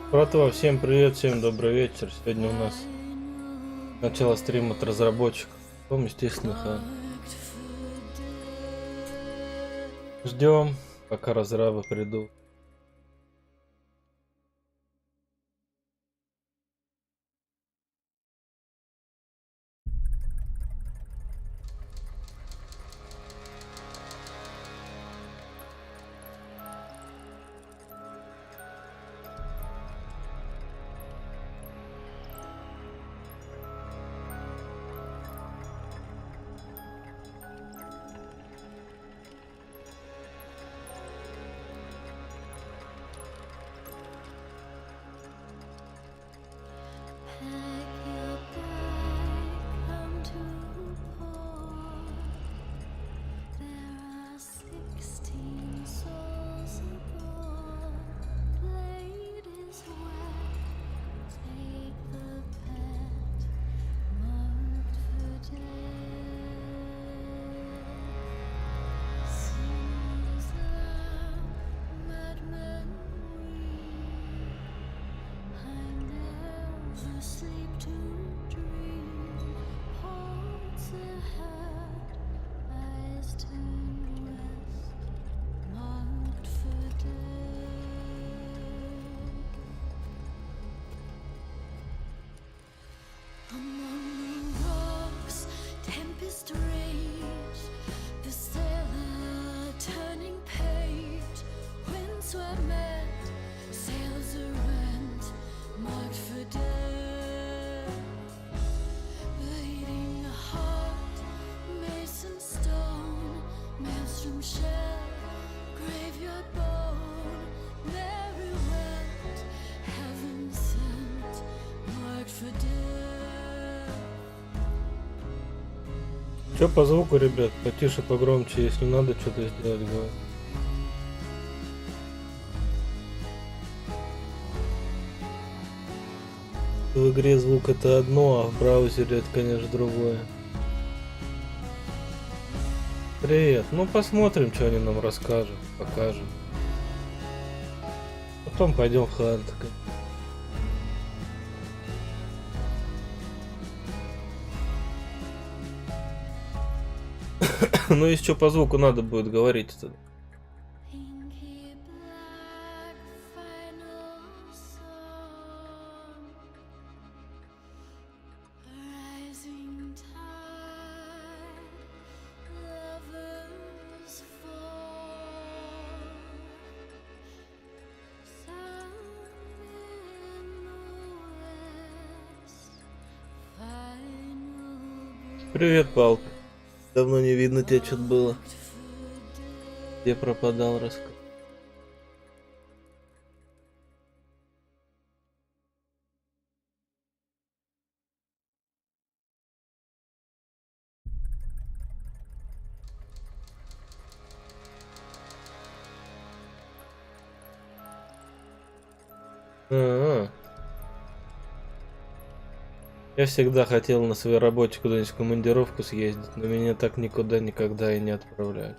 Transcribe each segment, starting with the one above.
Братва, всем привет, всем добрый вечер. Сегодня у нас начало стрима от разработчиков. Потом, естественно, ждем, пока разрабы придут. Че по звуку, ребят? Потише, погромче, если надо что-то сделать, говорю. В игре звук это одно, а в браузере это, конечно, другое. Привет. Ну, посмотрим, что они нам расскажут, покажем. Потом пойдем в хант. Ну, если что по звуку надо будет говорить это. Привет, Палка. Давно не видно тебя, что-то было. Где пропадал, рассказ. Я всегда хотел на своей работе куда-нибудь в командировку съездить, но меня так никуда никогда и не отправляют.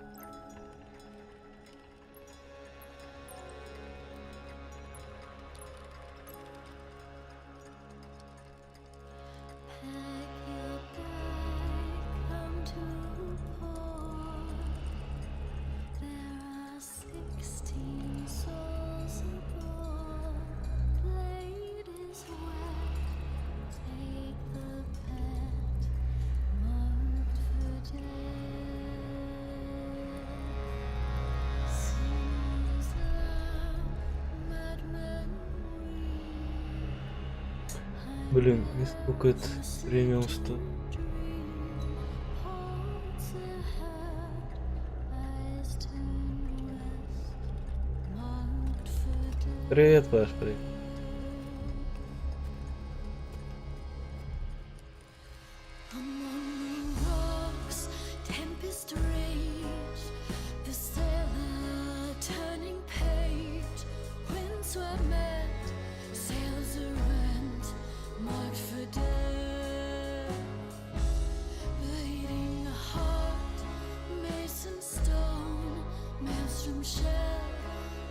Блин, и сколько это премиум стоит? Привет, Паш, привет.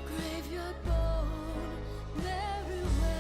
Graveyard bone, everywhere.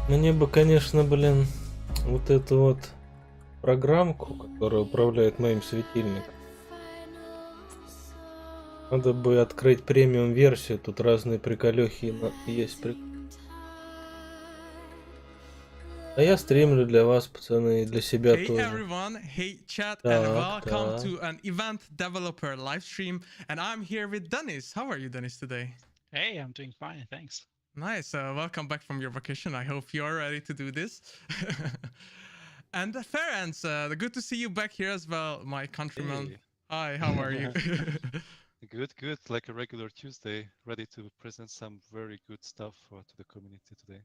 Мне бы, конечно, блин, вот эту вот программку, которая управляет моим светильником. Надо бы открыть премиум версию, тут разные приколюхи есть. А я стримлю для вас, пацаны, и для себя Hey тоже. everyone, hey chat, and Так, welcome так. to an event developer live stream. And I'm here with Dennis. How are you, Dennis, today? Hey, I'm doing fine, thanks. Nice. Welcome back from your vacation. I hope you are ready to do this. And Ferenc, good to see you back here as well, my countryman. Hey. Hi, how are you? Good, good. Like a regular Tuesday, ready to present some very good stuff to the community today.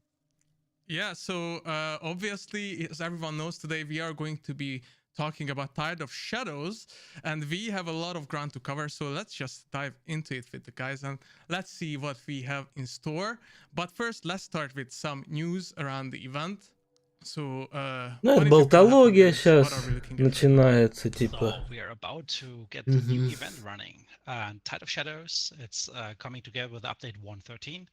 Yeah, so obviously, as everyone knows, today we are going to be talking about Tired of Shadows, and we have a lot of ground to cover, so let's just dive into it with the guys and let's see what we have in store. But first, let's start with some news around the event. So, Ну, это what is it gonna happen, болтология Dennis? What are сейчас we looking at right now? начинается, типа. So we are about to get the new event running. Tide of Shadows, it's coming together with update 1.13.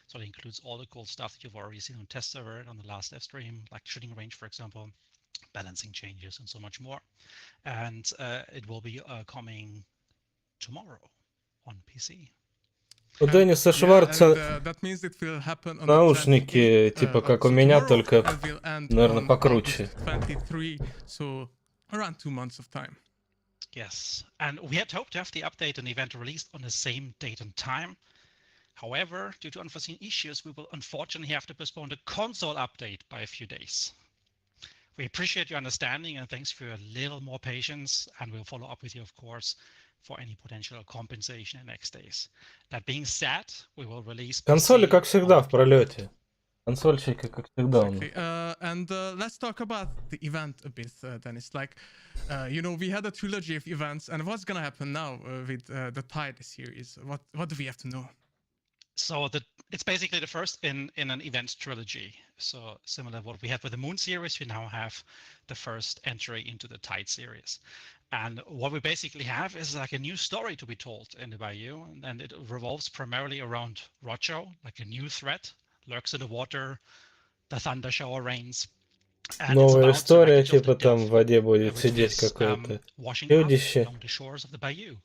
So it includes all the cool stuff that you've already seen on test server and on the last live stream, like shooting range, for example, balancing changes, and so much more. And it will be coming tomorrow on PC. У Денниса Шварца that means it will happen on наушники, the 28th, типа как у меня, tomorrow, только, and will end наверное, on покруче. August 23, so around 2 months of time. Yes, and we had hoped to have the update and event released on the same date and time. However, due to unforeseen issues, we will unfortunately have to postpone the console update by a few days. We appreciate your understanding and thanks for a little more patience, and we'll follow up with you, of course, for any potential compensation in next days. That being said, we will release Консоли, PC как всегда, on в пролете. Консольщики, как всегда, у нас. Exactly. And let's talk about the event a bit, Dennis. Like, you know, we had a trilogy of events, and what's gonna happen now with the Tide series? What do we have to know? So it's basically the first in an event trilogy. So similar to what we had with the Moon series, we now have the first entry into the Tide series. And what we basically have is like a new story to be told in the Bayou, and it revolves primarily around Rocho, like a new threat, lurks in the water, the thunder shower rains. And Новая it's about the история, wreckage of the типа там в Delphin, воде будет which сидеть is какое-то washing up чудище. along the shores of the Bayou.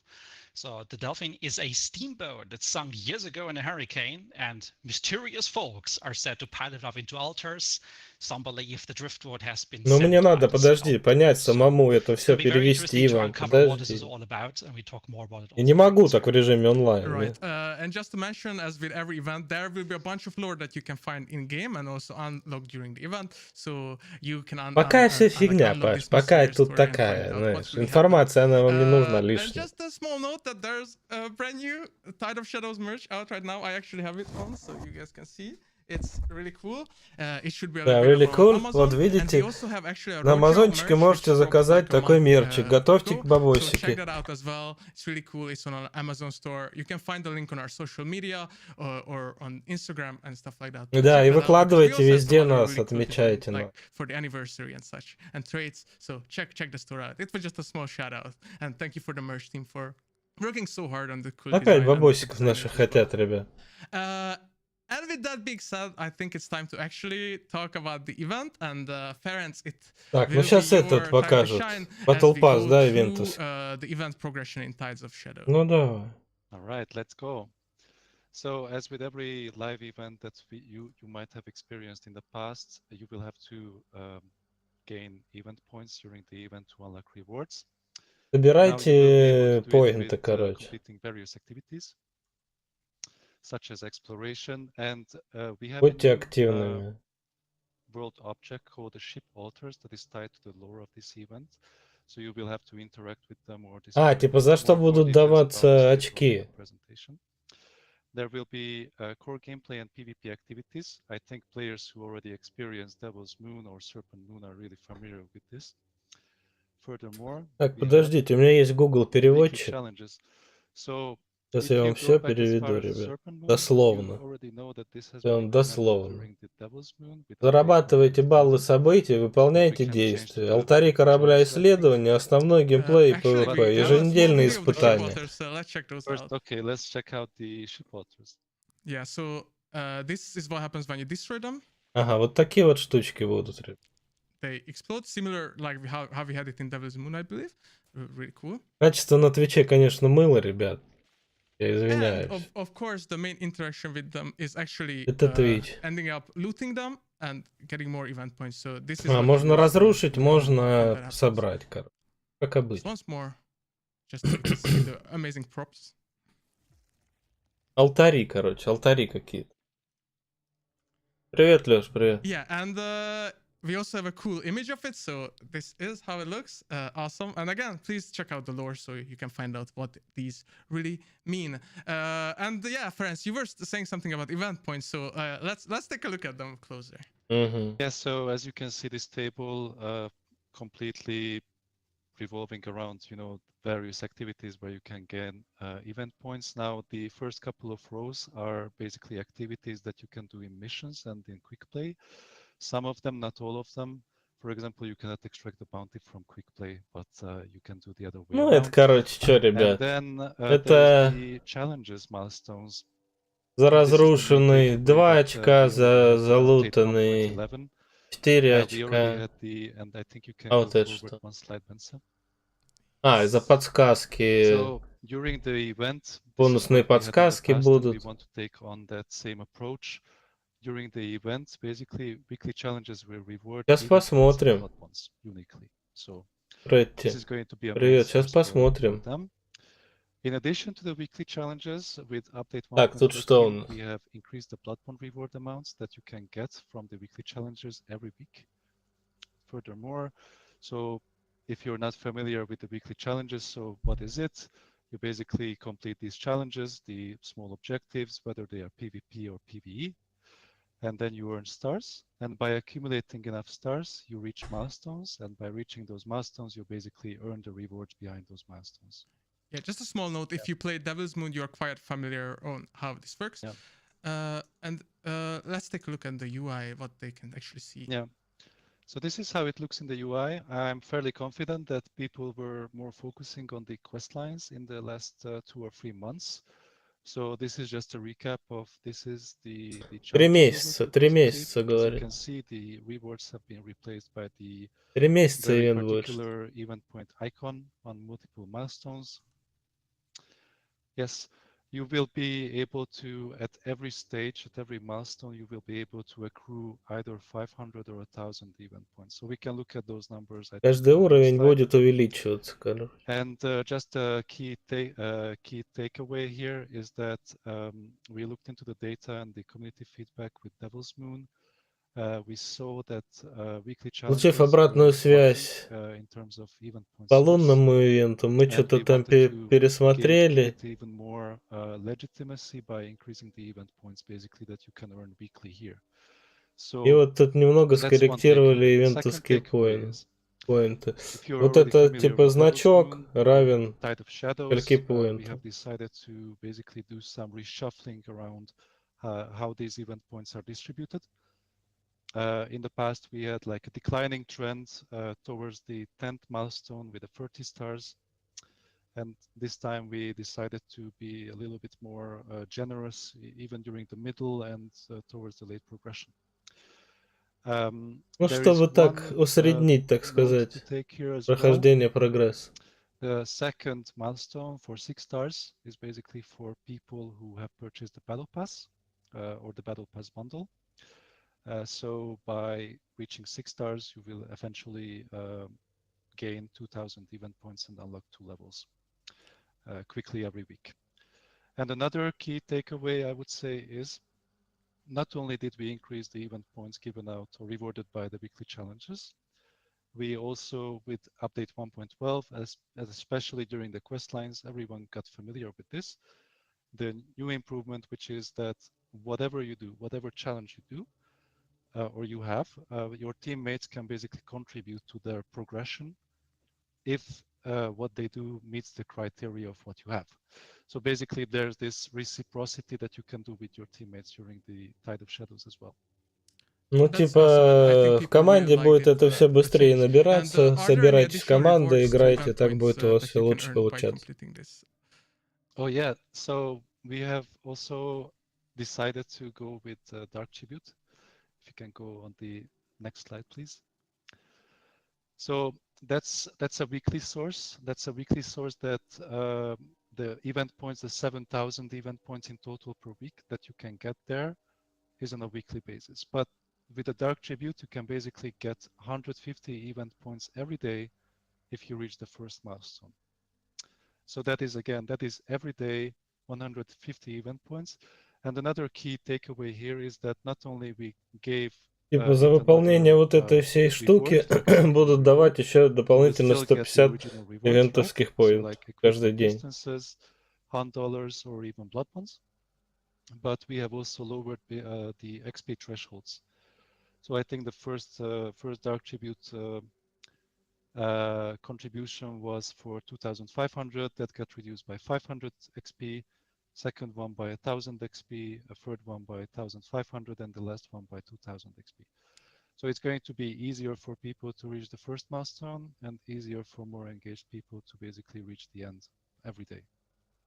So the Delphin is a steamboat that sunk years ago in a hurricane, and mysterious folks are said to pile it up into altars. Some believe the driftwood has been Но sent мне to надо, others подожди, out понять there. So самому это it's все, gonna be very interesting перевести to вам, uncover what this is подожди. all about, and we talk more about it. Я не Also могу later. так в режиме онлайн. Right. Нет. And just to mention, as with every event, there will be a bunch of lore that you can find in game and also unlock during the event, so you can Пока все like, фигня, unlock Паш, this пока mysterious тут story and find такая, out знаешь, what's really happening. информация, она вам не нужна And лишняя. just a small note that there's a brand new Tide of Shadows merch out right now. I actually have it on, so you guys can see. It's really cool. It should be Да, available really on cool. Amazon. Вот And we видите, also have actually a на Rojo Амазончике merch, можете which dropped заказать like a такой month, мерчик. Готовьте ago. So check бабосики. that out as well. It's really cool. It's on our Amazon store. You can find the link on our social media or on Instagram and stuff like that. So Да, check и that out, because we выкладывайте also have везде some other нас, really cool designs, отмечайте нас. like for the anniversary and such, and trades. So check the store out. It was just a small shout out, and thank you for the merch team for working so hard on the cool Опять design and бабосиков the наших designers as well. хотят, ребят. And with that being said, I think it's time to actually talk about the event and Ferenc, it Так, will ну сейчас be этот your time to покажут. shine Battle as we Pass, go да, through Ивентус? the event progression in Tides of Shadow. Ну давай. All right, let's go. So as with every live event that you might have experienced in the past, you will have to gain event points during the event to unlock rewards. Собирайте поинты, короче. Completing various activities, such as exploration, and we have Будьте a new активными. world object called the ship altars that is tied to the lore of this event. So you will have to interact with them or discover типа за что будут даваться очки? presentation. There will be core gameplay and PvP activities. I think players who already experienced Devil's Moon or Serpent Moon are really familiar with this. Furthermore, Так, подождите, у меня есть Google переводчик. challenges. So Сейчас я вам все переведу, ребят. Дословно. Прям дословно. Зарабатывайте баллы событий, выполняйте действия. Алтари корабля исследования, основной геймплей и ПВП, еженедельные испытания. Okay, let's check out the ship altars. Yeah, so this is what happens when you destroy them. Ага, вот такие вот штучки будут. They explode similar like how we had it in Devil's Moon, I believe. Really cool. Качество на Твиче, конечно, мыло, ребят. Я And извиняюсь. of course, the main interaction with them is actually Это Twitch. ending up looting them and getting more event points. So this is А, what можно we will see разрушить, when можно that happens. собрать, короче. Как So обычно. once more, just so you can see the amazing props. Алтари, короче, алтари какие-то. Привет, Леш, привет. Yeah, and we also have a cool image of it. So this is how it looks. Awesome. And again, please check out the lore so you can find out what these really mean. And yeah, friends, you were saying something about event points. So let's take a look at them closer. Yeah, so as you can see, this table completely revolving around, various activities where you can gain event points. Now, the first couple of rows are basically activities that you can do in missions and in quick play. Some of them, not all of them. For example, you cannot extract the bounty from quick play, but you can do the other way Ну, around. это, короче, что, ребят? And then это the challenges, milestones. за разрушенный 2 очка, за залутанный 4 очка. А вот это что? А, и за подсказки. Бонусные подсказки будут. Сейчас посмотрим. Привет, сейчас посмотрим. In addition to the weekly challenges with update 1.13, Так, тут что у нас? we have increased the blood bond reward amounts that you can get from the weekly challenges every week. Furthermore, so if you're not familiar with the weekly challenges, so what is it? You basically complete these challenges, the small objectives, whether they are PvP or PvE, and then you earn stars. And by accumulating enough stars, you reach milestones, and by reaching those milestones, you basically earn the rewards behind those milestones. Yeah, just a small note. If you play Devil's Moon, you're quite familiar on how this works. Yeah. And let's take a look at the UI, what they can actually see. Yeah. So this is how it looks in the UI. I'm fairly confident that people were more focusing on the quest lines in the last 2 or 3 months. So this is just a recap of this is the 3 месяца, 3 месяца, говорит. As you can see, the rewards have been replaced by the 3 месяца very event particular event point icon on multiple milestones. Yes, you will be able to, at every stage, at every milestone, you will be able to accrue either 500 or 1,000 event points. So we can look at those numbers. Каждый уровень будет увеличиваться, короче. And just a key takeaway here is that we looked into the data and the community feedback with Devil's Moon. We saw that weekly challenges Получив обратную связь по лунному ивенту, мы что-то там пересмотрели. И вот тут немного скорректировали ивентовские поинты. Вот это типа значок равен скольки поинтам. In the past, we had like a declining trend towards the 10th milestone with the 30 stars. And this time we decided to be a little bit more generous, even during the middle and towards the late progression. Ну, чтобы так усреднить, так сказать, прохождение прогресса. The second milestone for 6 stars is basically for people who have purchased the Battle Pass or the Battle Pass bundle. So by reaching 6 stars, you will eventually gain 2,000 event points and unlock 2 levels quickly every week. And another key takeaway, I would say, is not only did we increase the event points given out or rewarded by the weekly challenges, we also, with update 1.12, as especially during the quest lines, everyone got familiar with this. The new improvement, which is that whatever you do, whatever challenge you do, or you have, your teammates can basically contribute to their progression if what they do meets the criteria of what you have. So basically, there's this reciprocity that you can do with your teammates during the Tide of Shadows as well. Ну, типа, в команде будет это все быстрее набираться, собирайтесь в команду, играйте, так будет у вас все лучше получаться. Oh yeah, so we have also decided to go with Dark Tribute. If you can go on the next slide, please. So that's a weekly source. That's a weekly source that the event points, the 7,000 event points in total per week that you can get there is on a weekly basis. But with a dark tribute, you can basically get 150 event points every day if you reach the first milestone. So that is, again, that is every day 150 event points. And another key takeaway here is that not only we gave Типа за выполнение вот этой всей штуки будут давать еще дополнительно 150 ивентовских поинтов каждый день. $100 or even blood bonds. But we have also lowered the XP thresholds. So I think the first Dark Tribute contribution was for 2,500. That got reduced by 500 XP. Second one by 1,000 XP. A third one by 1,500, and the last one by 2,000 XP. So it's going to be easier for people to reach the first milestone and easier for more engaged people to basically reach the end every day.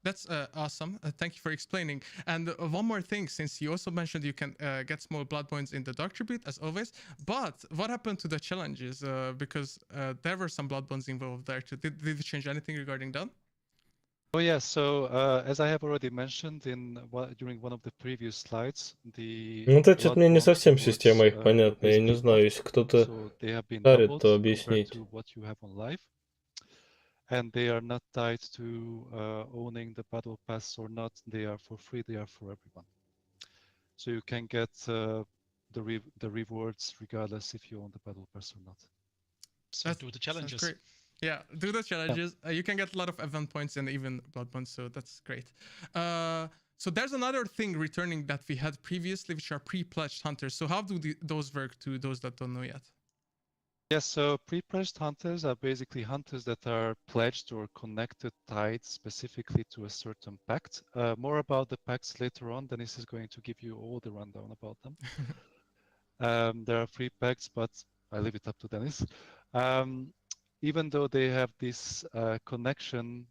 That's awesome. Thank you for explaining. And one more thing, since you also mentioned you can get small blood points in the Dark Tribute, as always. But what happened to the challenges? Because there were some blood bonds involved there too. Did you change anything regarding that? Oh yeah, so as I have already mentioned during one of the previous slides, the Ну, это что-то мне не совсем система их понятна. Я не знаю, если кто-то шарит, то объясните. And they are not tied to owning the battle pass or not. They are for free. They are for everyone. So you can get the rewards regardless if you own the battle pass or not. So do the challenges. Great. Yeah, do the challenges. You can get a lot of event points and even blood bonds, so that's great. So there's another thing returning that we had previously, which are pre-pledged hunters. So how do those work to those that don't know yet? Yes, so pre-pledged hunters are basically hunters that are pledged or connected, tied specifically to a certain pact. More about the pacts later on. Dennis is going to give you all the rundown about them. There are 3 pacts, but I leave it up to Dennis. Even though they have this connection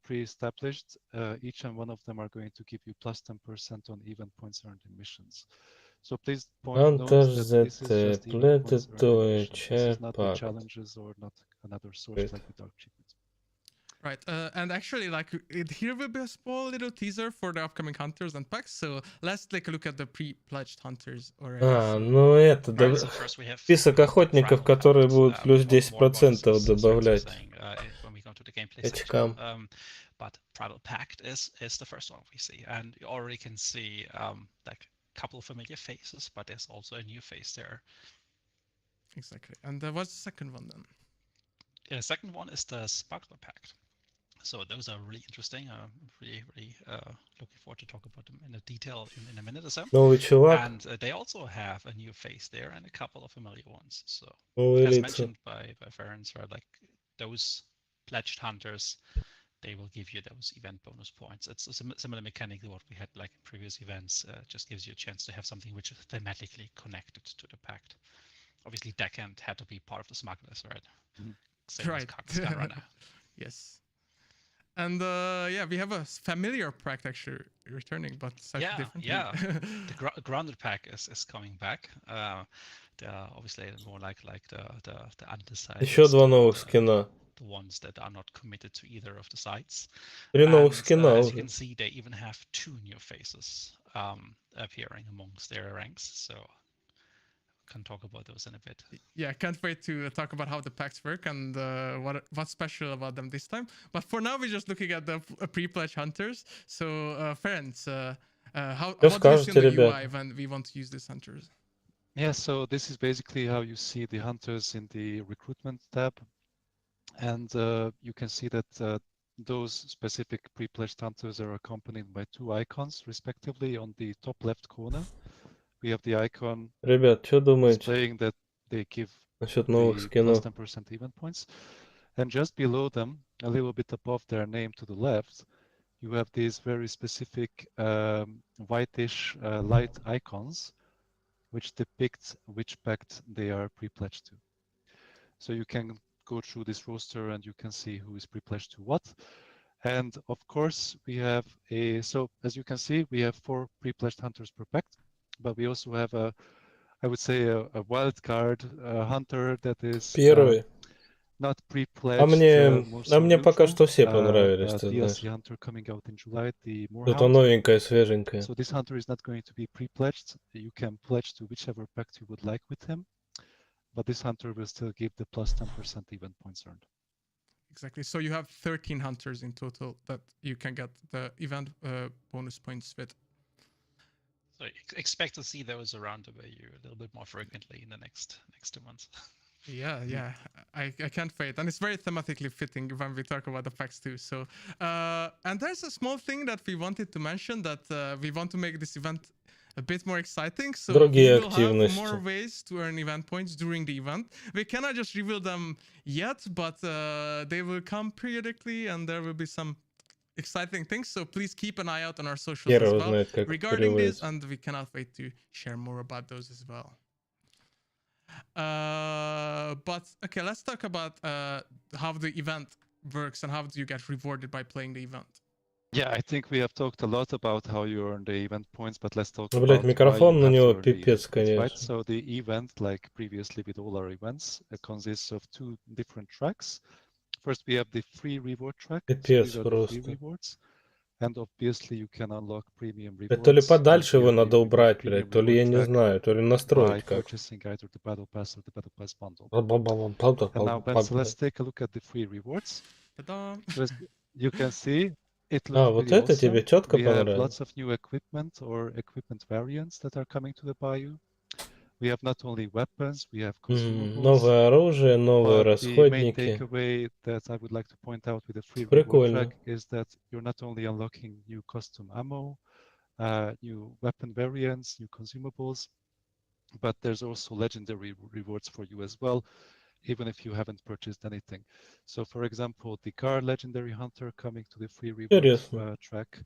pre-established, each and one of them are going to give you plus 10% on event points earned in missions. So please note that this is just event points earned in missions. This is not the challenges or not another source like the Dark Tribute. Right, and actually, like, here will be a small little teaser for the upcoming hunters and packs. So let's take a look at the pre-pledged hunters already. Ну это список охотников, которые будут плюс 10% добавлять очкам. But Tribal Pact is the first one we see, and you already can see like a couple of familiar faces, but there's also a new face there. Exactly. And what's the second one then? The second one is the Sparkler Pact. So those are really interesting. Really looking forward to talk about them in detail in a minute or so. And they also have a new face there and a couple of familiar ones. So as mentioned by Ferenc, right, like those pledged hunters, they will give you those event bonus points. It's a similar mechanic to what we had like in previous events. Just gives you a chance to have something which is thematically connected to the pact. Obviously, Deckhand had to be part of the smugglers, right? Mm-hmm. Right. Yes. And yeah, we have a familiar pack actually returning, but slightly different. Yeah, the grounded pack is coming back. Obviously more like the undecided. Еще 2 новых скина. The ones that are not committed to either of the sides. 3 новых скина. As you can see, they even have 2 new faces appearing amongst their ranks. So can talk about those in a bit. Yeah, can't wait to talk about how the packs work and what's special about them this time. But for now, we're just looking at the pre-pledge hunters. So, Ferenc, how do you see the UI when we want to use these hunters? Yeah, so this is basically how you see the hunters in the recruitment tab. And you can see that those specific pre-pledged hunters are accompanied by 2 icons, respectively, on the top left corner. We have the icon displaying that they give насчет новых скинов. Plus 10% event points. And just below them, a little bit above their name to the left, you have these very specific whitish light icons, which depict which pact they are pre-pledged to. So you can go through this roster and you can see who is pre-pledged to what. And of course, we have so as you can see, we have 4 pre-pledged hunters per pact. But we also have a I would say a wild card hunter that is Первый. not А pre-pledged, мне, more а so мне пока neutral. что все понравились, ты DLC знаешь. hunter coming out in July, the more Что-то hound. новенькое, свеженькое. So this hunter is not going to be pre-pledged. You can pledge to whichever pact you would like with him, but this hunter will still give the plus 10% event points earned. Exactly. So you have 13 hunters in total that you can get the event bonus points with. So expect to see those around you a little bit more frequently in the next 2 months. Yeah, I can't wait, and it's very thematically fitting when we talk about the packs too. So, and there's a small thing that we wanted to mention, that we want to make this event a bit more exciting. So Другие we will have активности. more ways to earn event points during the event. We cannot just reveal them yet, but they will come periodically, and there will be some exciting things. So please keep an eye out on our socials Хер as его well знает, как regarding this, переводится. and we cannot wait to share more about those as well. But okay, let's talk about how the event works and how do you get rewarded by playing the event. Yeah, I think we have talked a lot about how you earn the event points, but let's talk Ну, блядь, about why микрофон you на have to него earn the пипец, event points, right? конечно. So the event, like previously with all our events, consists of 2 different tracks. First, we have the free reward track. So Пипец these are the free просто. rewards. And obviously you can unlock premium Блядь, то ли rewards. подальше его Here надо we reward убрать, premium блядь, то ли reward я не track знаю, то ли by настроить как. purchasing either the battle pass or the battle pass bundle. And now, Ben, so let's take a look at the free rewards. Ta-da! So as you can see, it А, looks вот really это тебе awesome. четко We have понравилось? lots of new equipment or equipment variants that are coming to the bayou. We have not only weapons, we have consumables. Новое оружие, новые But the main расходники. takeaway that I would like to point out with the free reward Прикольно. track is that you're not only unlocking new custom ammo, new weapon variants, new consumables, but there's also legendary rewards for you as well, even if you haven't purchased anything. So for example, the car legendary hunter coming to the free reward track.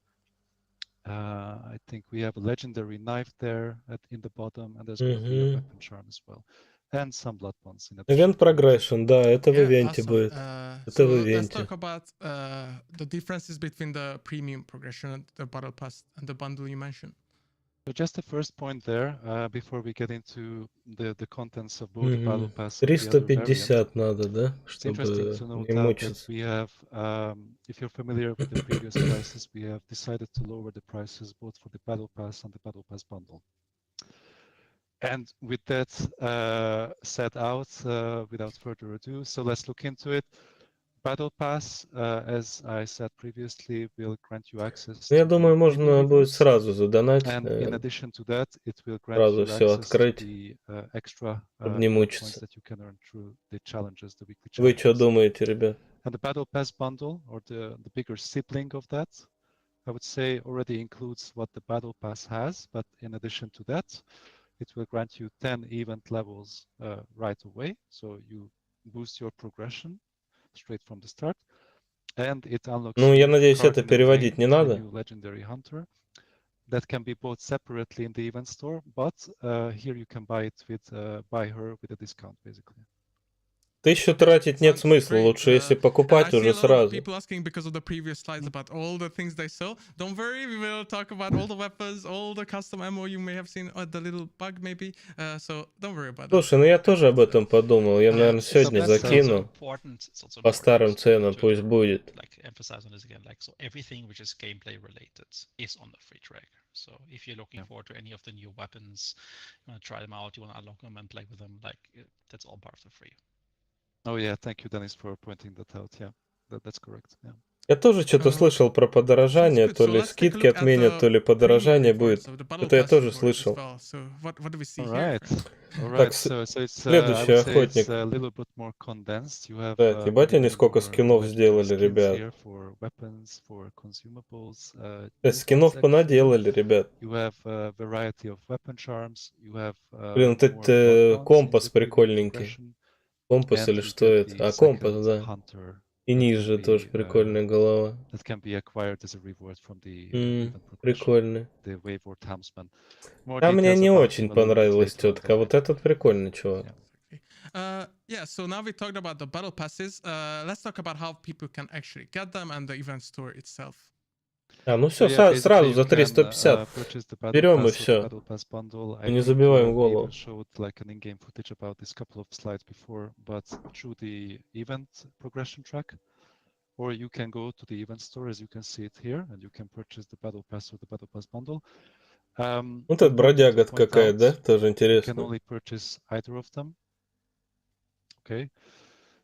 I think we have a legendary knife there in the bottom, and there's going to be a weapon charm as well. And some blood bonds in Event progression, да, это в ивенте будет. Это в So let's ивенте. talk about the differences between the premium progression and the battle pass and the bundle you mentioned. So just the first point there, before we get into the contents of both the battle pass and the other variant. 350 надо, да? It's interesting to note не out that мучиться. we have, if you're familiar with the previous prices, we have decided to lower the prices both for the battle pass and the battle pass bundle. And with that set out, without further ado, so let's look into it. Battle Pass, as I said previously, will grant you access. Я думаю, можно будет сразу задонать. And in addition to that, it will grant сразу you все access открыть, to the extra не points мучиться. that you can earn through the challenges, the weekly Вы challenges. что думаете, ребят? And the Battle Pass bundle, or the bigger sibling of that, I would say already includes what the Battle Pass has, but in addition to that, it will grant you 10 event levels right away. So you boost your progression straight from the start. And it unlocks Ну, я надеюсь, это переводить не надо. new legendary hunter that can be bought separately in the event store, but here you can buy it with buy her with a discount, basically. 1000 тратить нет смысла, лучше если покупать уже сразу. People asking because of the previous slides about all the things they sell. Don't worry, we will talk about all the weapons, all the custom ammo you may have seen, the little bug maybe. So don't worry about that. Слушай, ну я тоже об этом подумал. Я, наверное, сегодня закину. По старым ценам пусть будет. Like emphasize on this again, like so everything which is gameplay related is on the free track. So if you're looking forward to any of the new weapons, you want to try them out, you want to unlock them and play with them, like that's all part of the free. Oh yeah, thank you, Dennis, for pointing that out. Yeah, that's correct. Yeah. Я тоже что-то слышал про подорожание, то ли скидки отменят, то ли подорожание будет. Это я тоже слышал. Так, следующий охотник. Да, ебать они сколько скинов сделали, ребят. Скинов понаделали, ребят. Блин, вот это компас прикольненький. Компас или что это? А, компас, да. И ниже тоже прикольная голова. Прикольный. А мне не очень понравилась тетка. Вот этот прикольный чувак. Yeah, so now we talked about the battle passes. Let's talk about how people can actually get them and the event store itself. ну So все, yeah, basically сразу you за can 350. purchase the battle Берем и pass or the все. battle pass bundle. I Не think забиваем we голову. even showed like an in-game footage about this couple of slides before, but through the event progression track, or you can go to the event store as you can see it here, and you can purchase the battle pass or the battle pass bundle. Вот эта Important to бродяга point какая, да? out, Тоже you can интересно. only purchase either of them. Okay,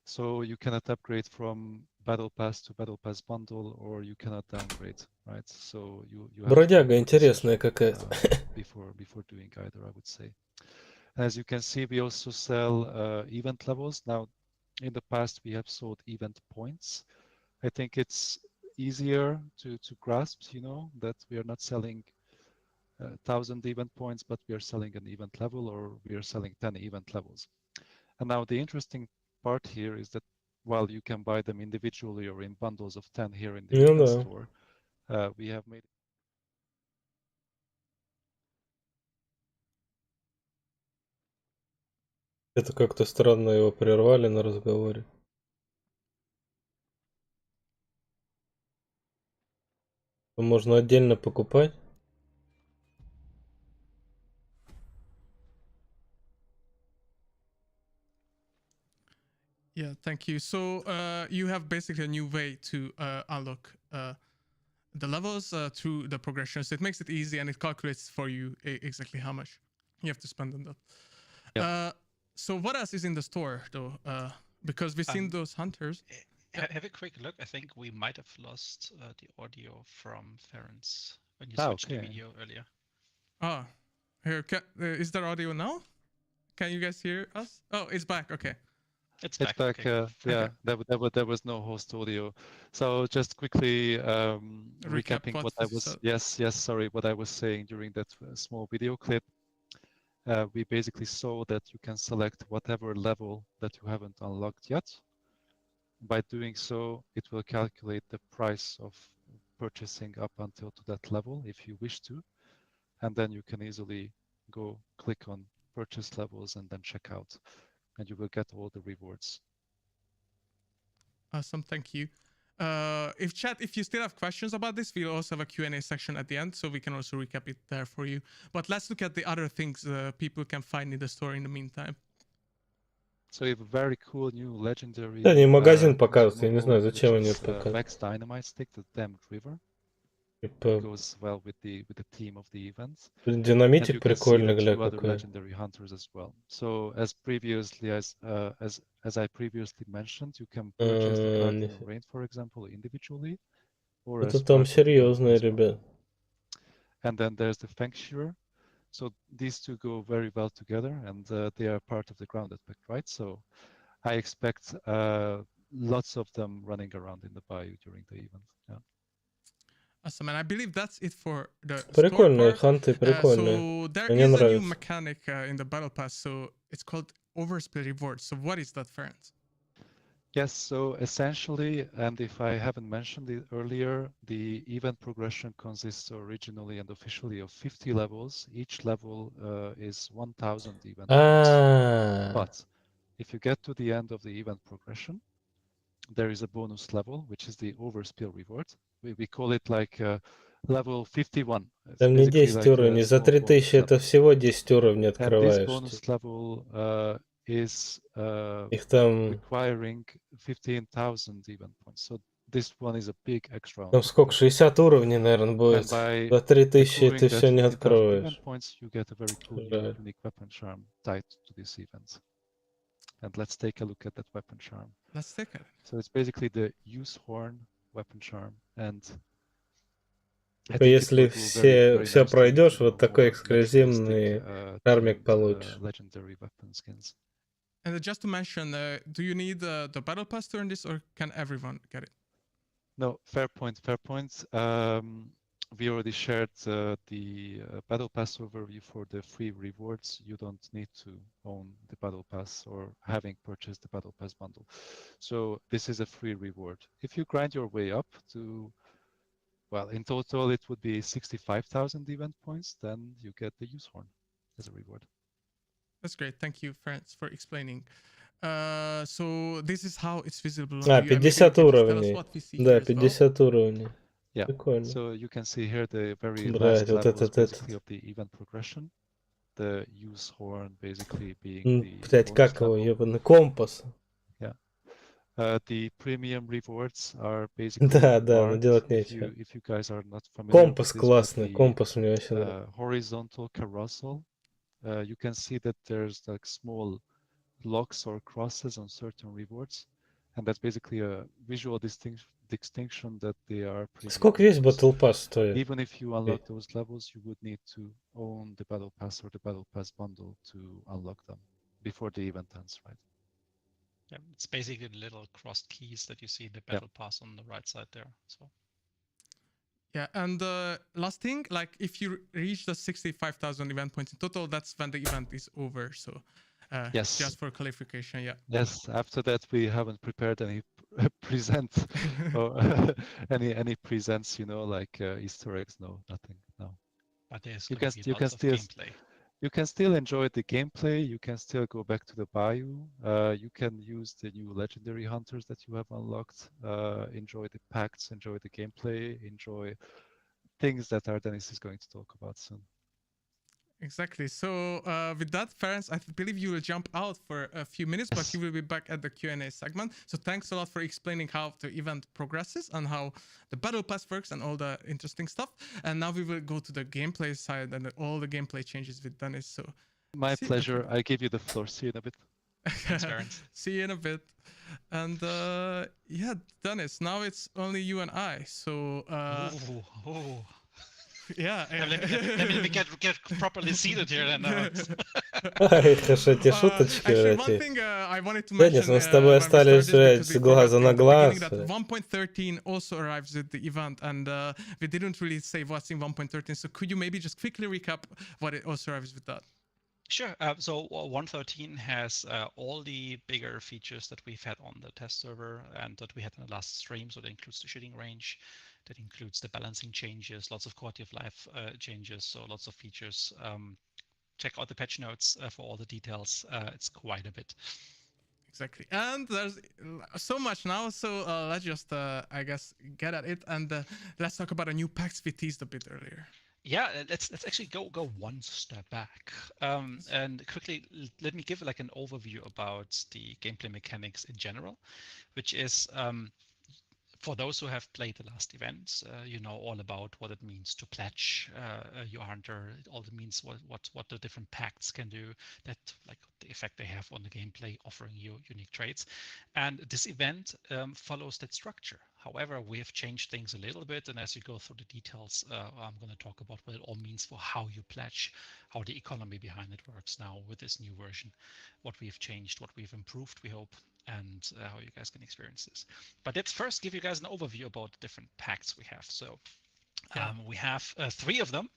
so you cannot upgrade from battle pass to battle pass bundle, or you cannot downgrade, right? So you have to make Бродяга a интересная decision какая-то. before doing either, I would say. As you can see, we also sell event levels. Now, in the past, we have sold event points. I think it's easier to grasp, you know, that we are not selling 1,000 event points, but we are selling an event level, or we are selling 10 event levels. And now the interesting part here is that while you can buy them individually or in bundles of 10 here in the Ну event да. store, we have made Это как-то странно его прервали на разговоре. Можно отдельно покупать. Yeah, thank you. So you have basically a new way to unlock the levels through the progression. So it makes it easy and it calculates for you exactly how much you have to spend on that. Yeah. So what else is in the store though? Because we've seen those hunters. Have a quick look. I think we might have lost the audio from Ferenc when you Ah, switched to okay. video earlier. Ah, here, is there audio now? Can you guys hear us? Oh, it's back. Okay. It's It's back. back. Okay. Yeah, there was no host audio. So just quickly recapping what I was. Yes, sorry, what I was saying during that small video clip. We basically saw that you can select whatever level that you haven't unlocked yet. By doing so, it will calculate the price of purchasing up until to that level if you wish to, and then you can easily go click on purchase levels and then check out, and you will get all the rewards. Awesome, thank you. If you still have questions about this, we'll also have a Q&A section at the end, so we can also recap it there for you. But let's look at the other things people can find in the store in the meantime. So we have a very cool new legendary. Да, не магазин показывают, я не знаю, зачем они это показывают. Max Dynamite Stick, the Damned River. Типа, goes well with the theme of the event. динамитик прикольный, гля, other какой. legendary hunters as well. So as I previously mentioned, you can purchase the Guardian of Rain, for example, individually, or Это as там part of the серьезные, event as well. ребят. And then there's the Fengshirer. So these two go very well together, and they are part of the grounded pack, right? So I expect lots of them running around in the bayou during the event. Yeah. Awesome, and I believe that's it for the Прикольные store part. ханты, прикольные. So there Мне is a new нравится. mechanic in the battle pass. So it's called overspill rewards. So what is that, Ferenc? Yes, so essentially, and if I haven't mentioned it earlier, the event progression consists originally and officially of 50 levels. Each level is 1,000 event points. But if you get to the end of the event progression, there is a bonus level, which is the overspill reward. We call it like level 51. Там не 10 уровней, за 3000 это всего 10 уровней открываешь. And this bonus level is Их там... requiring 15,000 event points. So this one is a big extra. Там сколько? 60 уровней, наверное, будет. За 3000 ты все не откроешь. Points, you get a very cool unique weapon charm tied to this event. And let's take a look at that weapon charm. Let's take it. So it's basically the use horn weapon charm. And если все пройдешь, вот такой эксклюзивный кармик получишь. And just to mention, do you need the battle pass to earn this, or can everyone get it? No, fair point. We already shared the battle pass overview for the free rewards. You don't need to own the battle pass or having purchased the battle pass bundle. So this is a free reward. If you grind your way up to, well, in total it would be 65,000 event points, then you get the use horn as a reward. That's great. Thank you, Ferenc, for explaining. So this is how it's visible on 50 уровней. Да, 50 уровней. Yeah. Прикольно. So you can see here the very Блядь, last вот level is этот. basically of the event progression. The use horn basically being the Блядь, bonus как его, level. ебаный, компас. Yeah. The premium rewards are basically Да, но marked. делать If нечего. you guys are not familiar Компас with this, but классный, the компас мне вообще нравится. horizontal carousel, you can see that there's like small locks or crosses on certain rewards, and that's basically a visual distinction that they are premium Сколько весь rewards. Battle Pass стоит? Even if you unlock those levels, you would need to own the Battle Pass or the Battle Pass bundle to unlock them before the event ends, right? Yeah, it's basically the little crossed keys that you see in the battle pass on the right side there. So Yeah, and last thing, like if you reach the 65,000 event points in total, that's when the event is over. So yes, just for clarification, yeah. Yes, after that we haven't prepared any present or any presents, you know, like Easter eggs. No, nothing. No. But there's You going can to be lots of gameplay. You can still enjoy the gameplay. You can still go back to the bayou. You can use the new legendary hunters that you have unlocked. Enjoy the pacts. Enjoy the gameplay. Enjoy things that Ardenis is going to talk about soon. Exactly. So with that, Ferenc, I believe you will jump out for a few minutes, but you will be back at the Q&A segment. So thanks a lot for explaining how the event progresses and how the battle pass works and all the interesting stuff. And now we will go to the gameplay side and all the gameplay changes with Dennis. So my pleasure. I give you the floor. See you in a bit. Thanks, Ferenc. See you in a bit. And yeah, Dennis, now it's only you and I. So yeah. Let me get properly seated here then. Хорошо, те шуточки Actually, one эти. thing I wanted to mention Денис, мы с тобой остались с глаза на глаз. that 1.13 also arrives with the event, and we didn't really say what's in 1.13. So could you maybe just quickly recap what it also arrives with that? Sure. So 1.13 has all the bigger features that we've had on the test server and that we had in the last stream. So that includes the shooting range, that includes the balancing changes, lots of quality of life changes, so lots of features. Check out the patch notes for all the details. It's quite a bit. Exactly. And there's so much now. So let's just, I guess, get at it. And let's talk about a new packs we teased a bit earlier. Yeah, let's actually go one step back and quickly let me give like an overview about the gameplay mechanics in general, which is for those who have played the last events, you know all about what it means to pledge your hunter. All it means what the different pacts can do, that like the effect they have on the gameplay, offering you unique traits. And this event follows that structure. However, we have changed things a little bit, and as you go through the details, I'm going to talk about what it all means for how you pledge, how the economy behind it works now with this new version, what we've changed, what we've improved, we hope, and how you guys can experience this. But let's first give you guys an overview about the different pacts we have. So we have 3 of them.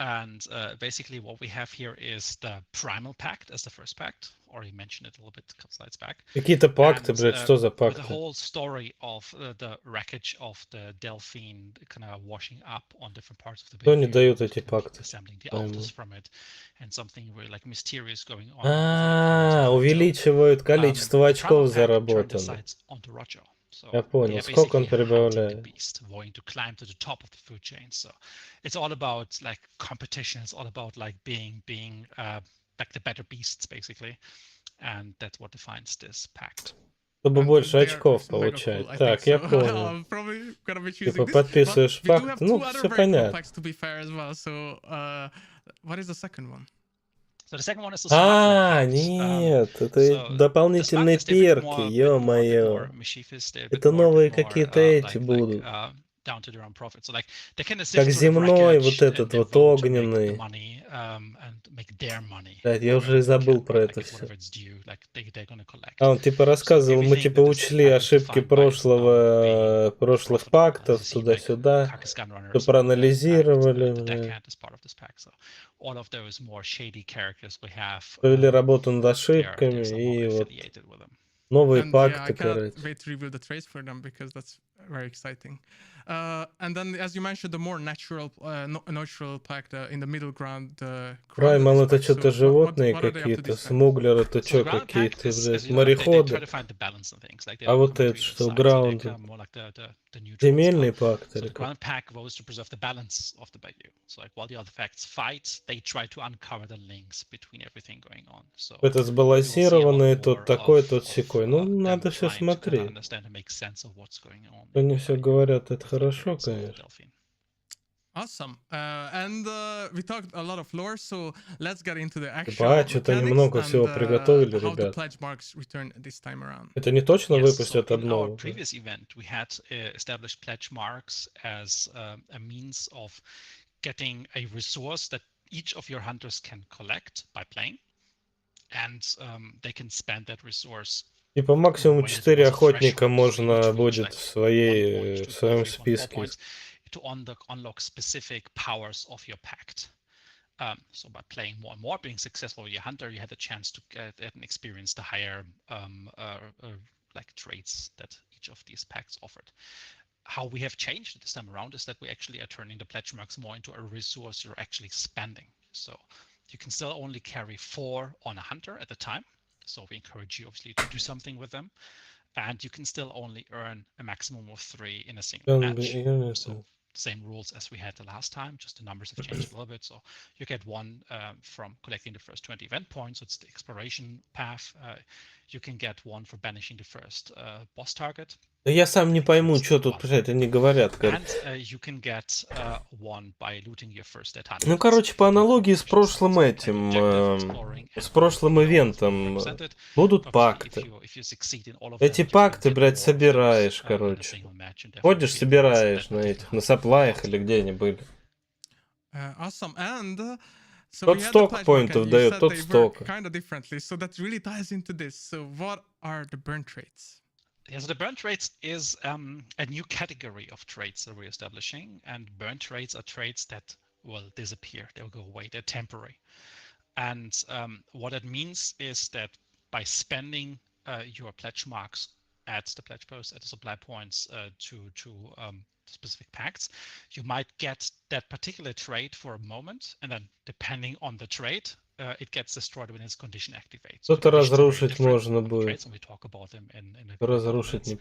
And basically what we have here is the Primal Pact as the first pact. Already mentioned it a little bit a couple slides back. Какие-то пакты, блядь, что за With the пакты? whole story of the wreckage of the Delphine kind of washing up on different parts of the Кто не Bayou, дают эти пакты? assembling the altars from it, and something really like mysterious going on. over the planet of Rojo. Увеличивают количество The очков Primal Pact turned their заработанных. sights onto Rojo. So Я понял. they are Сколько он basically hunting the прибавляет? beast, wanting to climb to the top of the food chain. So it's all about like competition. It's all about like being like the better beasts basically, and that's what defines this pact. Чтобы And больше they're очков mega cool, получать. I Так, think я so. понял. I'm probably gonna be Типа choosing this, подписываешь but we do факт. have Ну, two other все very cool понятно. packs to be fair as well. So what is the second one? So the second one is the Smuggler Pact. Нет, это So the дополнительные smugglers, they're a bit перки, more, bit more ё-моё. mischievous, they're a bit Это more, новые какие-то эти будут. down to their own profit. So like they can assist Как with the земной wreckage вот этот and вот vote to make the огненный. money and make their money. Блядь, я уже и wherever they забыл can, про right? это Like if все. whatever it's due, like they're gonna collect. А он типа рассказывал, мы everything типа that is учли pact is ошибки defined by its being прошлых profitable. As you пактов, see, like туда-сюда. Carcass Gunrunners, Все проанализировали, the блядь. deckhand is part of this pack. So all of those more shady characters we have. Провели работу над They're ошибками somehow и вот affiliated with them. новые And yeah, I пакты, cannot короче. wait to reveal the traits for them because that's very exciting. And then, as you mentioned, the more natural pack in the middle ground. Праймал это что-то животные какие-то, смуглер это что, какие-то, блядь, мореходы. А вот это что, граунд? Земельный пакт или как? Это сбалансированный, тот такой, тот сякой. Ну, надо все смотреть. Они все говорят, это хорошо, конечно. Awesome. And we talked a lot of lore, so let's get into the actual что-то немного всего приготовили, ребят. Это не точно выпустят одно? Previous event, we had established pledge marks as a means of getting a resource that each of your hunters can collect by playing, and they can spend that resource. И по максимуму 4 охотника можно будет в своем списке. To unlock specific powers of your pact. So by playing more and more, being successful with your hunter, you had a chance to get and experience the higher like traits that each of these pacts offered. How we have changed this time around is that we actually are turning the pledge marks more into a resource you're actually spending. So you can still only carry 4 on a hunter at a time. So we encourage you obviously to do something with them. And you can still only earn a maximum of 3 in a single match. So same rules as we had the last time, just the numbers have changed a little bit. So you get 1 from collecting the first 20 event points. So it's the exploration path. You can get 1 for banishing the first boss target. Да я сам не пойму, что тут, блядь, они говорят. Ну, короче, по аналогии с прошлым этим, с прошлым ивентом, будут пакты. Эти пакты, блядь, собираешь, короче. Ходишь, собираешь на этих, на саплаях или где они были. Тот сток поинтов дает, тот сток. Yeah, so the burn traits is a new category of traits that we're establishing, and burn traits are traits that will disappear. They'll go away. They're temporary. And what it means is that by spending your pledge marks at the pledge post, at the supply points to specific pacts, you might get that particular trait for a moment, and then depending on the trait, it gets destroyed when its condition activates. Что-то разрушить можно будет. We talk about them in разрушить не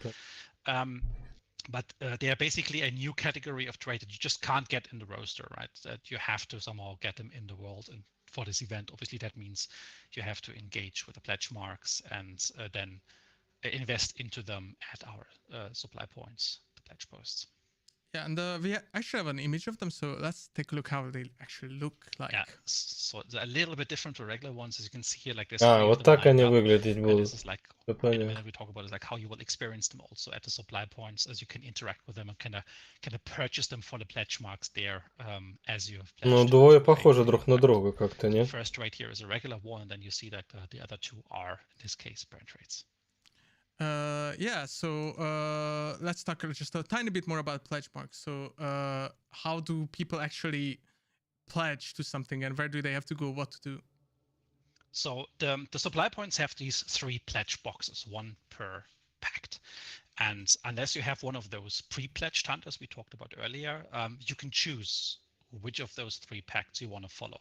but they are basically a new category of trait that you just can't get in the roster, right? That you have to somehow get them in the world. And for this event, obviously, that means you have to engage with the pledge marks and then invest into them at our supply points, the pledge posts. Yeah, and we actually have an image of them, so let's take a look how they actually look like. Yeah, so they're a little bit different to regular ones, as you can see here, like this. Вот так они выглядеть будут. This is like, in a minute we talk about is like how you will experience them also at the supply points, as you can interact with them and kind of purchase them for the pledge marks there, as you have pledged. Ну, двое похожи друг на друга как-то, нет? The first trait here is a regular one, and then you see that the other 2 are, in this case, burn traits. Yeah, so let's talk just a tiny bit more about pledge marks. So how do people actually pledge to something, and where do they have to go, what to do? So the supply points have these 3 pledge boxes, 1 per pact. And unless you have one of those pre-pledged hunters we talked about earlier, you can choose which of those 3 pacts you want to follow.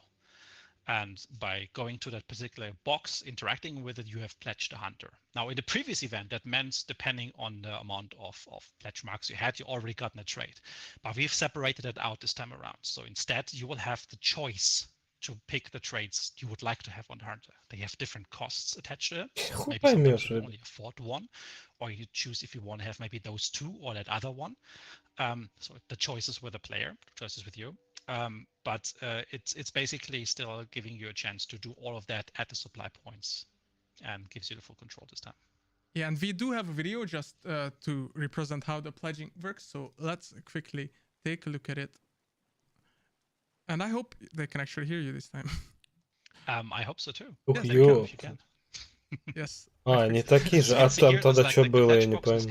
And by going to that particular box, interacting with it, you have pledged a hunter. Now, in the previous event, that meant depending on the amount of pledge marks you had, you already gotten a trait. But we've separated it out this time around. So instead, you will have the choice to pick the traits you would like to have on the hunter. They have different costs attached to it. So maybe sometimes you can only afford 1, or you choose if you want to have maybe those 2 or that other one. So the choice is with the player, the choice is with you. But it's basically still giving you a chance to do all of that at the supply points, and gives you the full control this time. Yeah, and we do have a video just to represent how the pledging works. So let's quickly take a look at it. And I hope they can actually hear you this time. I hope so too. Yes, if you can. Yes. Они такие же. А там тогда что было, я не пойму.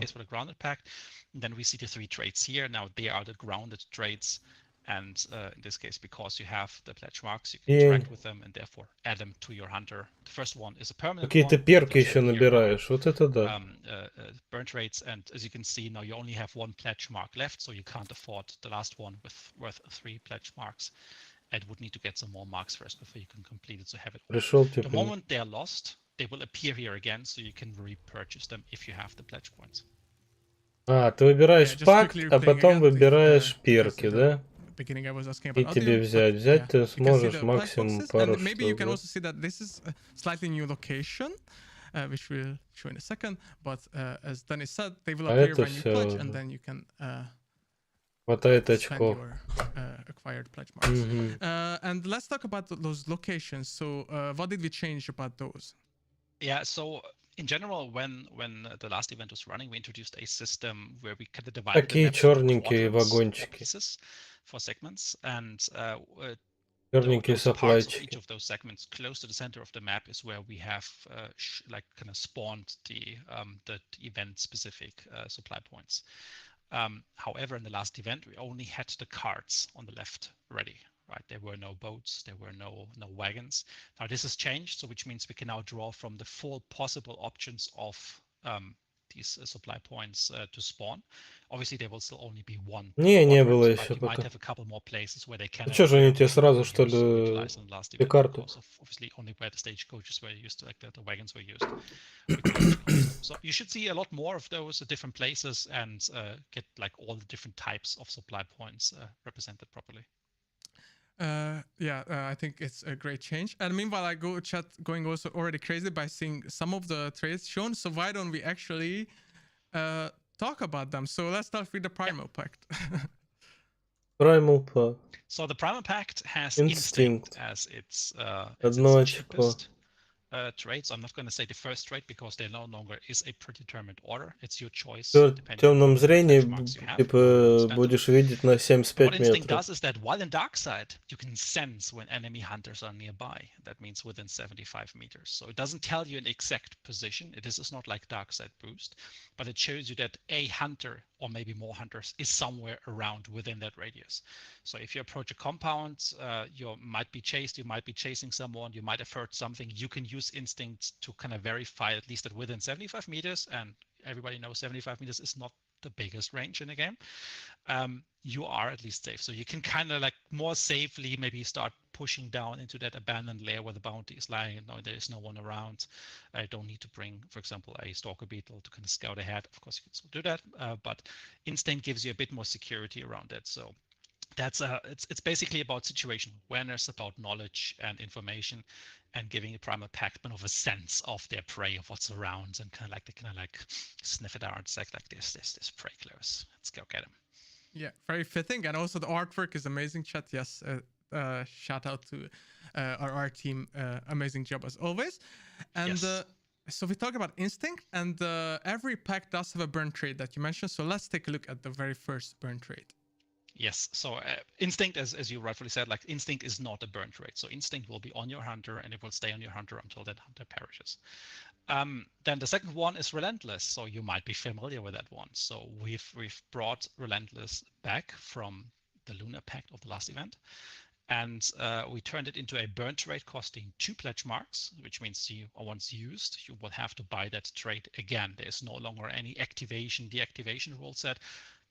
Then we see the 3 traits here. Now they are the grounded traits. And in this case, because you have the pledge marks, you can interact with them and therefore add them to your hunter. The first one is a permanent Какие-то one. перки еще набираешь. Вот это да. Burn traits, and as you can see now, you only have one pledge mark left, so you can't afford the last one worth 3 pledge marks. And would need to get some more marks first before you can complete it. So have it. The moment they're lost, they will appear here again, so you can repurchase them if you have the pledge points. А, ты выбираешь пакт, а потом выбираешь перки, да? И тебе взять. Взять ты сможешь максимум пару штук. Maybe you can also see that this is a slightly new location, which we'll show in a second. But as Dennis said, they will appear when you pledge, and then you can хватает очков. Acquired pledge marks. And let's talk about those locations. So what did we change about those? Yeah, so in general, when the last event was running, we introduced a system where we kind of divided Такие черненькие вагончики. For segments, and черненькие those parts of supply-чики. each of those segments close to the center of the map is where we have like kind of spawned the event-specific supply points. However, in the last event, we only had the carts on the left ready. Right, there were no boats, there were no wagons. Now this has changed, so which means we can now draw from the full possible options of these supply points to spawn. Obviously, there will still only be one. Не было еще you пока. might have a couple more places where they can. Что же они тебе сразу, что ли, и карту? Obviously, only where the stagecoaches were used, like the wagons were used. So you should see a lot more of those at different places and get like all the different types of supply points represented properly. I think it's a great change. And meanwhile, I go chat going also already crazy by seeing some of the traits shown. So why don't we actually talk about them? So let's start with the Primal Pact. Primal Pact. So the Primal Pact has instinct as its cheapest trait. So I'm not going to say the first trait because there no longer is a predetermined order. It's your choice. В темном зрении типа будешь видеть на 75 What instinct метров. does is that while in dark side, you can sense when enemy hunters are nearby. That means within 75 meters. So it doesn't tell you an exact position. It is not like dark side boost, but it shows you that a hunter or maybe more hunters is somewhere around within that radius. So if you approach a compound, you might be chased, you might be chasing someone, you might have heard something. You can use instinct to kind of verify at least that within 75 meters, and everybody knows 75 meters is not the biggest range in the game, you are at least safe. So you can kind of like more safely maybe start pushing down into that abandoned lair where the bounty is lying and there is no one around. I don't need to bring, for example, a stalker beetle to kind of scout ahead. Of course, you can still do that, but instinct gives you a bit more security around it. So that's it's basically about situational awareness, about knowledge and information, and giving a Primal Pact of a sense of their prey, of what's around, and kind of like sniff it out and say like this prey close. Let's go get him. Yeah, very fitting, and also the artwork is amazing. Chat, yes. Shout out to our art team. Amazing job as always. And yes. So we talk about instinct, and every pack does have a burn trait that you mentioned. So let's take a look at the very first burn trait. Yes, so instinct, as you rightfully said, like instinct is not a burn trait. So instinct will be on your hunter and it will stay on your hunter until that hunter perishes. Then the second one is relentless. So you might be familiar with that one. So we've brought relentless back from the Lunar Pact of the last event. And we turned it into a burn trait costing 2 pledge marks, which means once used, you will have to buy that trait again. There's no longer any activation, deactivation rule set.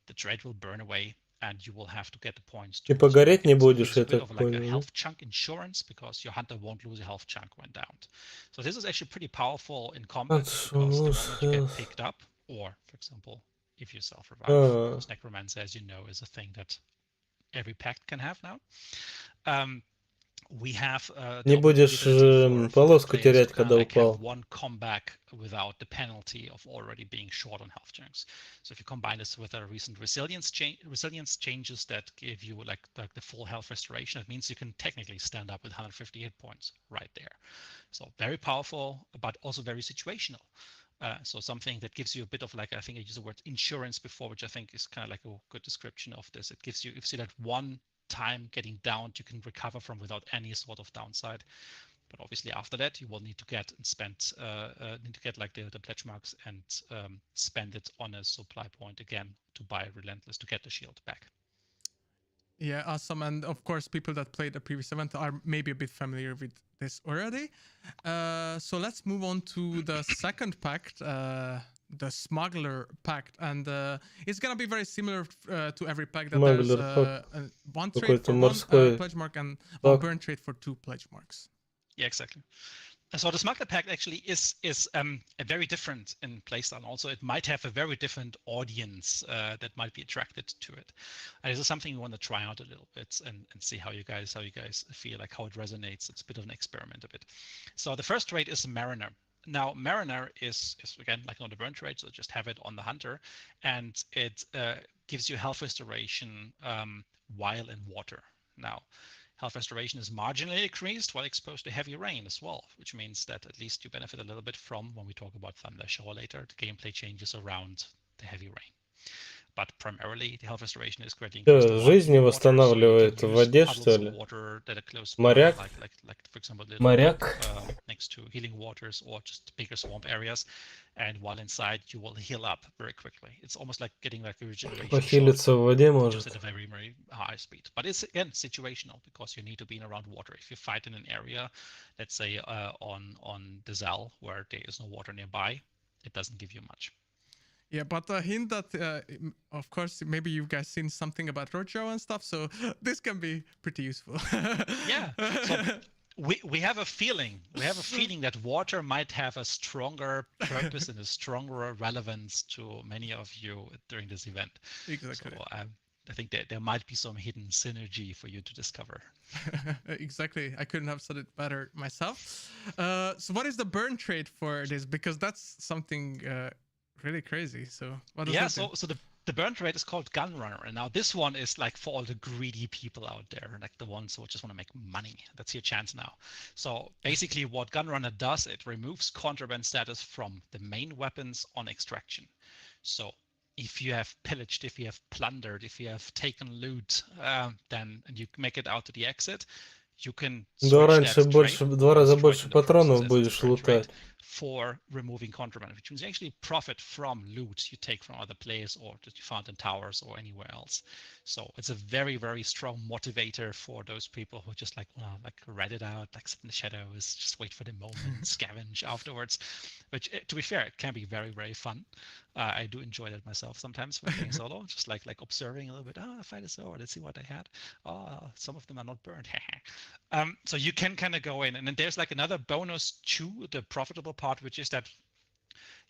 The trait will burn away and you will have to get the points. Типа гореть не будешь, я так понял. Like a health chunk insurance because your hunter won't lose a health chunk when downed. So this is actually pretty powerful in combat because the moment you get picked up, or for example, if you self-revive, because necromancer, as you know, is a thing that every pact can have now. We have не будешь полоску терять, когда упал. One comeback without the penalty of already being short on health chunks. So if you combine this with a recent resilience changes that give you like the full health restoration, it means you can technically stand up with 150 hit points right there. So very powerful, but also very situational. So something that gives you a bit of like, I think I used the word insurance before, which I think is kind of like a good description of this. It gives you, if you see that one time getting downed, you can recover from without any sort of downside. But obviously after that, you will need to get and spend, like the pledge marks and spend it on a supply point again to buy relentless to get the shield back. Yeah, awesome. And of course, people that played the previous event are maybe a bit familiar with this already. So let's move on to the second pact, the Smuggler Pact. And it's going to be very similar to every pact, that there's one trade for one pledge mark and one burn trade for 2 pledge marks. Yeah, exactly. So the Smuggler Pact actually is a very different in playstyle. Also, it might have a very different audience that might be attracted to it. And this is something we want to try out a little bit and see how you guys feel, like how it resonates. It's a bit of an experiment a bit. So the first trade is Mariner. Now, Mariner is again like not a burn trade, so just have it on the Hunter, and it gives you health restoration while in water. Now, health restoration is marginally increased while exposed to heavy rain as well, which means that at least you benefit a little bit from, when we talk about Thunder Shower later, the gameplay changes around the heavy rain. But primarily, the health restoration is greatly increased. Жизни восстанавливает в воде, что ли? Моряк? Like for example, Моряк? Next to healing waters or just bigger swamp areas. And while inside, you will heal up very quickly. It's almost like getting like a regeneration Похилиться в воде может. Just at a very, very high speed. But it's again situational because you need to be in around water. If you fight in an area, let's say on the Zal where there is no water nearby, it doesn't give you much. Yeah, but a hint that, of course, maybe you guys seen something about Rojo and stuff, so this can be pretty useful. Yeah. So we have a feeling. We have a feeling that water might have a stronger purpose and a stronger relevance to many of you during this event. Exactly. So I think that there might be some hidden synergy for you to discover. Exactly. I couldn't have said it better myself. So what is the burn trade for this? Because that's something really crazy. So what does that do? So the burn trade is called Gun Runner, and now this one is like for all the greedy people out there, like the ones who just want to make money. That's your chance now. So basically what Gun Runner does, it removes contraband status from the main weapons on extraction. So if you have pillaged, if you have plundered, if you have taken loot, then and you make it out to the exit, you can Да, раньше больше, 2 раза больше патронов будешь лутать. For removing contraband, which means you actually profit from loot you take from other players or that you found in towers or anywhere else. So it's a very, very strong motivator for those people who just like, well, like read it out, like sit in the shadows, just wait for the moment, scavenge afterwards. Which, to be fair, it can be very, very fun. I do enjoy that myself sometimes when playing solo, just like observing a little bit. Oh, the fight is over. Let's see what I had. Oh, some of them are not burned. So you can kind of go in, and then there's like another bonus to the profitable part, which is that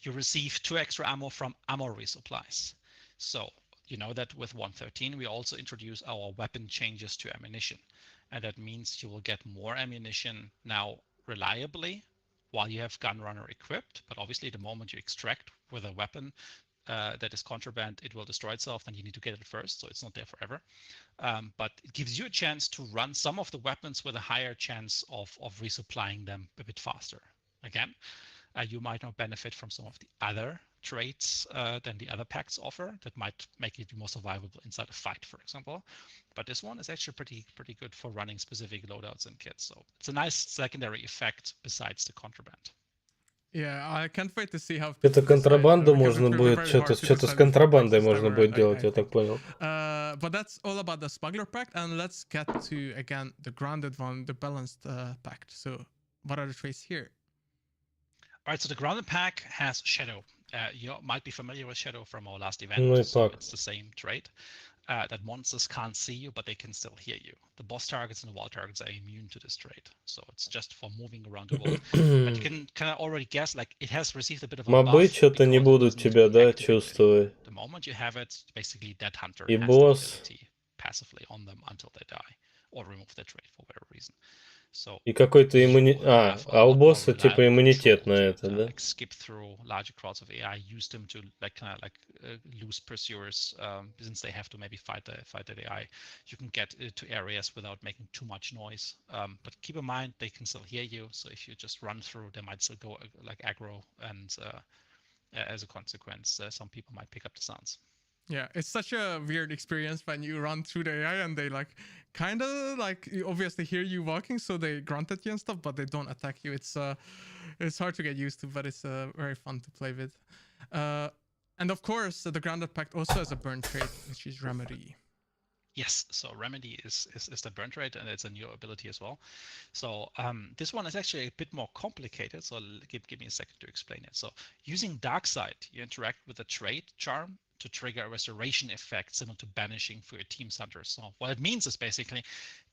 you receive 2 extra ammo from ammo resupplies. So you know that with 113, we also introduce our weapon changes to ammunition. And that means you will get more ammunition now reliably while you have Gun Runner equipped. But obviously the moment you extract with a weapon that is contraband, it will destroy itself, then you need to get it first, so it's not there forever. But it gives you a chance to run some of the weapons with a higher chance of resupplying them a bit faster. Again, you might not benefit from some of the other traits than the other packs offer that might make it more survivable inside a fight, for example. But this one is actually pretty good for running specific loadouts and kits. So it's a nice secondary effect besides the contraband. Yeah, I can't wait to see how. Это контрабанду можно будет, что-то с контрабандой можно будет делать, я так понял. But that's all about the Smuggler Pact, and let's get to, again, the grounded one, the Balanced Pact. So what are the traits here? All right, so the grounded pack has Shadow. You might be familiar with Shadow from our last event, so it's the same trait. That monsters can't see you, but they can still hear you. The boss targets and the wild targets are immune to this trait, so it's just for moving around the world. But you can kind of already guess, like, it has received a bit of a buff. Мобы что-то не будут тебя, да, чувствовать. The moment you have it, basically that hunter И has босс. the ability passively on them until they die, or remove the trait for whatever reason. So И какой-то иммунитет. А у босса типа иммунитет на это, да? Like skip through larger crowds of AI, use them to like kind of like lose pursuers, since they have to maybe fight the AI. You can get to areas without making too much noise. But keep in mind they can still hear you. So if you just run through, they might still go like aggro, and as a consequence, some people might pick up the sounds. Yeah, it's such a weird experience when you run through the AI and they like kind of like obviously hear you walking, so they grunt at you and stuff, but they don't attack you. It's hard to get used to, but it's very fun to play with. And of course, the Grounded Pact also has a burn trait, which is Remedy. Yes, so remedy is the burn rate, and it's a new ability as well. So this one is actually a bit more complicated. So give me a second to explain it. So using dark side, you interact with a trait charm to trigger a restoration effect similar to banishing for your team's hunters. So what it means is basically,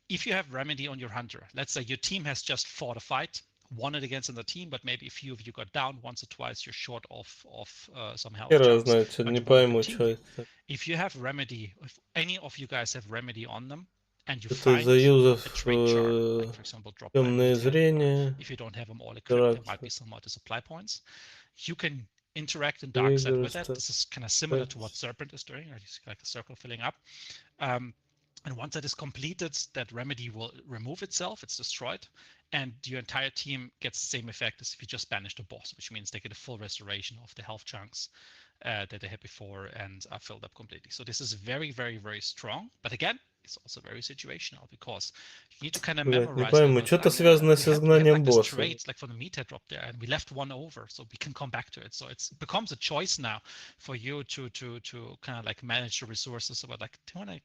if you have remedy on your hunter, let's say your team has just fought a fight, won it against another team, but maybe a few of you got down once or twice, you're short of some health charms, Значит, but не you won пойму, with что team. это. If you have remedy, if any of you guys have remedy on them, and you Это find из-за a юзов trait charm, like for example, drop by темное rulетка, or зрение, if you don't have them all equipped, there might be some other supply points. You can interact in dark side with that. This is kind of similar to what Serpent is doing, or just like a circle filling up. And once that is completed, that remedy will remove itself, it's destroyed, and your entire team gets the same effect as if you just banished a boss, which means they get a full restoration of the health chunks that they had before and are filled up completely. So this is very, very, very strong. But again, it's also very situational because you need to kind of memorize. Не пойму, что-то связанное с изгнанием босса. Traits like for the meat head drop there, and we left one over, so we can come back to it. So it becomes a choice now for you to kind of like manage the resources. So like, do you want to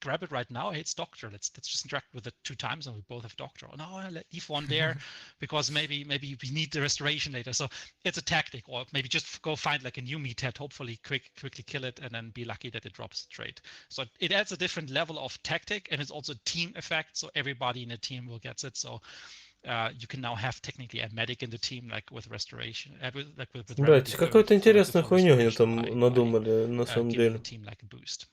grab it right now? Hey, it's doctor. Let's just interact with it 2 times, and we both have doctor. Oh no, leave one there because maybe we need the restoration later. So it's a tactic, or maybe just go find like a new meathead. Hopefully, quickly kill it, and then be lucky that it drops the trait. So it adds a different level of tactic, and it's also a team effect. So everybody in the team will get it. So you can now have technically a medic in the team, like with restoration, with Блять, какую-то интересную хуйню они там надумали на самом деле. Team like a boost.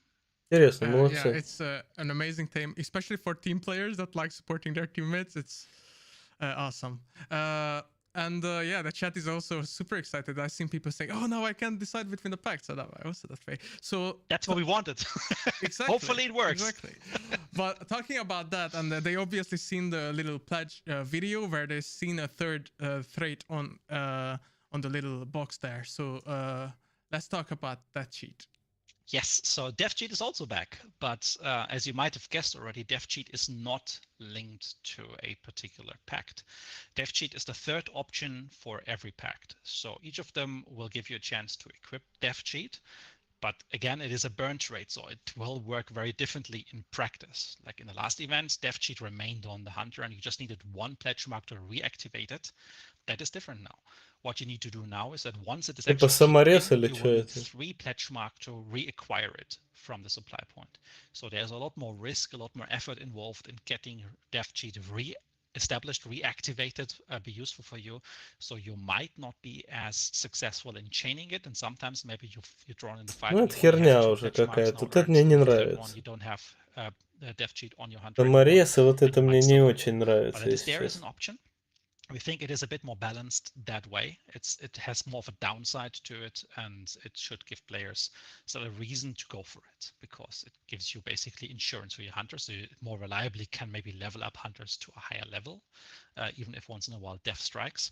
Интересно, молодцы. Yeah, it's an amazing theme, especially for team players that like supporting their teammates. It's awesome. And yeah, the chat is also super excited. I've seen people saying, "Oh no, I can't decide between the packs." So I also that way. So that's what we wanted. Exactly. Hopefully it works. Exactly. But talking about that, and they obviously seen the little pledge video where they've seen a third trait on the little box there. So let's talk about that cheat. Yes, so dev cheat is also back, but as you might have guessed already, dev cheat is not linked to a particular pact. Dev cheat is the third option for every pact. So each of them will give you a chance to equip dev cheat, but again, it is a burn trait, so it will work very differently in practice. Like in the last event, dev cheat remained on the hunter, and you just needed 1 pledge mark to reactivate it. That is different now. What you need to do now is that once it is actually you will need 3 pledge mark to reacquire it from the supply point. So there's a lot more risk, a lot more effort involved in getting dev cheat re-established, reactivated, be useful for you. So you might not be as successful in chaining it, and sometimes maybe you're drawn in the fight. Ну это херня уже какая-то. Вот это мне не нравится. You don't have the dev cheat on your hunter. Саморез, вот это мне не очень нравится, если there is an честно. option. We think it is a bit more balanced that way. It has more of a downside to it, and it should give players sort of a reason to go for it, because it gives you basically insurance for your hunters, so you more reliably can maybe level up hunters to a higher level, even if once in a while death strikes.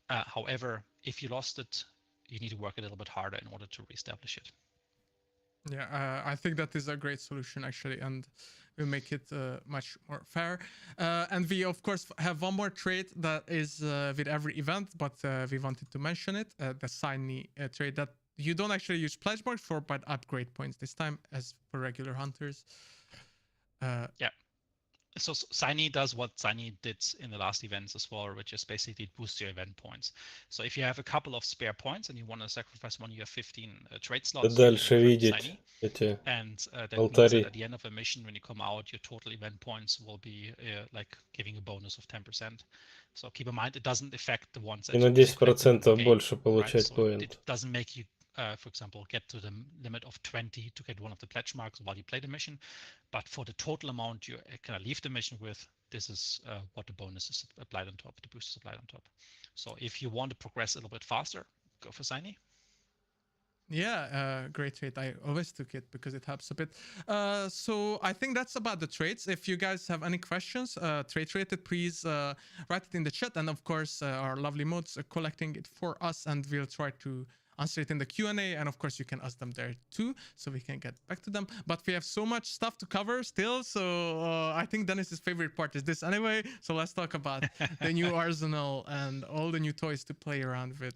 However, if you lost it, you need to work a little bit harder in order to reestablish it. Yeah, I think that is a great solution actually, and we make it much more fair. And we of course have one more trait that is with every event, but we wanted to mention it, the shiny trait that you don't actually use pledge marks for, but upgrade points this time as for regular hunters. Yeah. So Shiny does what Shiny did in the last events as well, which is basically boost your event points. So if you have a couple of spare points and you want to sacrifice one, you have 15 trade slots. Дальше видеть эти and that алтари. means that at the end of a mission, when you come out, your total event points will be like giving a bonus of 10%. So keep in mind, it doesn't affect the ones that И на 10% больше получать point. It doesn't make you, for example, get to the limit of 20 to get one of the pledge marks while you play the mission. But for the total amount you kind of leave the mission with, this is what the bonus is applied on top, the boost is applied on top. So if you want to progress a little bit faster, go for Shiny. Yeah, great trait. I always took it because it helps a bit. So I think that's about the traits. If you guys have any questions, trait related, please write it in the chat. And of course, our lovely mods are collecting it for us, and we'll try to answer it in the Q&A. And of course, you can ask them there too, so we can get back to them. But we have so much stuff to cover still. So I think Dennis's favorite part is this anyway. So let's talk about the new arsenal and all the new toys to play around with.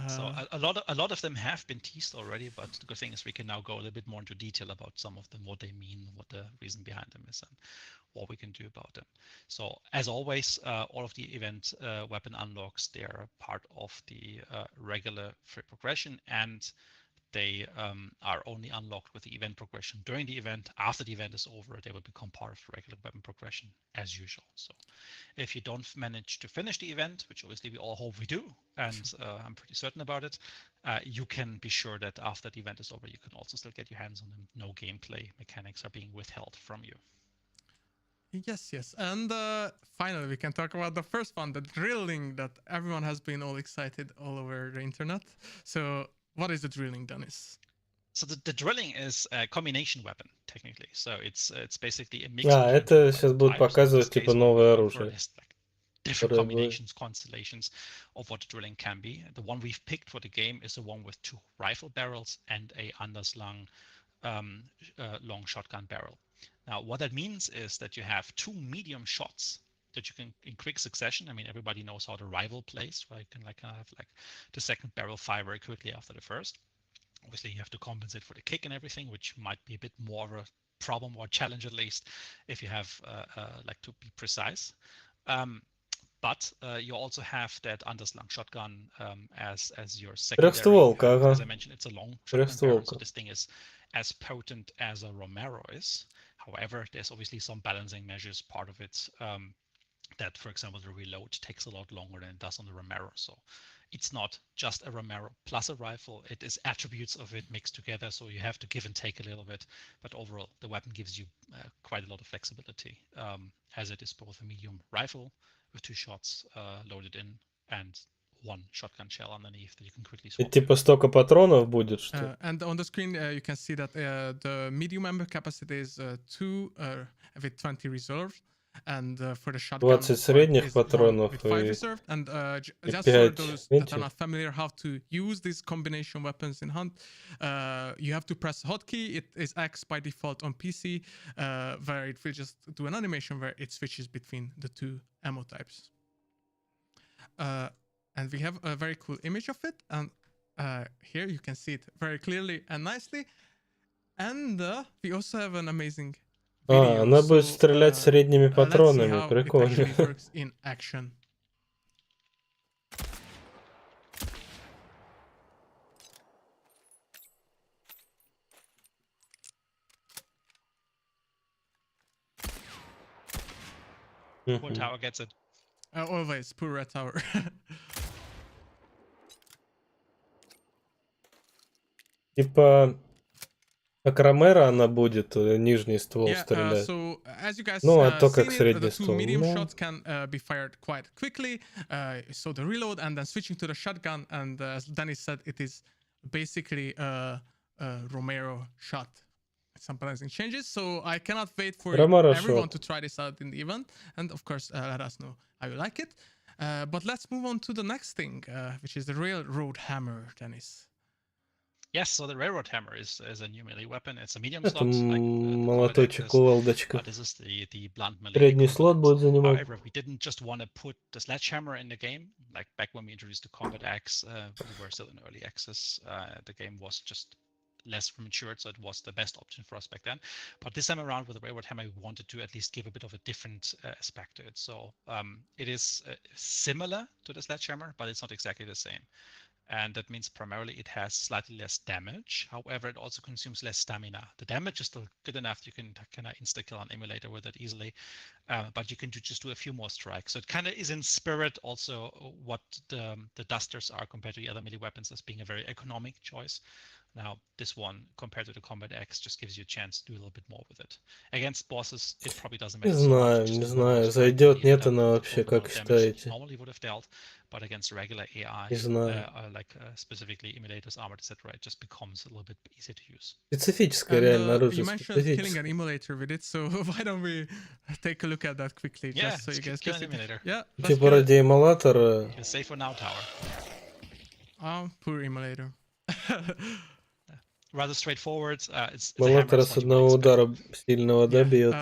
So a lot of them have been teased already, but the good thing is we can now go a little bit more into detail about some of them, what they mean, what the reason behind them is, and what we can do about them. So as always, all of the event weapon unlocks, they are part of the regular free progression, and they are only unlocked with the event progression during the event. After the event is over, they will become part of the regular weapon progression as usual. So if you don't manage to finish the event, which obviously we all hope we do, and I'm pretty certain about it, you can be sure that after the event is over, you can also still get your hands on them. No gameplay mechanics are being withheld from you. Yes. And finally, we can talk about the first one, the drilling that everyone has been all excited all over the internet. So what is the drilling, Dennis? So the drilling is a combination weapon, technically. So it's basically a mix. Это сейчас будут показывать типа новое оружие. Different combinations, constellations of what drilling can be. The one we've picked for the game is the one with 2 rifle barrels and a underslung long shotgun barrel. Now, what that means is that you have 2 medium shots that you can in quick succession. I mean, everybody knows how the rival plays, right? You can have the second barrel fire very quickly after the first. Obviously, you have to compensate for the kick and everything, which might be a bit more of a problem or challenge, at least, if you have to be precise. But you also have that underslung shotgun as your secondary. As I mentioned, it's a long shotgun barrel, so this thing is as potent as a Romero is. However, there's obviously some balancing measures part of it that, for example, the reload takes a lot longer than it does on the Romero. So it's not just a Romero plus a rifle. It is attributes of it mixed together. So you have to give and take a little bit. But overall, the weapon gives you quite a lot of flexibility, as it is both a medium rifle with 2 shots loaded in and 1 shotgun shell underneath that you can quickly swap. Типа столько патронов будет, что? And on the screen, you can see that the medium ammo capacity is 2 with 20 reserved. And for the shotgun, 20 средних патронов with 5 reserved. And just for those that are not familiar how to use these combination weapons in Hunt, you have to press the hotkey. It is X by default on PC, where it will just do an animation where it switches between the 2 ammo types. And we have a very cool image of it. And here you can see it very clearly and nicely. And we also have an amazing video. Она будет стрелять средними патронами, прикольно. In action. Poor tower gets it. Always, poor red tower. Типа как Ромеро она будет нижний ствол стрелять. So as you guys то как seen средний it, the 2 ствол. medium shots can be fired quite quickly. So the reload and then switching to the shotgun, and as Danny said, it is basically a Romero shot. Some balancing changes, so I cannot wait for everyone to try this out in the event, and of course let us know how you like it. But let's move on to the next thing, which is the railroad hammer, Dennis. Yes, so the railroad hammer is a new melee weapon. It's a medium slot, молоточек, кувалдочка. But this is the blunt melee. Средний слот будет занимать. However, we didn't just want to put the sledgehammer in the game. Like back when we introduced the combat axe, we were still in early access. The game was just less matured, so it was the best option for us back then. But this time around with the railroad hammer, we wanted to at least give a bit of a different aspect to it. So it is similar to the sledgehammer, but it's not exactly the same. And that means primarily it has slightly less damage. However, it also consumes less stamina. The damage is still good enough. You can kind of insta-kill an emulator with it easily, but you can just do a few more strikes. So it kind of is in spirit also what the dusters are compared to the other melee weapons as being a very economic choice. Now, this one, compared to the Combat Axe, just gives you a chance to do a little bit more with it. Against bosses, it probably doesn't matter. Не знаю, зайдет, нет она вообще, как считаете? Normally would have dealt, but against regular AI, like specifically emulators, armored, etc., it just becomes a little bit easier to use. Специфическое реально оружие. You mentioned killing an emulator with it, so why don't we take a look at that quickly, just so you guys can see. Yeah. Типа ради эмулятора. Safe for now, tower. Oh, poor emulator. Rather straightforward. Эмулятор с одного удара сильного добьет.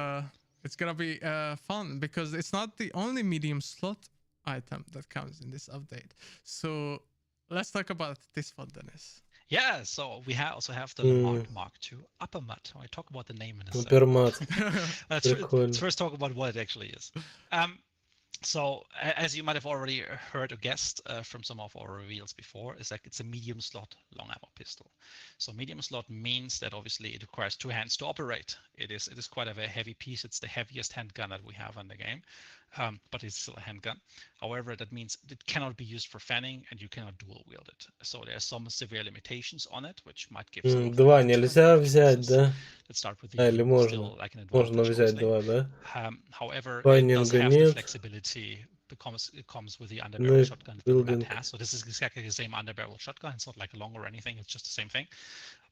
It's gonna be fun because it's not the only medium slot item that comes in this update. So let's talk about this one, Dennis. Yeah, so we also have the Mark II Uppermat. I talk about the name in a second. Uppermat. Let's first talk about what it actually is. So as you might have already heard or guessed from some of our reveals before, is like it's a medium slot long ammo pistol. So medium slot means that obviously it requires 2 hands to operate. It is quite a heavy piece. It's the heaviest handgun that we have in the game, but it's still a handgun. However, that means it cannot be used for fanning and you cannot dual wield it. So there are some severe limitations on it, which might give some of Два the нельзя взять, да? Let's start with Или the можно? still like an Можно advantage, взять obviously. 2, да? However, it does Файнинга have the нет. flexibility because it comes with the underbarrel shotgun that the Mat билдинг. has. So this is exactly the same underbarrel shotgun. It's not like long or anything. It's just the same thing.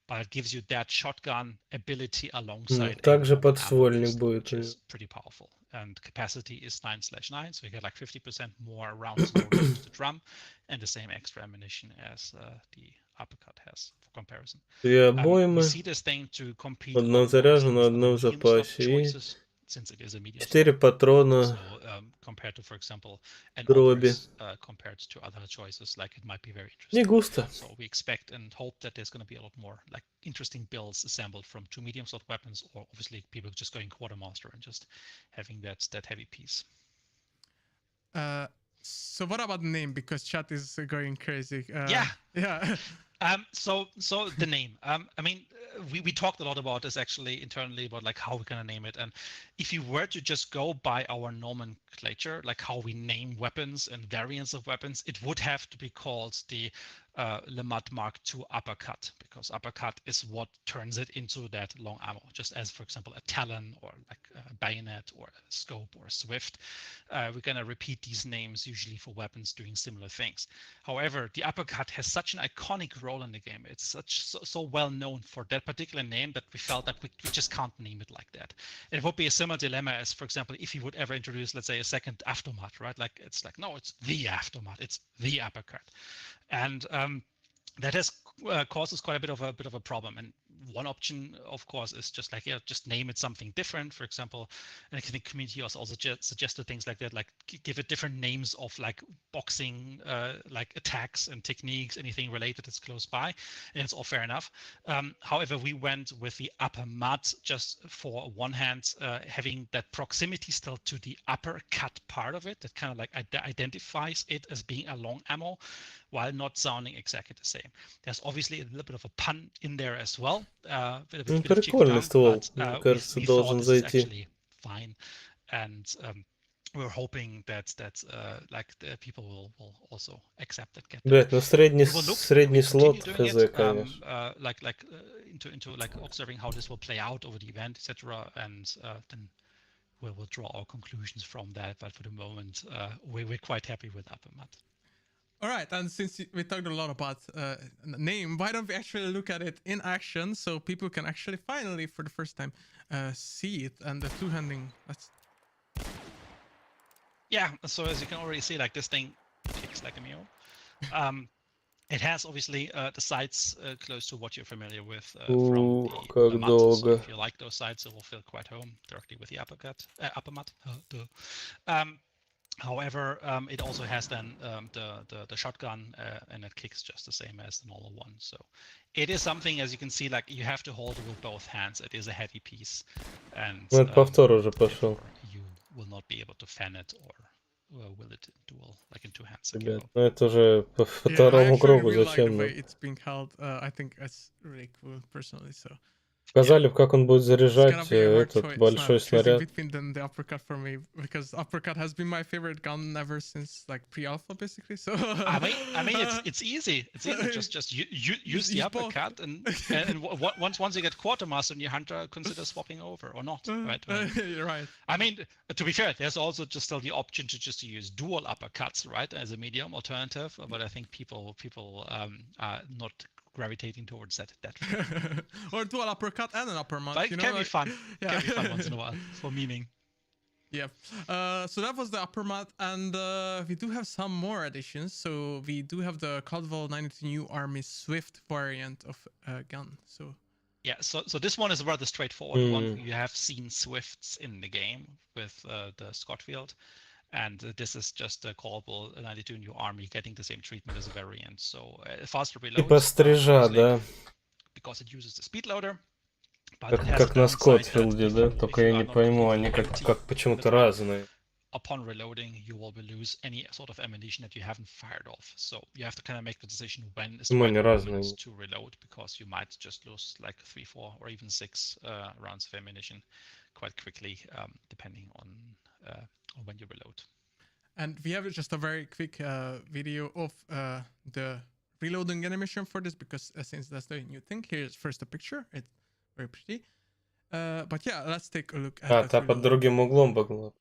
But it gives you that shotgun ability alongside Также a long ammo подствольник pistol, будет. which is pretty powerful. And capacity is 9/9, so you get like 50% more rounds loaded into the drum, and the same extra ammunition as the uppercut has for comparison. И We обоймы. see this thing to compete Одна заряжена, одна в запасе. И since it is a medium 4 патрона. So compared to, for example, an Дроби. Obrix, compared to other choices, like it might be very Не interesting. густо. So we expect and hope that there's going to be a lot more like interesting builds assembled from 2 medium slot weapons, or obviously people just going quartermaster and just having that heavy piece. So what about the name? Because chat is going crazy. Yeah. So the name. I mean, we talked a lot about this actually internally about like how we're gonna name it. And if you were to just go by our nomenclature, like how we name weapons and variants of weapons, it would have to be called the Mat Mark II Uppercut, because uppercut is what turns it into that long ammo, just as, for example, a Talon or like a bayonet or a scope or a Swift. We're going to repeat these names usually for weapons doing similar things. However, the uppercut has such an iconic role in the game. It's so well known for that particular name that we felt that we just can't name it like that. And it would be a similar dilemma as, for example, if you would ever introduce, let's say, a second Aftermath, right? Like it's like, no, it's the Aftermath, it's the uppercut. And that has causes quite a bit of a problem. And one option, of course, is just like, just name it something different. For example, and I think the community also suggested things like that, like give it different names of like boxing, like attacks and techniques, anything related that's close by, and it's all fair enough. However, we went with the upper mat just for one hand, having that proximity still to the uppercut part of it, that kind of like identifies it as being a long ammo, while not sounding exactly the same. There's obviously a little bit of a pun in there as well. Прикольный ствол. Мне кажется, должен зайти. Fine. And we're hoping that like the people will also accept that. Блять, ну средний слот хз, конечно. Like into like observing how this will play out over the event, etc. And then we'll draw our conclusions from that. But for the moment, we're quite happy with Uppermat. All right, and since we talked a lot about name, why don't we actually look at it in action so people can actually finally, for the first time, see it and the two-handing. Yeah, so as you can already see, like this thing kicks like a mule. It has obviously the sights close to what you're familiar with from the mat. So if you like those sights, it will feel quite home directly with the uppermat. However, it also has then the shotgun, and it kicks just the same as the normal one. So it is something, as you can see, like you have to hold it with both hands. It is a heavy piece, and you will not be able to fan it or will it dual like in two hands. Ребят, ну это уже по второму кругу, зачем? Like it's being held. I think it's really cool personally. So. Показали, как он будет заряжать этот большой снаряд. Between the uppercut for me, because uppercut has been my favorite gun ever since like pre-alpha, basically. So I mean, it's easy. It's easy. Just use the uppercut, and once you get quartermaster in your hunter, consider swapping over or not. Right? You're right. I mean, to be fair, there's also just still the option to just use dual uppercuts, right, as a medium alternative. But I think people are not gravitating towards that or dual uppercut and an uppercut. But it can be fun. Yeah. Can be fun once in a while for meaning. Yeah. So that was the uppermat, and we do have some more additions. So we do have the Caldwell 92 New Army Swift variant of gun. So yeah. So this one is a rather straightforward one. You have seen Swifts in the game with the Scotfield. And this is just a callable 92 new army getting the same treatment as a variant. So faster reload. Типа стрижа, да? Because it uses the speed loader. Как на Скотфилде, да? Только я не пойму, они как почему-то разные. Upon reloading, you will lose any sort of ammunition that you haven't fired off. So you have to kind of make the decision when is the right moment to reload, because you might just lose like 3, 4, or even 6 rounds of ammunition quite quickly, depending on when you reload. And we have just a very quick video of the reloading animation for this, because since that's the new thing, here's first a picture. It's very pretty. But yeah, let's take a look at та под другим углом было.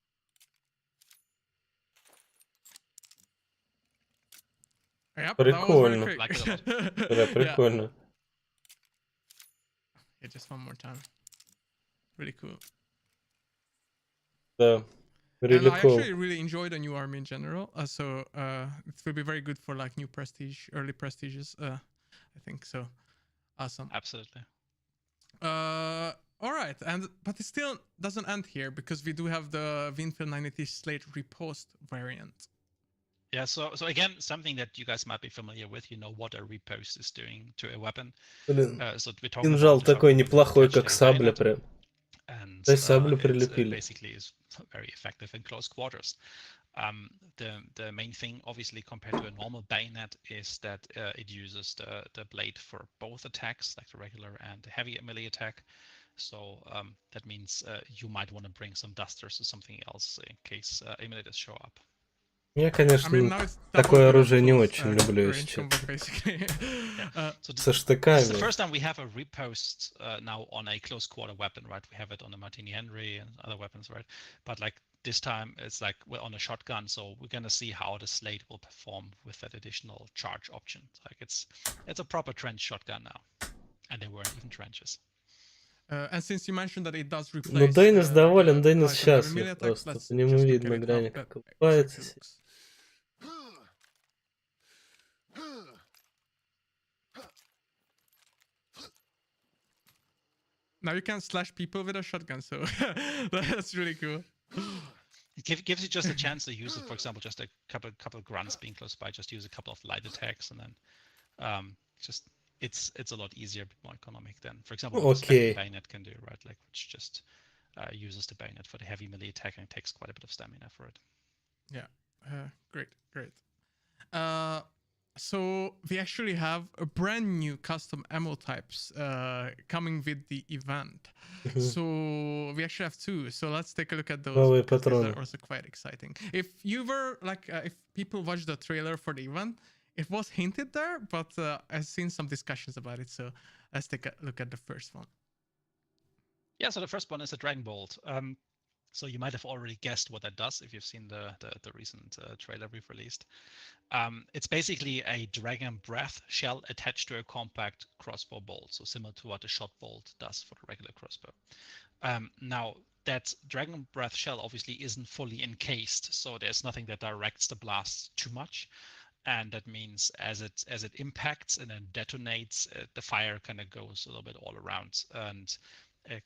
Yep, прикольно. Да, прикольно. Yeah, just one more time. Really cool. Да. Really and cool. I actually really enjoy the new army in general. So it will be very good for like new prestige, early prestiges. I think so. Awesome. Absolutely. All right, but it still doesn't end here, because we do have the Winfield 90 Slate repost variant. Yeah, so again, something that you guys might be familiar with, you know what a repost is doing to a weapon. So we're talking Кинжал такой неплохой, как сабля прям. And саблю прилепили. Basically is very effective in close quarters. The main thing, obviously, compared to a normal bayonet, is that it uses the blade for both attacks, like the regular and the heavy melee attack. So that means you might want to bring some dusters or something else in case emulators show up. Я, конечно, такое оружие не очень люблю, если честно. Со штыками. This is the first time we have a repost now on a close quarter weapon, right? We have it on the Martini Henry and other weapons, right? But like this time, it's like we're on a shotgun, so we're gonna see how the slate will perform with that additional charge option. Like it's a proper trench shotgun now, and there weren't even trenches. And since you mentioned that it does replace... Ну, Дейнис доволен, Дейнис счастлив просто. По нему видно, глянь, как улыбается. Now you can slash people with a shotgun, so that's really cool. It gives you just a chance to use it. For example, just a couple grunts being close by. Just use a couple of light attacks, and then just it's a lot easier, a bit more economic than, for example, what the bayonet can do, right? Like which just uses the bayonet for the heavy melee attack and takes quite a bit of stamina for it. Yeah, great. So we actually have a brand new custom ammo types coming with the event. So we actually have 2. So let's take a look at those. Those are also quite exciting. If you were like, if people watched the trailer for the event, it was hinted there, but I've seen some discussions about it. So let's take a look at the first one. Yeah, so the first one is a Dragon Bolt. So you might have already guessed what that does if you've seen the recent trailer we've released. It's basically a Dragon Breath shell attached to a compact crossbow bolt, so similar to what a shot bolt does for the regular crossbow. Now, that Dragon Breath shell obviously isn't fully encased, so there's nothing that directs the blast too much. And that means as it impacts and then detonates, the fire kind of goes a little bit all around, and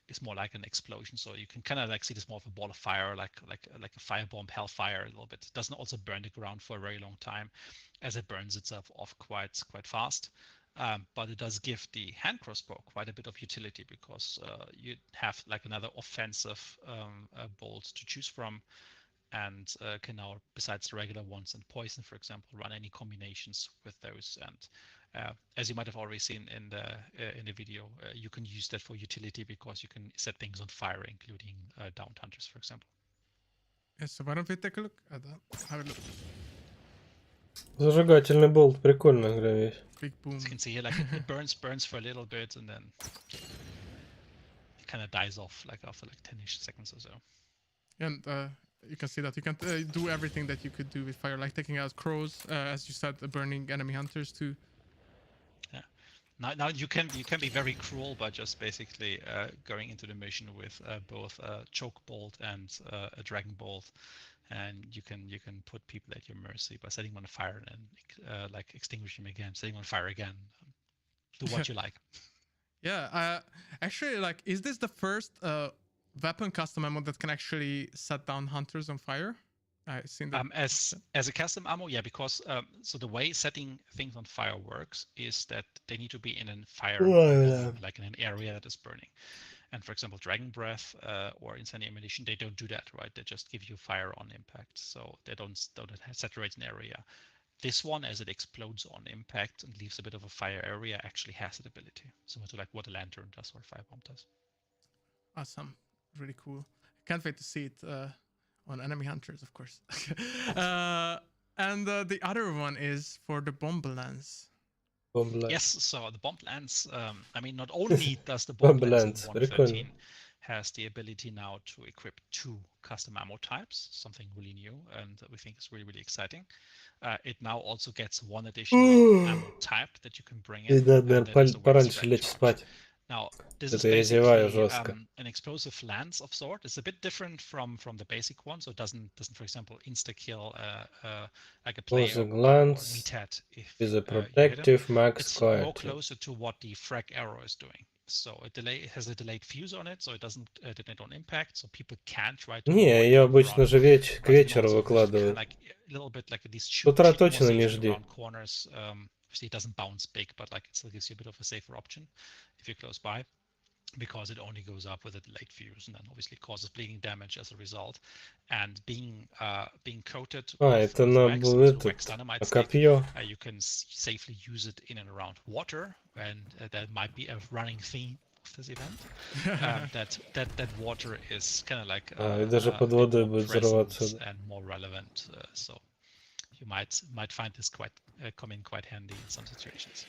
it's more like an explosion. So you can kind of like see this more of a ball of fire, like a firebomb, hellfire a little bit. It doesn't also burn the ground for a very long time, as it burns itself off quite fast. But it does give the hand crossbow quite a bit of utility, because you have like another offensive bolt to choose from, and can now, besides the regular ones and poison, for example, run any combinations with those. And as you might have already seen in the video, you can use that for utility, because you can set things on fire, including downed hunters, for example. Yes, so why don't we take a look at that? Have a look. Зажигательный болт, прикольно вещь. Big boom. As you can see here, like it burns for a little bit, and then it kind of dies off like after like 10-ish seconds or so. And you can see that you can do everything that you could do with fire, like taking out crows, as you said, burning enemy hunters too. Yeah. Now you can be very cruel by just basically going into the mission with both a choke bolt and a dragon bolt, and you can put people at your mercy by setting them on fire and then like extinguish them again, setting them on fire again. Do what you like. Yeah. Actually, like, is this the first weapon custom ammo that can actually set down hunters on fire? I've seen that. As a custom ammo, yeah, because so the way setting things on fire works is that they need to be in a fire, like in an area that is burning. And for example, Dragon Breath or Incendiary Ammunition, they don't do that, right? They just give you fire on impact, so they don't saturate an area. This one, as it explodes on impact and leaves a bit of a fire area, actually has that ability, similar to like what a lantern does or a firebomb does. Awesome, really cool. Can't wait to see it on enemy hunters, of course. And the other one is for the bomb lance. Yes, so the bomb lance, I mean, not only does the bomb lance in 1.13 has the ability now to equip 2 custom ammo types, something really new, and we think is really, really exciting. It now also gets 1 additional ammo type that you can bring in. Now, this is basically an explosive lance of sort. It's a bit different from the basic one, so it doesn't for example, insta-kill like a player or meathead if a protective max it's more closer to what the frag arrow is doing. So it has a delayed fuse on it, so it doesn't detonate on impact, so people can't try to... Не, ее обычно же к вечеру выкладывают. Like a little bit like these С утра точно не жди. Corners. Obviously, it doesn't bounce big, but like it still gives you a bit of a safer option if you're close by, because it only goes up with a delayed fuse and then obviously causes bleeding damage as a result. And being coated with wax dynamite stick, you can safely use it in and around water, and that might be a running theme of this event. That water is kind of like present and more relevant. So you might find this come in quite handy in some situations.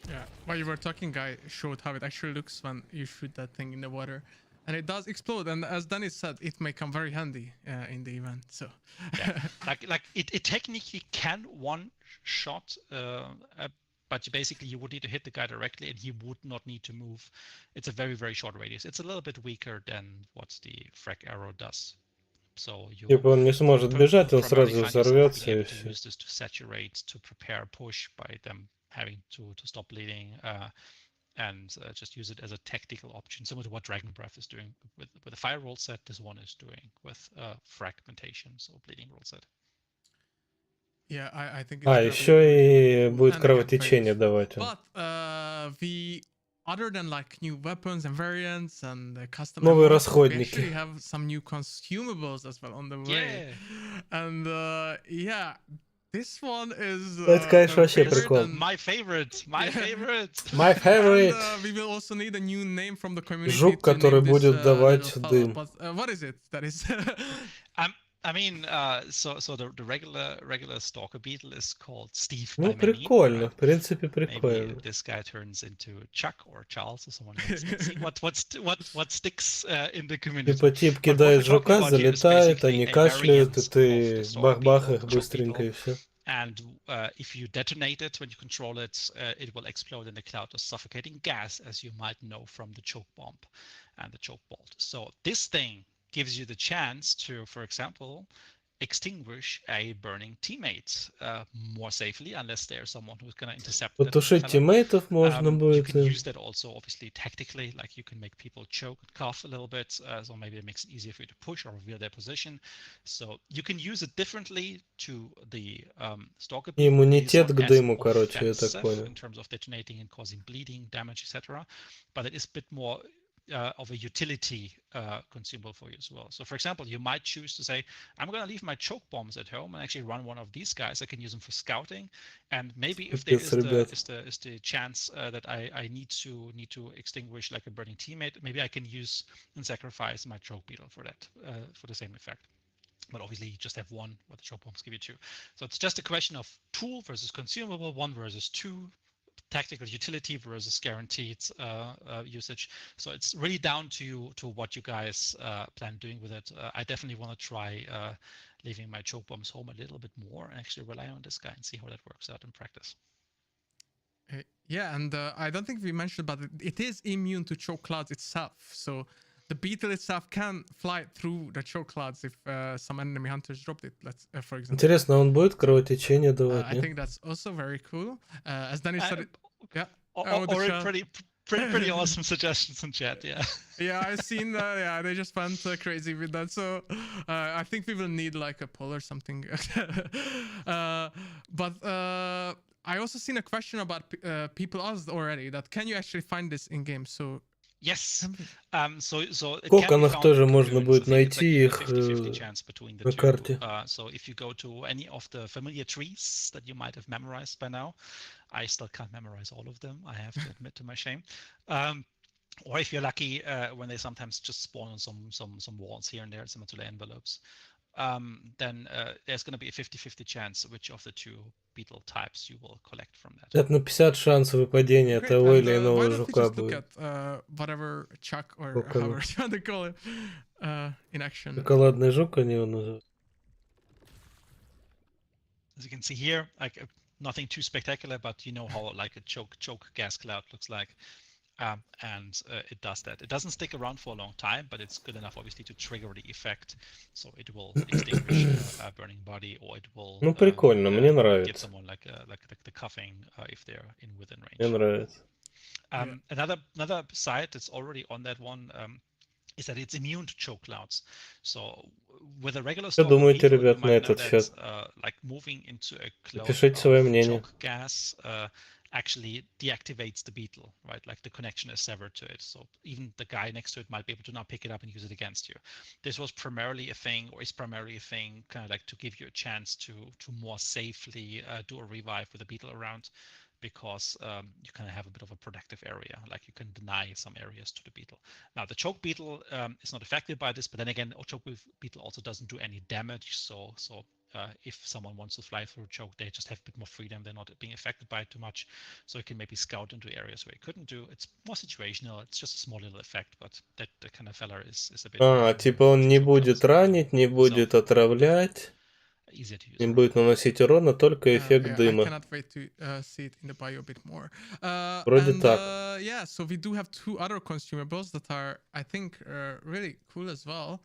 Yeah, while you were talking, Guy showed how it actually looks when you shoot that thing in the water, and it does explode. And as Dennis said, it may come very handy in the event. So, yeah, like it technically can one shot, but you would need to hit the guy directly, and he would not need to move. It's a very, very short radius. It's a little bit weaker than what the frag arrow does. So типа он не сможет бежать, он сразу взорвется и все. Use this to saturate, to prepare push by them having to stop bleeding, and just use it as a tactical option, similar to what Dragon Breath is doing with the fire roll set. This one is doing with fragmentation, so bleeding roll set. Yeah, I think. Еще и будет кровотечение давать. But other than like new weapons and variants and custom, новые we расходники. actually have some new consumables as well on the way. And yeah, this one is. Это, конечно, вообще прикольно. My favorite. My favorite. And, we will also need a new name from the community. Жук, который будет давать дым. But what is it? That is. I mean, so the regular stalker beetle is called Steve. Ну, прикольно, right? В принципе, прикольно. Maybe this guy turns into Chuck or Charles or someone else. Let's see what sticks in the community. Типа тип кидает жука, залетает, они кашляют, и ты бах-бах их быстренько и все. And if you detonate it when you control it, it will explode in a cloud of suffocating gas, as you might know from the choke bomb and the choke bolt. So this thing gives you the chance to, for example, extinguish a burning teammate more safely, unless there's someone who's going to intercept. Потушить тиммейтов можно будет. You can use that also, obviously, tactically, like you can make people choke and cough a little bit, so maybe it makes it easier for you to push or reveal their position. So you can use it differently to the stalker. Иммунитет к дыму, короче, я так понял. In terms of detonating and causing bleeding, damage, etc. But it is a bit more of a utility consumable for you as well. So for example, you might choose to say, I'm going to leave my choke bombs at home and actually run one of these guys. I can use them for scouting, and maybe if there is the chance that I need to extinguish like a burning teammate, maybe I can use and sacrifice my choke beetle for that, for the same effect. But obviously you just have one, what the choke bombs give you 2. So it's just a question of tool versus consumable, 1 versus 2. Tactical utility versus guaranteed usage. So it's really down to what you guys plan doing with it. I definitely want to try leaving my choke bombs home a little bit more and actually rely on this guy and see how that works out in practice. Yeah, and I don't think we mentioned, but it is immune to choke clouds itself. So the beetle itself can fly through the choke clouds if some enemy hunters dropped it, for example. Интересно, он будет кровотечение давать, I think that's also very cool. As Danny said, yeah. Or it pretty awesome suggestions in chat. Yeah. Yeah, I've seen that. Yeah, they just went crazy with that. So I think we will need like a poll or something. But I also seen a question about people asked already that can you actually find this in game? So Yes. So it Сколько can be их found тоже in можно cocoons. будет I think it's найти like их a 50-50 chance between the на two. карте. So if you go to any of the familiar trees that you might have memorized by now, I still can't memorize all of them, I have to admit to my shame. Or if you're lucky, when they sometimes just spawn on some walls here and there, some little envelopes, then there's going to be a 50-50 chance which of the two beetle types you will collect from that. 50 на 50 шансов выпадения great. того And или why иного don't we жука just look будет. at whatever Chuck or Кокону. however you want to call it in action? Шоколадный жук они его называют. As you can see here, like nothing too spectacular, but you know how like a choke gas cloud looks like. And it does that. It doesn't stick around for a long time, but it's good enough, obviously, to trigger the effect. So it will extinguish a burning body, or it will Ну прикольно, мне give нравится. someone like the cuffing if they're in within range. Мне нравится. Another side that's already on that one is that it's immune to choke clouds. So with a regular Что stalk думаете, beetle, you ребят, на might know этот счет? that like moving into a cloud Напишите свое of мнение. choke gas actually deactivates the beetle, right? Like the connection is severed to it. So even the guy next to it might be able to now pick it up and use it against you. This was primarily a thing, or is primarily a thing, kind of like to give you a chance to more safely do a revive with a beetle around, because you kind of have a bit of a protective area, like you can deny some areas to the beetle. Now the choke beetle is not affected by this, but then again, a choke beetle also doesn't do any damage. So if someone wants to fly through choke, they just have a bit more freedom. They're not being affected by it too much, so it can maybe scout into areas where it couldn't do. It's more situational. It's just a small little effect, but that kind of fella is a bit. Типа он не будет ранить, не будет отравлять, не будет наносить урона, только эффект дыма. I cannot wait to see it in the bio a bit more. Вроде так. Yeah, so we do have two other consumables that are, I think, really cool as well.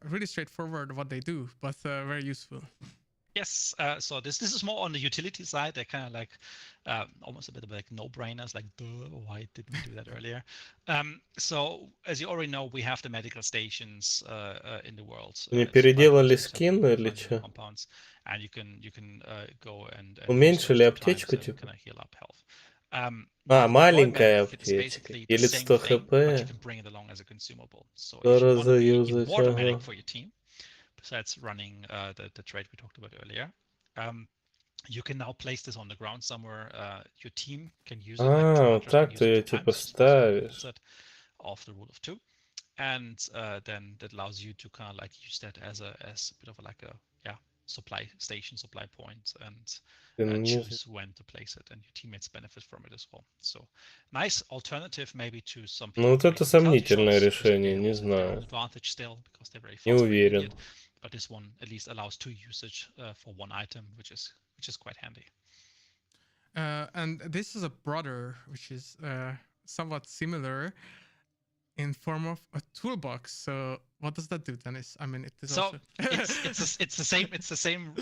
Really straightforward what they do, but very useful. Yes, so this is more on the utility side. They're kind of like almost a bit of like no-brainers, like, duh, why didn't we do that earlier? So as you already know, we have the medical stations in the world. Не переделали скин или что? And you can go and уменьшили аптечку, типа? kind of heal up health. Маленькая аптечка. Делит 100 хп. Разаюзать, ага. Besides running the trade we talked about earlier, you can now place this on the ground somewhere. Your team can use it. Вот так ты ее типа ставишь. Of the rule of 2, and then that allows you to kind of like use that as a bit of like a supply station, supply point, and choose when to place it, and your teammates benefit from it as well. So nice alternative maybe to some people. Ну вот это сомнительное решение, не знаю. Не уверен. But this one at least allows 2 usage for 1 item, which is quite handy. And this is a brother, which is somewhat similar in form of a toolbox. So what does that do, Dennis? I mean, it is also it's the same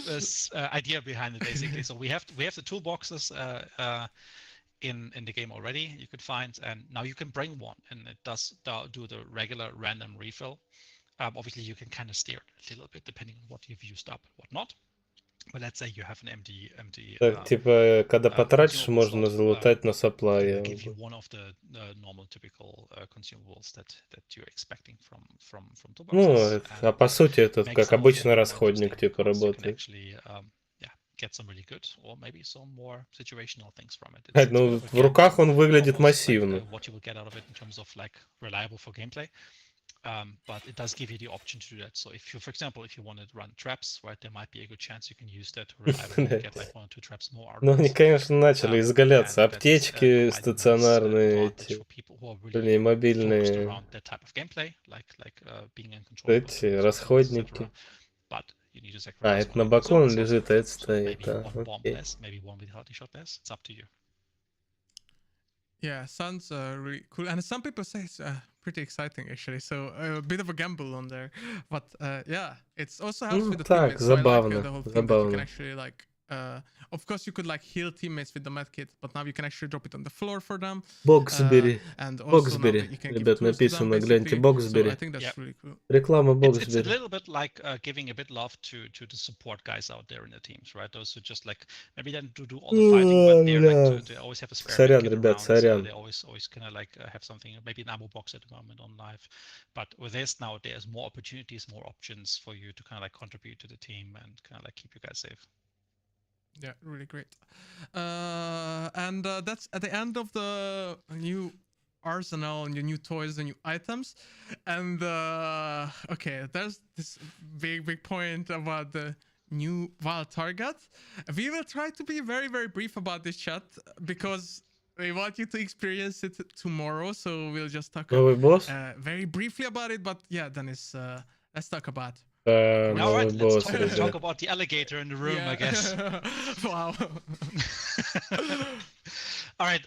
idea behind it basically. So we have the toolboxes in the game already. You could find, and now you can bring one, and it does do the regular random refill. Obviously, you can kind of steer it a little bit depending on what you've used up and what not. But let's say you have an empty. Так, типа, когда потратишь, можно залутать на supply. Give you one of the normal typical consumables that you're expecting from toolboxes. Ну, по сути, это как обычный расходник, типа, работает. Get some really good, or maybe some more situational things from it. Ну, в руках он выглядит массивно. What you will get out of it in terms of like reliable for gameplay. But it does give you the option to do that. So if you, for example, if you want to run traps, right, there might be a good chance you can use that to reliably get like 1 or 2 traps more out of it. Ну, они, конечно, начали изгаляться. Аптечки стационарные, эти, мобильные, эти расходники. Это на боку он лежит, а это стоит. Окей. Yeah, sounds really cool. And some people say it's pretty exciting, actually. So a bit of a gamble on there. But yeah, it also helps with the teammates. Забавно, so I like, the whole thing that you can actually like Of course, you could like heal teammates with the medkit, but now you can actually drop it on the floor for them. Боксбери. And also now Боксбери. that you can give Ребят, tools to them, написано, гляньте, basically. So I Боксбери. think that's Yep. really cool. Реклама It's a Боксбери. little bit like giving a bit love to the support guys out there in the teams, right? Those who just like maybe then do all the fighting, but they're like they always have a spare Сорян, medkit ребят, around. сорян. They always kind of like have something, maybe an ammo box at the moment on live. But with this now, there's more opportunities, more options for you to kind of like contribute to the team and kind of like keep you guys safe. Yeah, really great. And that's at the end of the new arsenal and your new toys and new items. And okay, there's this big point about the new wild target. We will try to be very brief about this, chat, because we want you to experience it tomorrow. So we'll just talk Новый босс? very briefly about it. But yeah, Dennis, let's talk about. All Новый right, босс, let's ребят. talk about the alligator in the room, I guess. Wow. All right.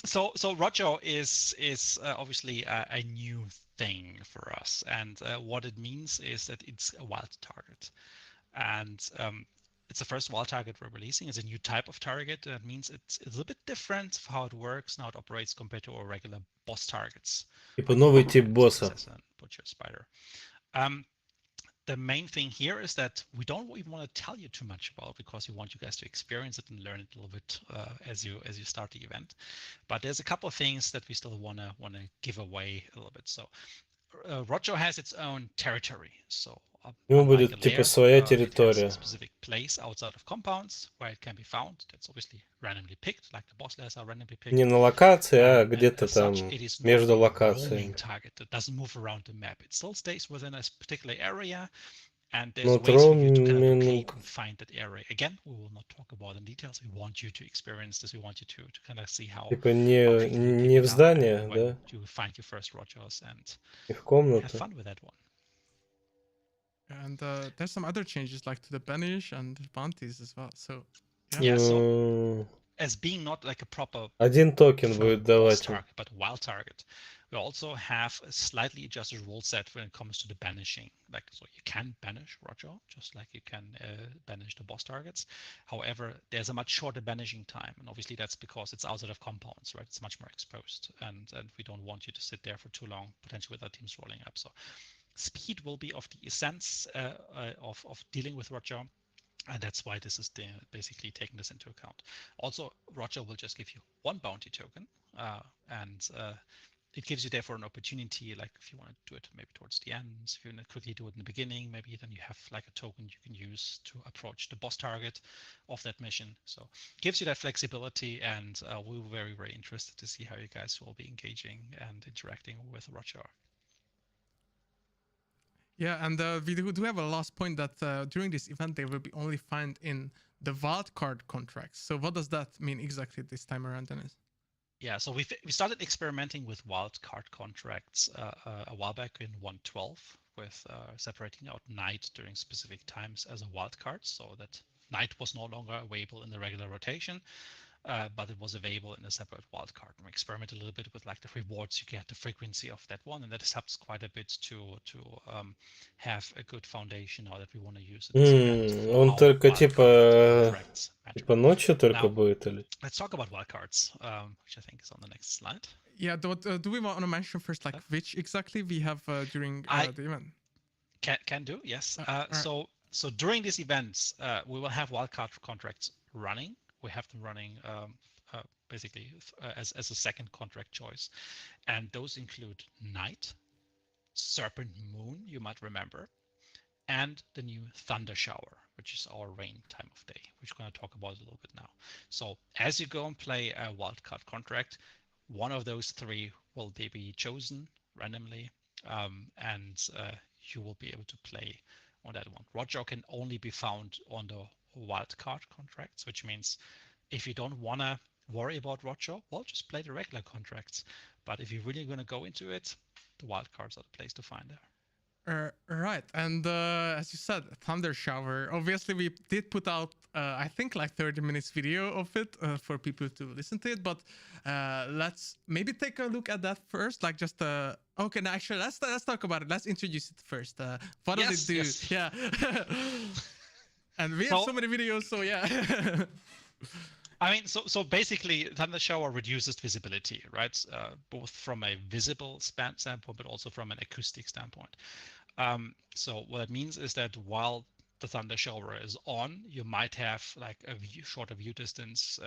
So Roger is obviously a new thing for us, and what it means is that it's a wild target, and it's the first wild target we're releasing. It's a new type of target. That means it's a little bit different for how it works, how it operates compared to our regular boss targets. Типа новый тип босса. Butcher, spider. The main thing here is that we don't even want to tell you too much about, because we want you guys to experience it and learn it a little bit as you start the event. But there's a couple of things that we still want to give away a little bit. So Roger has its own territory. So У него будет типа своя территория. a specific place outside of compounds where it can be found. That's obviously randomly picked, like the boss layers are randomly picked. Не на локации, а где-то там между locацией. локациями. Target that doesn't move around the map. It still stays within a particular area, and there's Но ways for you to kind of трон locate and find that area. Again, we will not talk about in details. We want you to experience this. We want you to kind of see how. Типа не в здание, да? You find your first Rogers and И в have комнату. fun with that one. And there's some other changes like to the banish and bounties as well. So yeah, so as being not like a proper один токен будет давать. target, but wild target. We also have a slightly adjusted rule set when it comes to the banishing. Like, so you can banish Roger, just like you can banish the boss targets. However, there's a much shorter banishing time, and obviously that's because it's outside of compounds, right? It's much more exposed, and we don't want you to sit there for too long, potentially with our teams rolling up. So speed will be of the essence of dealing with Roger. And that's why this is basically taking this into account. Also, Roger will just give you one bounty token, and it gives you therefore an opportunity, like if you want to do it maybe towards the end, if you want to quickly do it in the beginning, maybe then you have like a token you can use to approach the boss target of that mission. So it gives you that flexibility, and we were very interested to see how you guys will be engaging and interacting with Roger. Yeah, and we do have a last point that during this event they will be only found in the wildcard contracts. So what does that mean exactly this time around, Dennis? Yeah, so we started experimenting with wildcard contracts a while back in 1.12 with separating out night during specific times as a wildcard, so that night was no longer available in the regular rotation. But it was available in a separate wildcard. And we experimented a little bit with like the rewards you get, the frequency of that one, and that helps quite a bit to have a good foundation now that we want to use it. Он только типа ночью только будет или? Let's talk about wildcards, which I think is on the next slide. Yeah, do we want to mention first like which exactly we have during the event? Can do, yes. So during these events, we will have wildcard contracts running. We have them running basically as a second contract choice. And those include Night, Serpent Moon, you might remember, and the new Thunder Shower, which is our rain time of day, which we're going to talk about a little bit now. So as you go and play a wildcard contract, one of those three will be chosen randomly, and you will be able to play on that one. Roger can only be found on the wildcard contracts, which means if you don't want to worry about Roger, well, just play the regular contracts. But if you're really going to go into it, the wildcards are the place to find there. Right, and as you said, Thunder Shower. Obviously, we did put out, I think, like 30 minutes video of it for people to listen to it. But let's maybe take a look at that first. Like just okay, no, actually, let's talk about it. Let's introduce it first. What does it do? Yes. Yeah. And we have so many videos, so yeah. I mean, so basically, thunder shower reduces visibility, right? Both from a visible standpoint, but also from an acoustic standpoint. So what it means is that while the thunder shower is on, you might have like a shorter view distance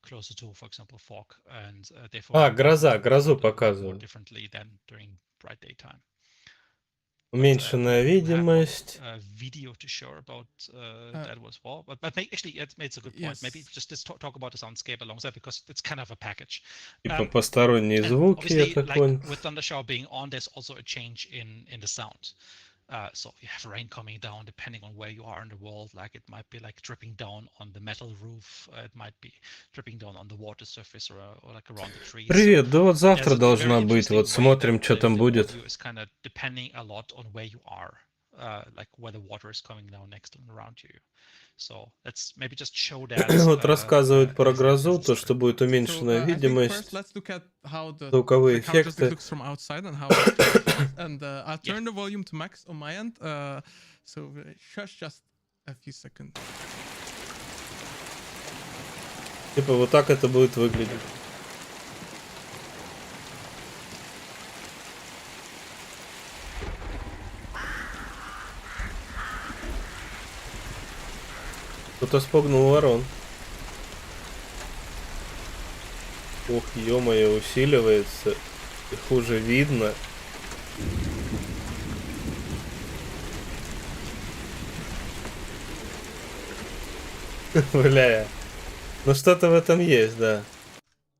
closer to, for example, fog, and therefore грозу показывают. more differently than during bright daytime. Уменьшенная видимость. Video to show about that as well, but actually it's a good point. Maybe just talk about the soundscape alongside, because it's kind of a package. Типа посторонние звуки, я так понял. With thunder shower being on, there's also a change in the sound. So you have rain coming down depending on where you are in the world. Like it might be like dripping down on the metal roof. It might be dripping down on the water surface or like around the trees. Привет, да вот завтра должна быть. Вот смотрим, что там будет. It's kind of depending a lot on where you are, like where the water is coming down next and around you. So let's maybe just show that. Вот рассказывают про грозу, то, что будет уменьшенная видимость, звуковые эффекты. And I'll turn the volume to max on my end. So just a few seconds. Типа вот так это будет выглядеть. Кто-то спугнул ворон. Ох, ё-моё, усиливается. И хуже видно. Бля. Ну что-то в этом есть, да.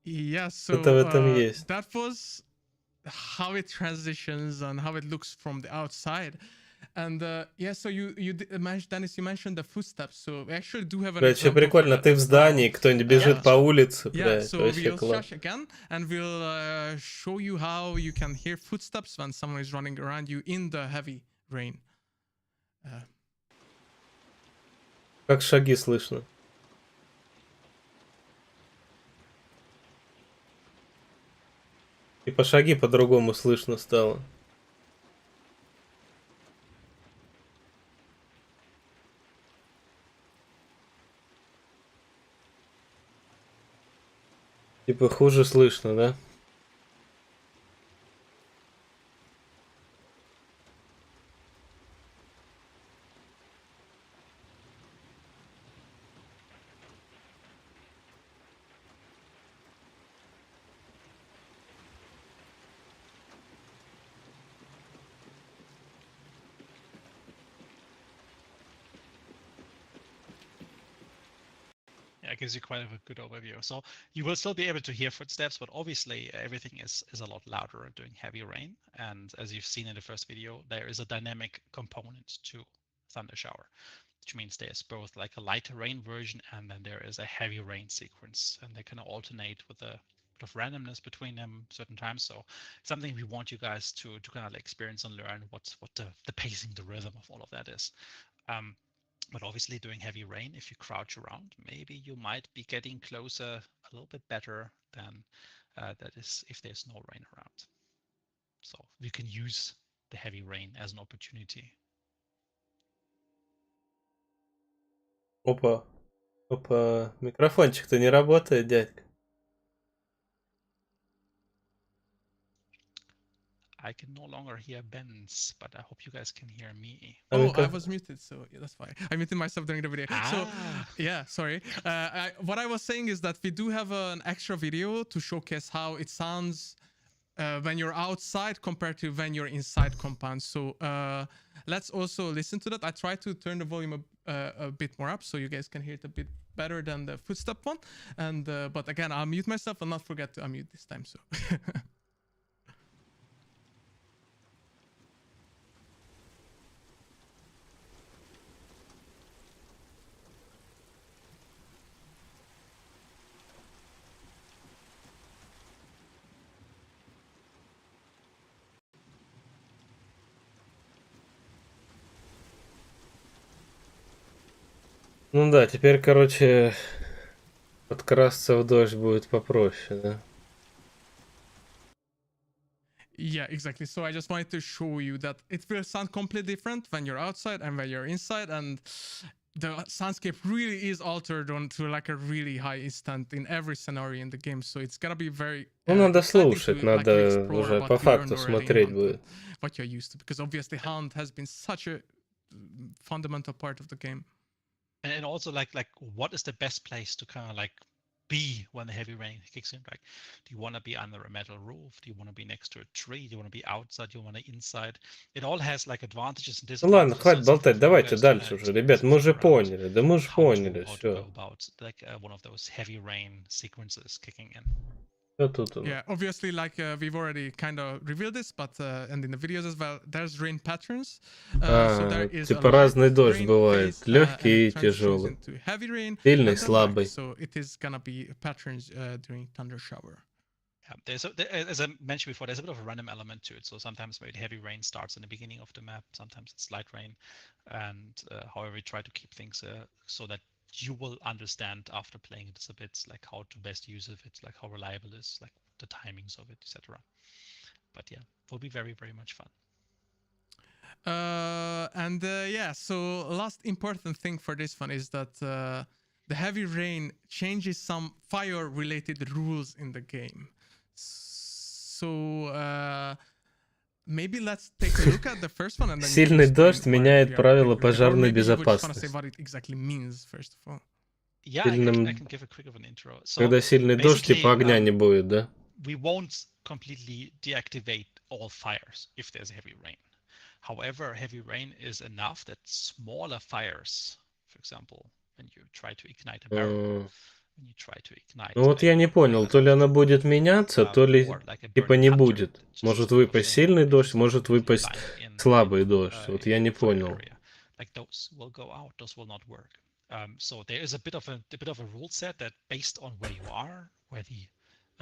Yeah, so что-то в этом есть. That was how it transitions and how it looks from the outside. And yeah, so Dennis, you mentioned the footsteps. So we actually do have an example. Что прикольно, ты в здании, кто-нибудь бежит по улице, yeah, so we'll flash again, and we'll show you how you can hear footsteps when someone is running around you in the heavy rain. Как шаги слышно. И по шаги по-другому слышно стало. Типа хуже слышно, да? It gives you quite a good overview. So you will still be able to hear footsteps, but obviously everything is a lot louder during heavy rain. And as you've seen in the first video, there is a dynamic component to thunder shower, which means there's both like a lighter rain version and then there is a heavy rain sequence, and they kind of alternate with a bit of randomness between them certain times. So something we want you guys to kind of experience and learn what the pacing, the rhythm of all of that is. But obviously during heavy rain, if you crouch around, maybe you might be getting closer a little bit better than that is if there's no rain around. So you can use the heavy rain as an opportunity. Опа. Опа. Микрофончик-то не работает, дядька. I can no longer hear Ben's, but I hope you guys can hear me. Oh, I was muted, so yeah, that's fine. I muted myself during the video. Ah. So yeah, sorry. What I was saying is that we do have an extra video to showcase how it sounds when you're outside compared to when you're inside compound. So let's also listen to that. I try to turn the volume a bit more up so you guys can hear it a bit better than the footstep one. And but again, I'll mute myself and not forget to unmute this time. So. Ну да, теперь, короче, подкрасться в дождь будет попроще, да? Yeah, exactly. So I just wanted to show you that it will sound completely different when you're outside and when you're inside. And the soundscape really is altered onto like a really high instant in every scenario in the game, so it's gonna be very Ну, надо exciting слушать, to, надо like, explore уже what по you learned факту already in смотреть Hunt будет. and what you're used to, because obviously Hunt has been such a fundamental part of the game. And also like what is the best place to kind of like be when the heavy rain kicks in? Like, do you want to be under a metal roof? Do you want to be next to a tree? Do you want to be outside? Do you want to inside? It all has like advantages and Ну ладно, disadvantages. хватит So it's болтать, important for you давайте guys дальше уже. Ребят, мы уже figure out поняли, да мы уже поняли, how to все. go about like one of those heavy rain sequences kicking in. Что тут у нас? Yeah, obviously, like we've already kind of revealed this, but and in the videos as well, there's rain patterns. So there is Типа a разный light дождь rain bывает, phase, легкий и and it transitions тяжелый, into heavy rain, сильный, and then back. слабый. So it is gonna be patterns during thunder shower. Yeah, as I mentioned before, there's a bit of a random element to it. So sometimes maybe heavy rain starts in the beginning of the map, sometimes it's light rain, and however we try to keep things so that you will understand after playing it a bit, like how to best use of it, like how reliable it is, like the timings of it, etc. But yeah, it will be very, very much fun. Yeah, so last important thing for this one is that the heavy rain changes some fire-related rules in the game. So maybe let's take a look at the first one, and then Сильный дождь меняет правила пожарной безопасности. What it exactly means, first of all. Yeah, I can give a quick of an intro. So Когда сильный дождь, типа огня не будет, да? We won't completely deactivate all fires if there's heavy rain. However, heavy rain is enough that smaller fires, for example, when you try to ignite a barrel, when you try to ignite. Ну вот я не понял, то ли она будет меняться, то ли типа не будет. Может выпасть сильный дождь, может выпасть слабый дождь. Вот я не понял. Like those will go out, those will not work. So there is a bit of a rule set that based on where you are, where the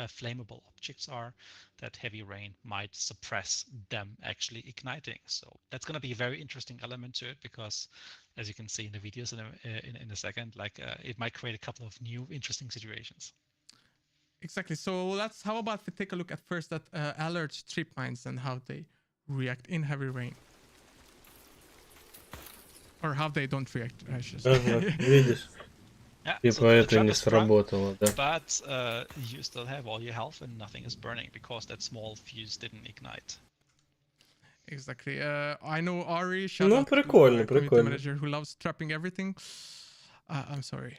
flammable objects are, that heavy rain might suppress them actually igniting. So that's going to be a very interesting element to it, because as you can see in the videos in a second, like it might create a couple of new interesting situations. Exactly. So how about we take a look at first at alert trip mines and how they react in heavy rain. Or how they don't react, I should say. Видишь? Yeah, Типа so это не сработало, да? But you still have all your health and nothing is burning because that small fuse didn't ignite. Exactly. I know Ari, Ну, прикольно, прикольно. Manager who loves trapping everything. I'm sorry.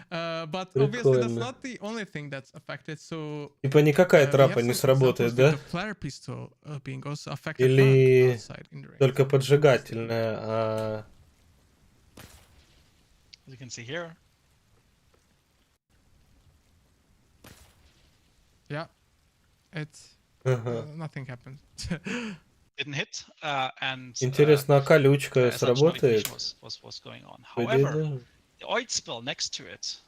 But obviously that's not the only thing that's affected. So типа никакая трапа не сработает, да? Flare pistol being also affected. Или только поджигательная, а... As you can see here. Yeah, it's nothing happened. Didn't hit, and Интересно, а колючка сработает? Was going on. However, the oil spill next to it,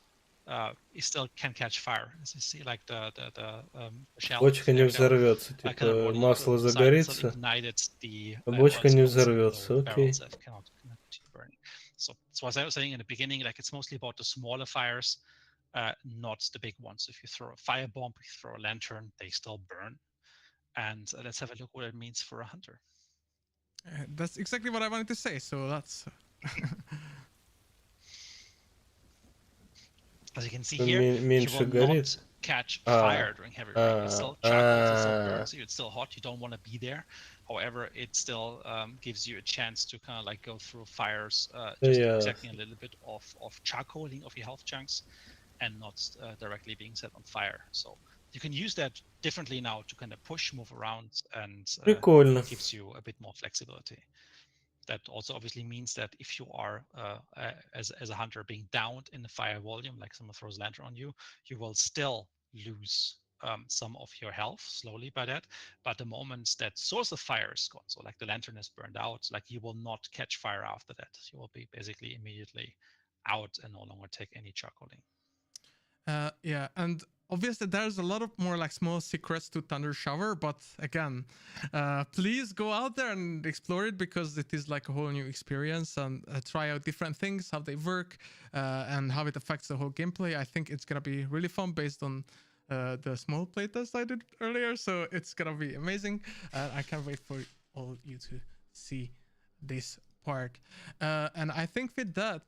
it still can catch fire. As you see, like the shell. Бочка не взорвется, типа масло загорится, а бочка не взорвется, окей. So as I was saying in the beginning, like it's mostly about the smaller fires, not the big ones. If you throw a fire bomb, if you throw a lantern, they still burn. And let's have a look what it means for a hunter. That's exactly what I wanted to say. So that's. As you can see here, you will not catch fire during heavy rain. It's still charcoal, it's still burns you, it's still hot, you don't want to be there. However, it still gives you a chance to kind of like go through fires, just exactly a little bit of charcoaling of your health chunks and not directly being set on fire. So you can use that differently now to kind of push, move around, and it gives you a bit more flexibility. That also obviously means that if you are, as a hunter, being downed in the fire volume, like someone throws a lantern on you, you will still lose some of your health slowly by that. But the moment that source of fire is gone, so like the lantern is burned out, like you will not catch fire after that. You will be basically immediately out and no longer take any charcoaling. Yeah, and obviously there's a lot of more like small secrets to Thunder Shower, but again, please go out there and explore it, because it is like a whole new experience, and try out different things, how they work, and how it affects the whole gameplay. I think it's gonna be really fun based on the small playtest I did earlier, so it's gonna be amazing. I can't wait for all you to see this part. And I think with that,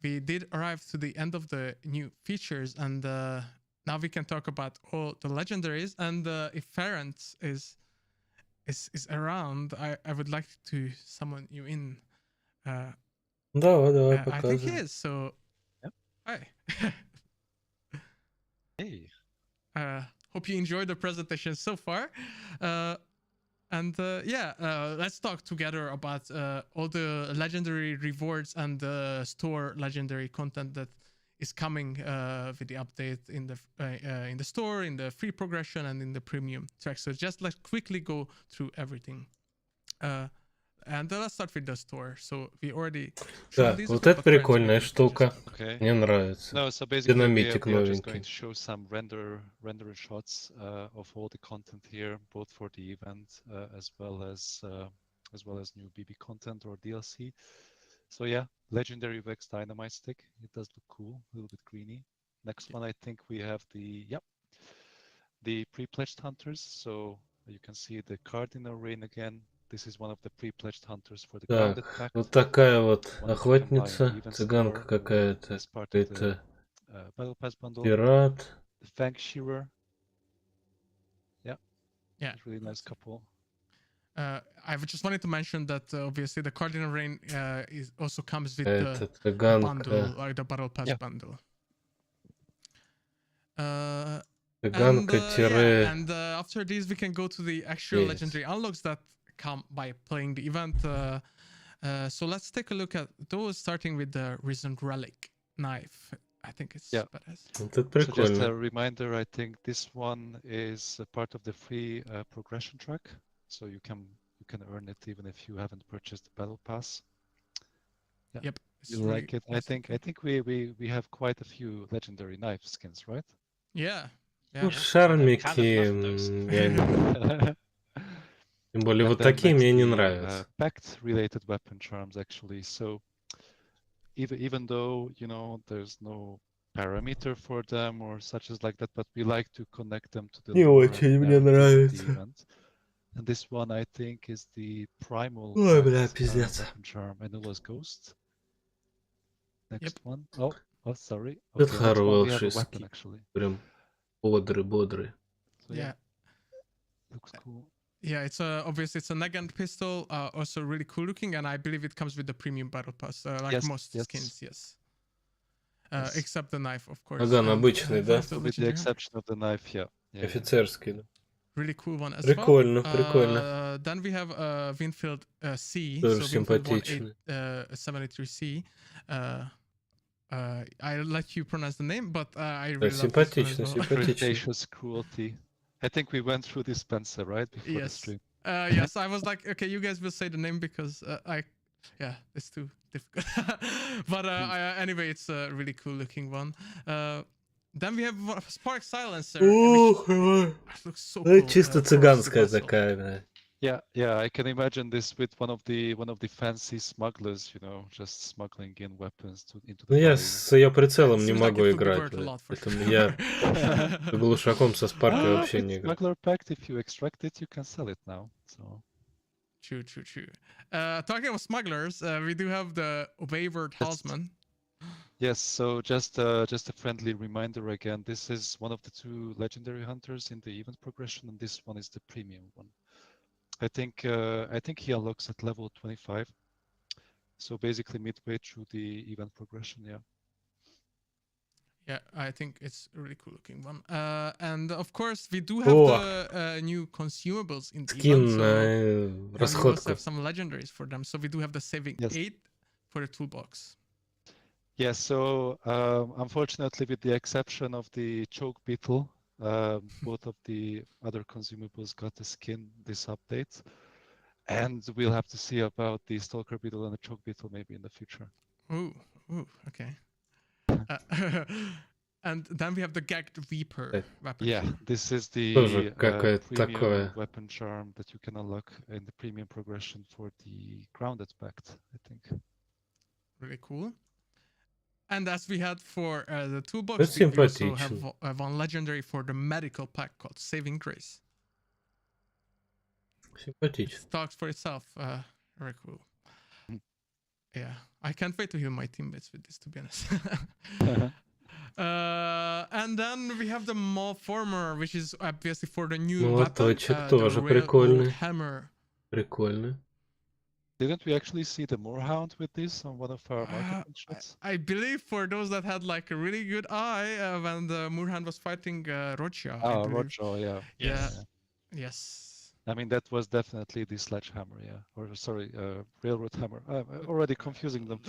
we did arrive to the end of the new features, and now we can talk about all the legendaries. And if Ferent is around, I would like to summon you in. Давай, I think he показывай. is. So, Yep. hi. Hey. Hope you enjoyed the presentation so far. Let's talk together about all the legendary rewards and the store legendary content that is coming with the update in the store, in the free progression, and in the premium track. So just let's quickly go through everything. And let's start with the store. So we already Так, вот это прикольная штука. Okay. Мне нравится. No, so basically Динамитик we are just going новенький. to show some render shots of all the content here, both for the event as well as new BB content or DLC. So yeah, legendary Vex dynamite stick. It does look cool, a little bit greeny. Next one, I think we have the pre-pledged hunters. So you can see the cardinal rain again. This is one of the pre-pledged hunters for the grounded Так, pack. вот такая вот One that you can buy in the охотница, event цыганка store or какая-то, as part of the какой-то Battle Pass bundle. пират. The Fang Shearer. Yeah, It's really nice couple. I just wanted to mention that obviously the Cardinal Rain also comes with Это the bundle, цыганка. like the Battle Pass bundle. Цыганка And after this, we can go to the actual Yes. legendary unlocks that come by playing the event. So let's take a look at those, starting with the Risen Relic knife. I think it's badass. Вот это So just a прикольно. reminder, I think this one is a part of the free progression track. So you can earn it even if you haven't purchased the Battle Pass. Yeah. Yep. You like it? I think we have quite a few legendary knife skins, right? Yeah. Ну, шармики, тем более вот такие мне не нравятся. Pact related weapon charms actually. So even though there's no parameter for them or such as like that, but we like to connect them to the Не lore очень and мне narrative of the нравится. event. And this one I think is the primal Ой, Pact, бля, пиздец. weapon charm, Anula's Ghost. Next Yep. one. Oh, sorry. Это Okay, next one we have a хороший weapon скин. actually. Прям бодрый. So Yeah. Looks cool. Yeah, it's obviously it's a Nagant pistol, also really cool looking, and I believe it comes with the premium battle pass, like Yes, most yes. skins, yes. Yes. Except the knife, of course. Наган And, обычный, да? the With the legendary exception of the knife, yeah. Офицерский, да? really cool one as Прикольно, well. прикольно. Then we have Winfield C, Тоже so Winfield симпатичный. 1873C. I let you pronounce the name, but I really love this one Симпатично, as well. симпатично. Cretaceous cruelty. I think we went through this, Spencer, right? Before the Yes. stream. Yes, I was like, okay, you guys will say the name because it's too difficult. But anyway, it's a really cool looking one. Then we have Spark Silencer. Ух, Which looks so это cool. чисто цыганская такая, да. Yeah, I can imagine this with one of the fancy smugglers, just smuggling in weapons into Ну, the я party. с ее прицелом не Seems like могу it would be играть, worth a lot for поэтому sure. я с глушаком со спаркой вообще With не играю. Smuggler Pact, if you extract it, you can sell it now. So True. Talking of smugglers, we do have the Wayward Talisman. yes, so just a friendly reminder again. This is one of the two legendary hunters in the event progression, and this one is the premium one. I think he unlocks at level 25. So basically midway through the event progression, yeah. Yeah, I think it's a really cool looking one. And of course, we do have the new consumables in the Скин event. на And we also расходку. have some legendaries for them. So we do have the Saving 8 for the toolbox. Yeah, so unfortunately, with the exception of the choke beetle, both of the other consumables got a skin this update. And we'll have to see about the stalker beetle and the choke beetle maybe in the future. Ooh, okay. And then we have the Gagged Reaper weapon. Yeah, this is the Тоже какое-то premium такое. weapon charm that you can unlock in the premium progression for the Grounded Pact, I think. Really cool. And as we had for the toolbox, That's we also sympathic. have one legendary for the medical pack called Saving Grace. Симпатично. It talks for itself. Very cool. Yeah, I can't wait to heal my teammates with this, to be honest. And then we have the malformer, which is obviously for the new weapon, Молоточек the тоже railroad прикольный. hammer. Прикольный. Didn't we actually see the moorhound with this on one of our marketing shots? I believe for those that had like a really good eye when the moorhound was fighting Rocha. Oh, Roger, yeah. Yes. Yes. I mean, that was definitely the sledgehammer, yeah. Or sorry, railroad hammer. I'm already confusing them.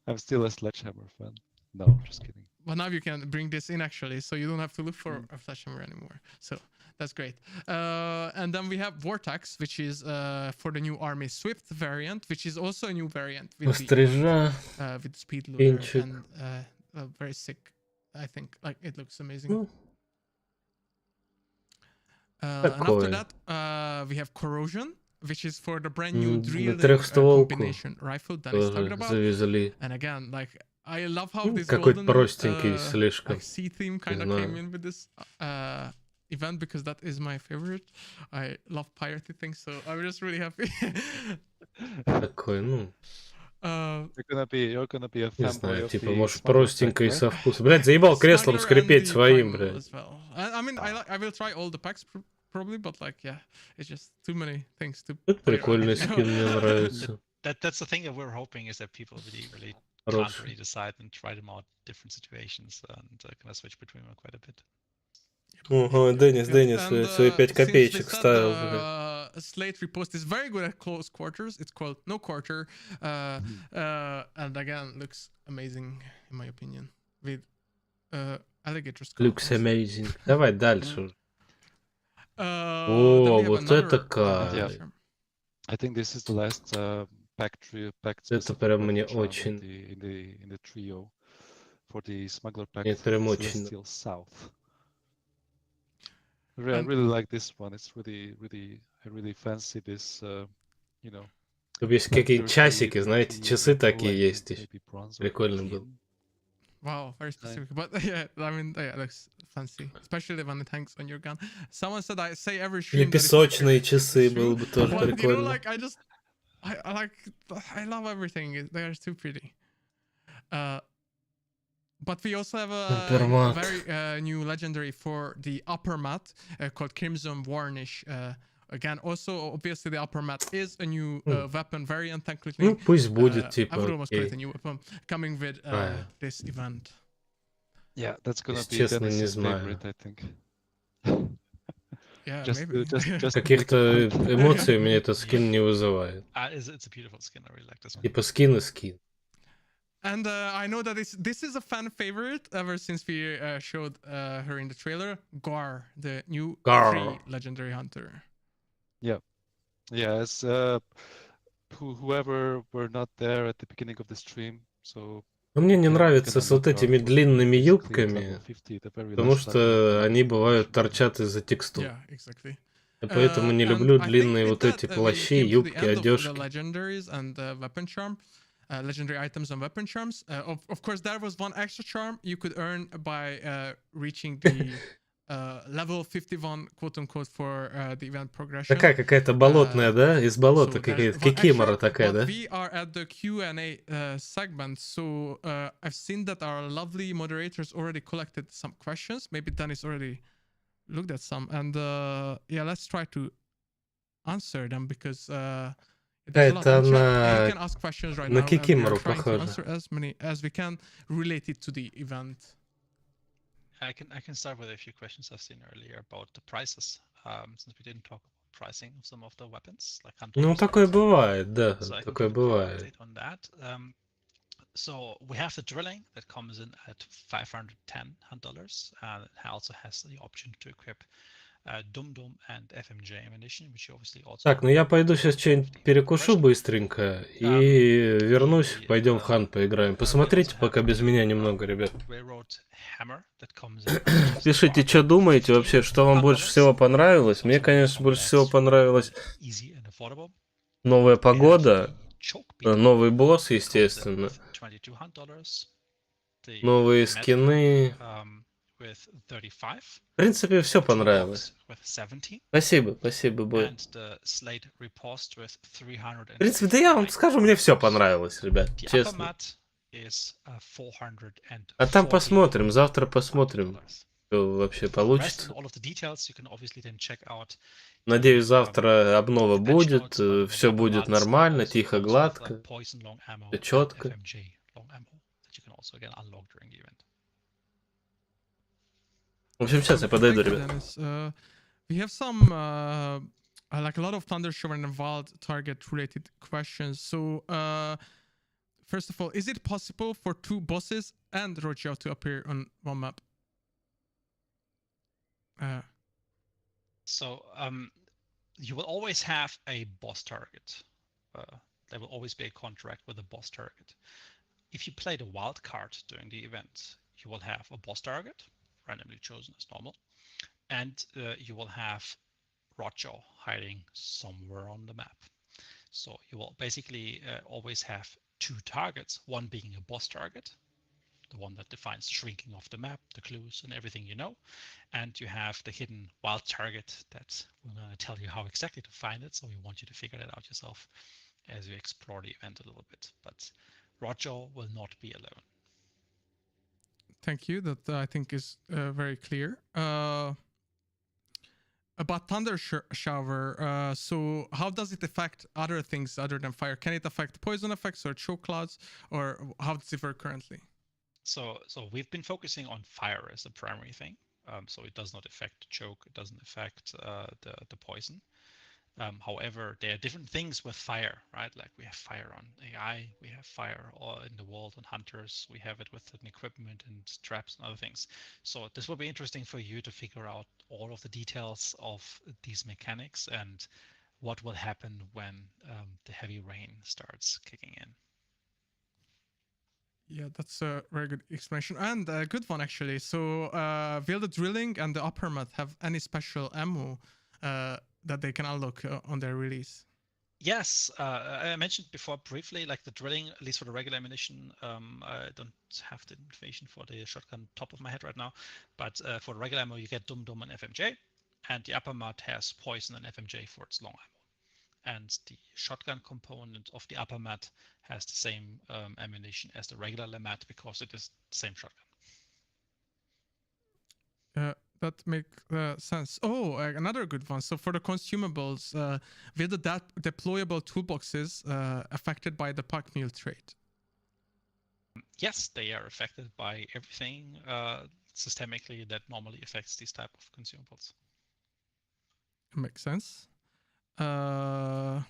I'm still a sledgehammer fan. No, just kidding. Well, now you can bring this in actually, so you don't have to look for a sledgehammer anymore. So that's great. And then we have Vortex, which is for the new Army Swift variant, which is also a new variant with the speed loader and very sick. I think like it looks amazing. And after that, we have Corrosion, which is for the brand new drilling combination rifle that is talked about. And again, like I love how this golden like sea theme kind of came in with this event, because that is my favorite. I love piratey things, so I'm just really happy. Такой, ну. You're gonna be a Не знаю, fanboy типа, of может, the простенько и со вкусом. Блядь, заебал креслом скрипеть своим, блядь. I mean, I will try all the packs probably, but like, yeah, it's just too many things to. Это прикольный скин, мне нравится. That's the thing that we're hoping is that people really can't really decide and try them out different situations and kind of switch between them quite a bit. Ого, Денис свои 5 копеечек ставил. Slate repost is very good at close quarters. It's called No Quarter, and again looks amazing in my opinion with alligator skull. Looks amazing. Давай дальше. О, вот это кайф. I think this is the last pack. Это прям мне очень. In the trio for the smuggler pack. Это прям очень. South. I really like this one. It's I really fancy this, you know. Тут есть какие часики, знаете, часы такие есть. Прикольно было. Wow, very specific. But yeah, I mean, yeah, it looks fancy, especially when it hangs on your gun. Someone said I say every stream. Или песочные часы было бы тоже прикольно. You know, like I love everything. They are too pretty. But we also have a very new legendary for the upper mat called Crimson Varnish. Again, also obviously the upper mat is a new weapon variant technically. Ну, пусть будет, типа, I would almost create a new weapon coming with this event. Yeah, that's gonna be Dennis' favorite, I think. Yeah, maybe. Just каких-то эмоций у меня этот скин не вызывает. It's a beautiful skin. I really like this one. Типа скин и скин. And I know that this is a fan favorite ever since we showed her in the trailer. Gar, the new free legendary hunter. Yeah, as whoever were not there at the beginning of the stream, so. Но мне не нравится с вот этими длинными юбками, потому что они бывают торчат из-за текстур. И поэтому не люблю длинные вот эти плащи, юбки, одежки. Legendary items and weapon charms. Of course, there was one extra charm you could earn by reaching the level 51, quote-unquote, for the event progression. Такая какая-то болотная, да? Из болота какая-то. Кикимора такая, да? We are at the Q&A segment, so I've seen that our lovely moderators already collected some questions. Maybe Dennis already looked at some. And yeah, let's try to answer them, because... Это на Кикимору похоже. As many as we can related to the event. I can start with a few questions I've seen earlier about the prices, since we didn't talk about pricing of some of the weapons. Like ну, такое бывает, да, такое бывает. On that. So we have the drilling that comes in at $510, and it also has the option to equip Dum-Dum and FMJ ammunition, which you obviously also. Так, ну я пойду сейчас что-нибудь перекушу быстренько и вернусь, пойдем в хан поиграем. Посмотрите пока без меня немного, ребят. Пишите, что думаете вообще, что вам больше всего понравилось. Мне, конечно, больше всего понравилась новая погода, новый босс, естественно, новые скины. with 35. В принципе, все понравилось. With 70. Спасибо, Бой. And the slate repost with 300. В принципе, да я вам скажу, мне все понравилось, ребят, честно. А там посмотрим, завтра посмотрим, что вообще получится. Надеюсь, завтра обнова будет, все будет нормально, тихо, гладко, все четко. В общем, сейчас я подойду, ребят. We have some like a lot of Thundershower and Vault target related questions. So first of all, is it possible for two bosses and Rojo to appear on one map? So you will always have a boss target. There will always be a contract with a boss target. If you play the wild card during the event, you will have a boss target, randomly chosen as normal, and you will have Rojo hiding somewhere on the map. So you will basically always have two targets, one being a boss target, the one that defines the shrinking of the map, the clues and everything you know, and you have the hidden wild target that we're going to tell you how exactly to find it, so we want you to figure that out yourself as you explore the event a little bit. But Rojo will not be alone. Thank you. That I think is very clear. About Thunder Shower, so how does it affect other things other than fire? Can it affect poison effects or choke clouds, or how does it work currently? So we've been focusing on fire as the primary thing. So it does not affect choke, it doesn't affect the poison. However, there are different things with fire, right? Like we have fire on AI, we have fire in the world on hunters, we have it with certain equipment and traps and other things. So this will be interesting for you to figure out all of the details of these mechanics and what will happen when the heavy rain starts kicking in. Yeah, that's a very good explanation and a good one actually. So will the drilling and the upper mat have any special ammo that they can unlock on their release? Yes, I mentioned before briefly, like the drilling, at least for the regular ammunition, I don't have the information for the shotgun top of my head right now, but for the regular ammo, you get Dum Dum and FMJ, and the upper mat has poison and FMJ for its long ammo. And the shotgun component of the upper mat has the same ammunition as the regular mat because it is the same shotgun. That makes sense. Oh, another good one. So for the consumables, will the deployable toolboxes affected by the pack mule trait? Yes, they are affected by everything systemically that normally affects these type of consumables. Makes sense. I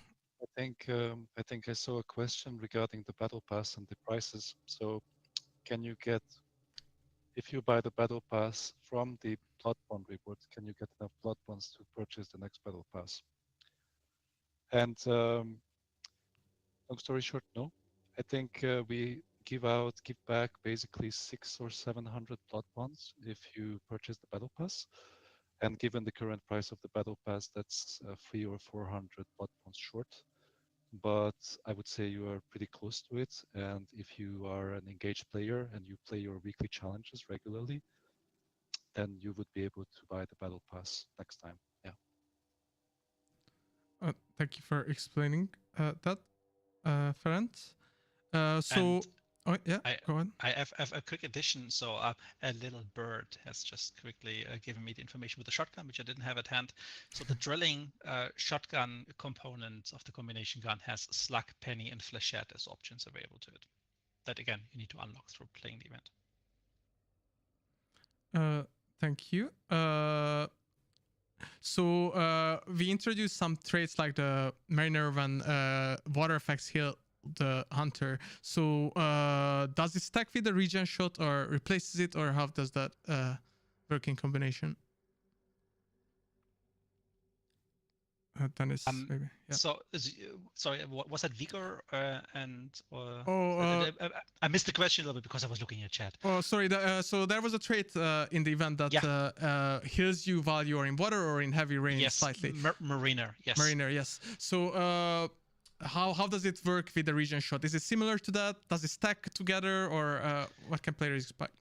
think I saw a question regarding the battle pass and the prices. So can you get, if you buy the battle pass from the blood bond reward, can you get enough blood bonds to purchase the next battle pass? And long story short, no. I think we give back basically 600 or 700 blood bonds if you purchase the battle pass. And given the current price of the battle pass, that's 300 or 400 blood bonds short. But I would say you are pretty close to it. And if you are an engaged player and you play your weekly challenges regularly, then you would be able to buy the battle pass next time. Yeah. Thank you for explaining that, Ferenc. Oh yeah, go on. I have a quick addition. So a little bird has just quickly given me the information with the shotgun, which I didn't have at hand. So the drilling shotgun component of the combination gun has slug, penny, and flechette as options available to it. That again, you need to unlock through playing the event. Thank you. So we introduced some traits like the mariner when water effects heal the hunter. So does it stack with the regen shot or replaces it, or how does that work in combination? Dennis, maybe. Yeah. So, sorry, what was that, Vigor and? Oh, I missed the question a little bit because I was looking at chat. Oh, sorry. So there was a trait in the event that heals you while you are in water or in heavy rain slightly. Mariner, yes. Mariner, yes. So how does it work with the regen shot? Is it similar to that? Does it stack together, or what can players expect?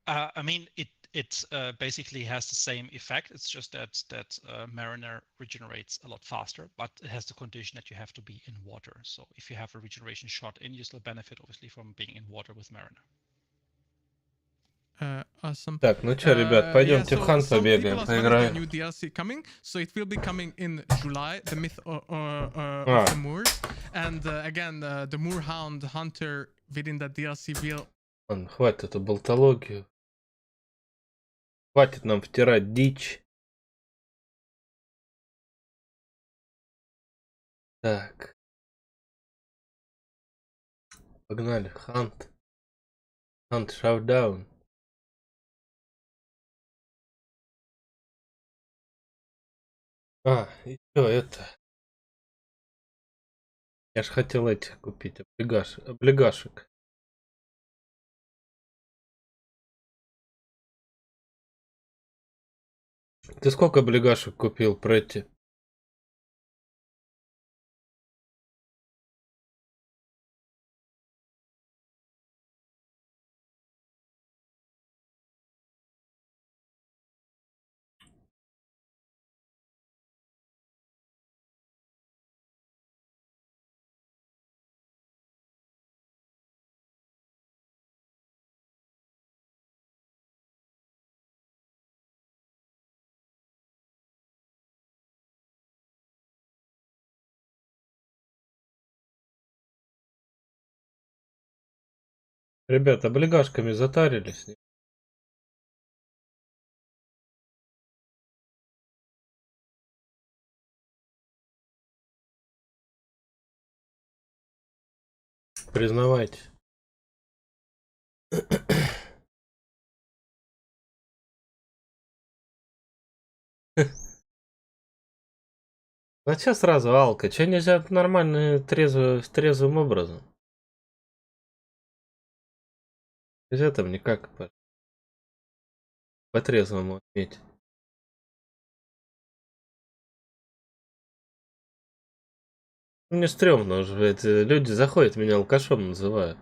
I mean, it basically has the same effect. It's just that Mariner regenerates a lot faster, but it has the condition that you have to be in water. So if you have a regeneration shot in, you still benefit obviously from being in water with Mariner. Awesome. Так, ну чё, ребят, пойдемте в хан побегаем, поиграем. New DLC coming, so it will be coming in July, the myth of the Moors, and again the Moorhound Hunter within that DLC will. Ладно, хватит эту болтологию. Хватит нам втирать дичь. Так. Погнали. Хант. Хант шаудаун. И что это? Я ж хотел этих купить, облигашек. Ты сколько облигашек купил, Претти? Ребята, облигашками затарились. Признавайте. А чё сразу алка? Чё нельзя нормально, трезвым образом? Нельзя там никак по-трезвому отметить. Мне стрёмно уже, эти люди заходят, меня алкашом называют.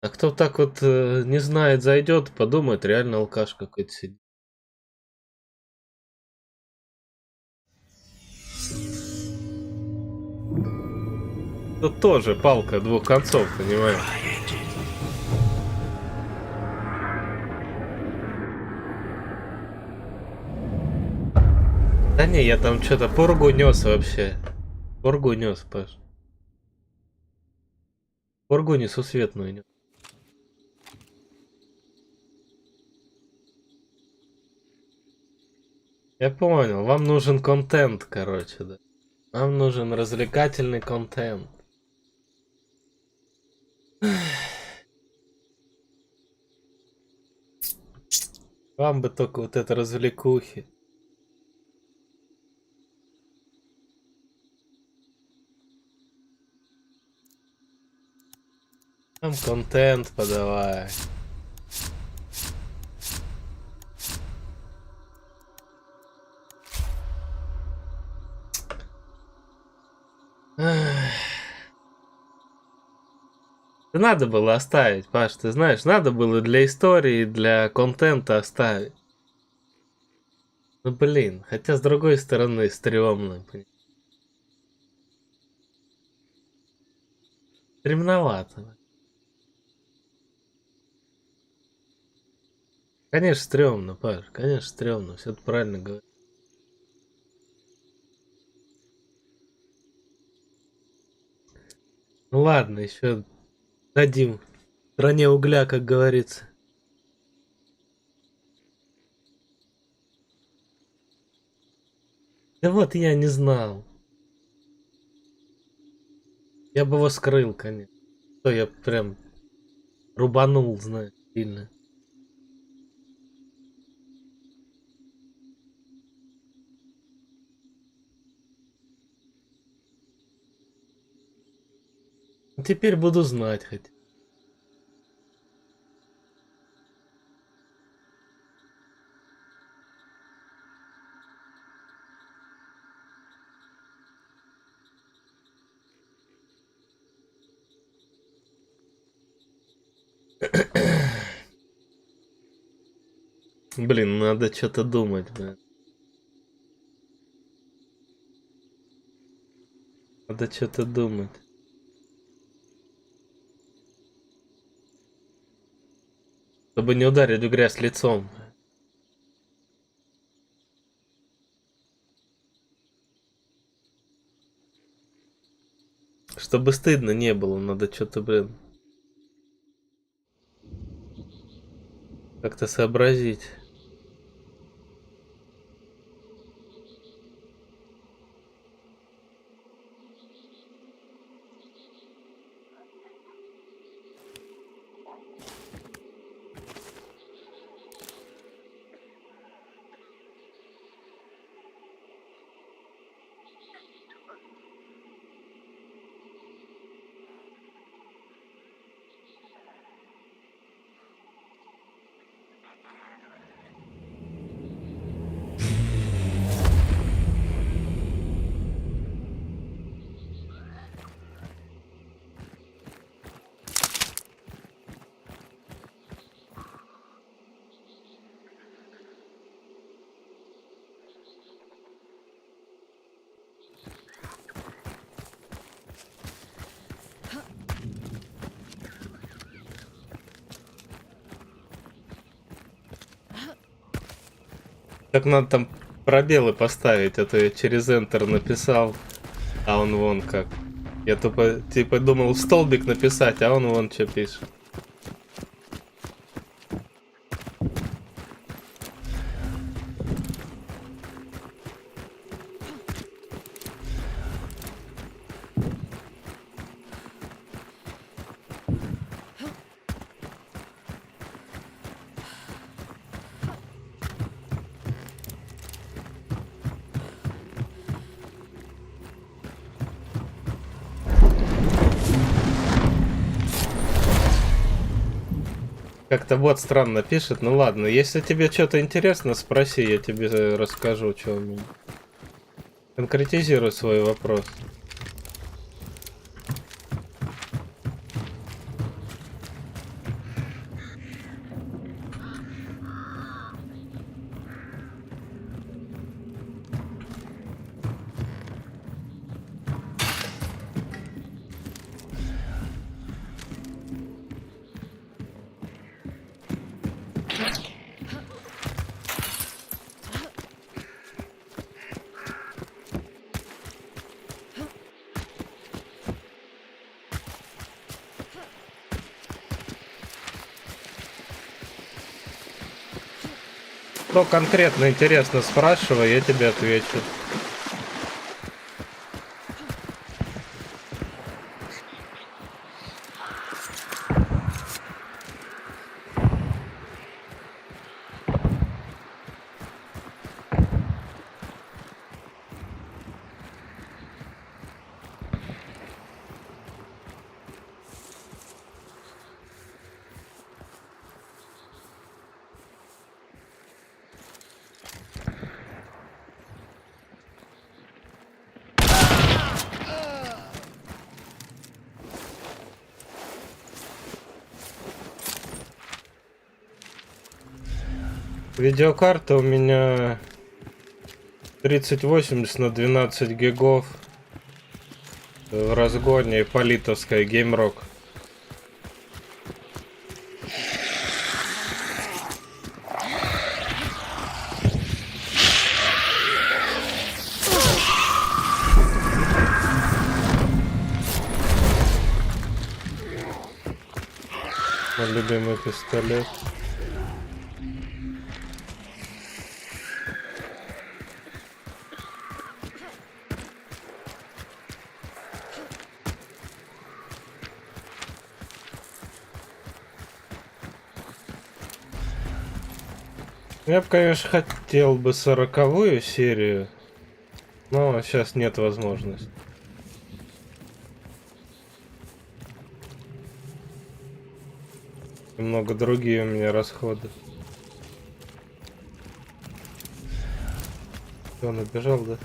А кто так вот не знает, зайдет, подумает, реально алкаш какой-то сидит. Тут тоже палка двух концов, понимаешь? Да не, я там что-то пургу нес вообще. Пургу нес, Паш. Пургу несусветную нес. Я понял, вам нужен контент, короче, да. Нам нужен развлекательный контент. Вам бы только вот это развлекухи. Нам контент подавай. Надо было оставить, Паш, ты знаешь, надо было для истории, для контента оставить. Ну блин, хотя с другой стороны стрёмно. Стремновато. Конечно, стрёмно, Паш, конечно, стрёмно, все это правильно говоришь. Ну ладно, еще дадим стране угля, как говорится. Да вот я не знал. Я бы его скрыл, конечно. То я прям рубанул, знаешь, сильно. Теперь буду знать хоть. Блин, надо что-то думать, блин. Надо что-то думать. Чтобы не ударить в грязь лицом. Чтобы стыдно не было, надо что-то, блин, как-то сообразить. Так надо там пробелы поставить, а то я через Enter написал, а он вон как. Я тупо, типа, думал столбик написать, а он вон что пишет. Как-то вот странно пишет. Ну ладно, если тебе что-то интересно, спроси, я тебе расскажу, что у меня. Конкретизируй свой вопрос. Что конкретно интересно, спрашивай, я тебе отвечу. Видеокарта у меня 3080 на 12 гигов в разгоне, политовская геймрок. Мой любимый пистолет. Я бы, конечно, хотел бы 40-ую серию, но сейчас нет возможности. Немного другие у меня расходы. Он убежал, да?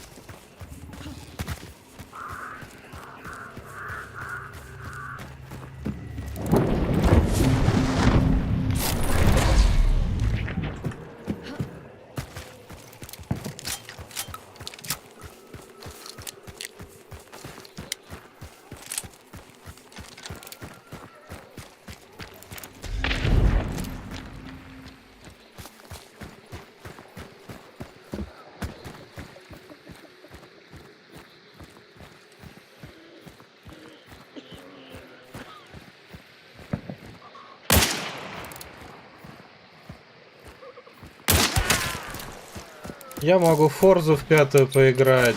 Я могу в Форзу в 5-ю поиграть.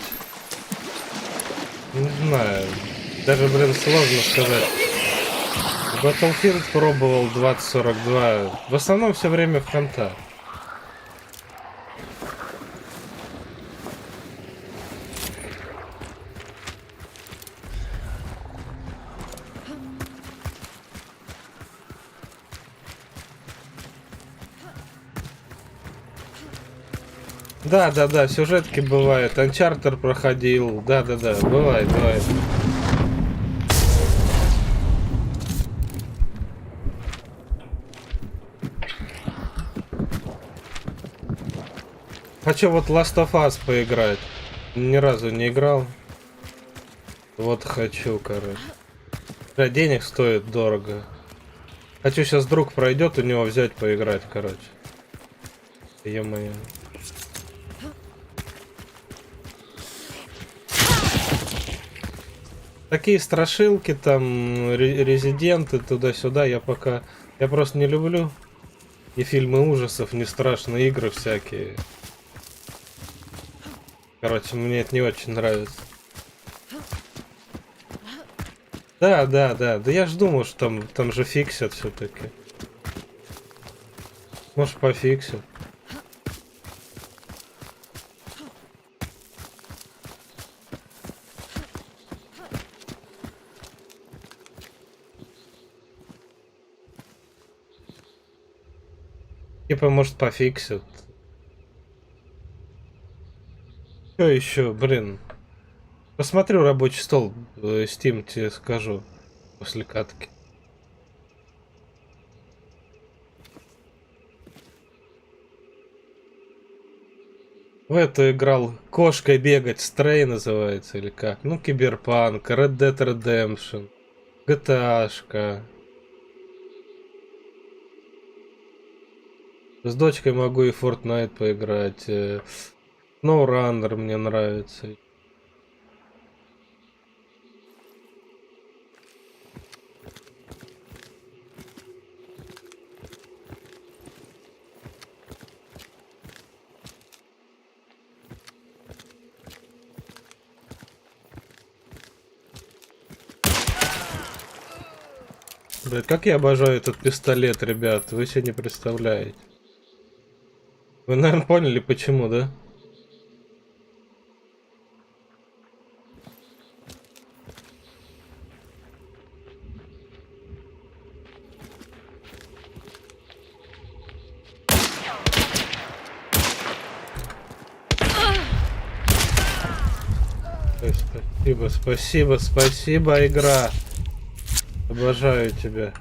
Не знаю. Даже, блин, сложно сказать. Battlefield пробовал 2042. В основном все время в ханта. Да, сюжетки бывают. Uncharted проходил. Да, бывает. Хочу вот Last of Us поиграть. Ни разу не играл. Вот хочу, короче. Да, денег стоит дорого. Хочу, сейчас друг пройдет, у него взять поиграть, короче. Ё-моё. Такие страшилки, там, резиденты, туда-сюда, я просто не люблю. И фильмы ужасов, не страшные игры всякие. Короче, мне это не очень нравится. Да, я ж думал, что там же фиксят все-таки. Может, пофиксят. Типа, может, пофиксят. Что еще, блин? Посмотрю рабочий стол, Steam тебе скажу после катки. В эту играл кошкой бегать, Стрей называется или как? Ну, Киберпанк, Red Dead Redemption, GTA-шка. С дочкой могу и Fortnite поиграть. SnowRunner мне нравится. Блять, как я обожаю этот пистолет, ребят, вы себе не представляете. Вы, наверное, поняли, почему, да? Спасибо, игра. Обожаю тебя.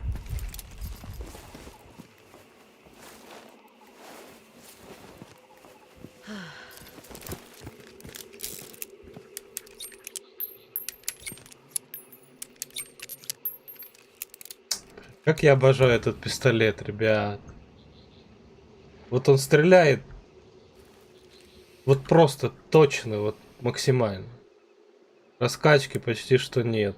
Как я обожаю этот пистолет, ребят. Вот он стреляет. Вот просто точно, вот максимально. Раскачки почти что нет.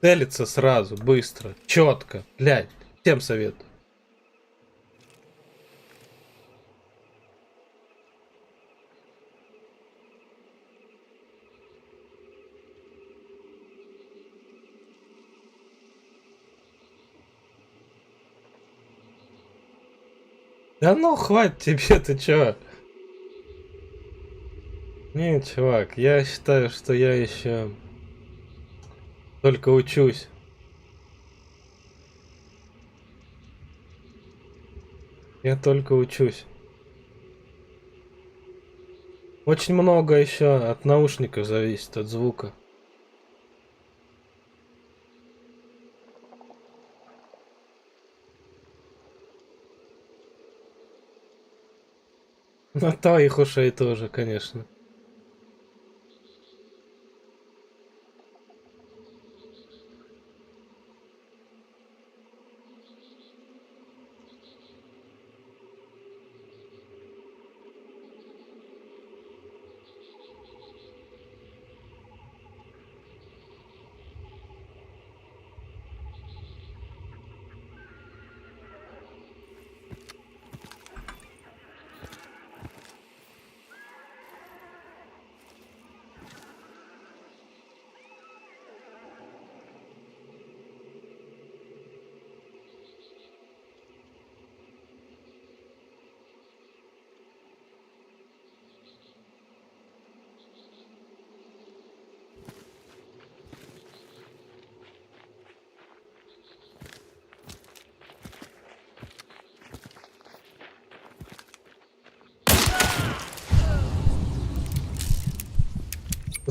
Целится сразу, быстро, четко. Блядь, всем советую. Да ну, хватит тебе, ты чё? Не, чувак, я считаю, что я еще только учусь. Я только учусь. Очень много еще от наушников зависит, от звука. От твоих ушей тоже, конечно.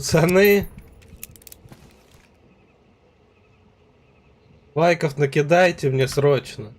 Пацаны, лайков накидайте мне срочно.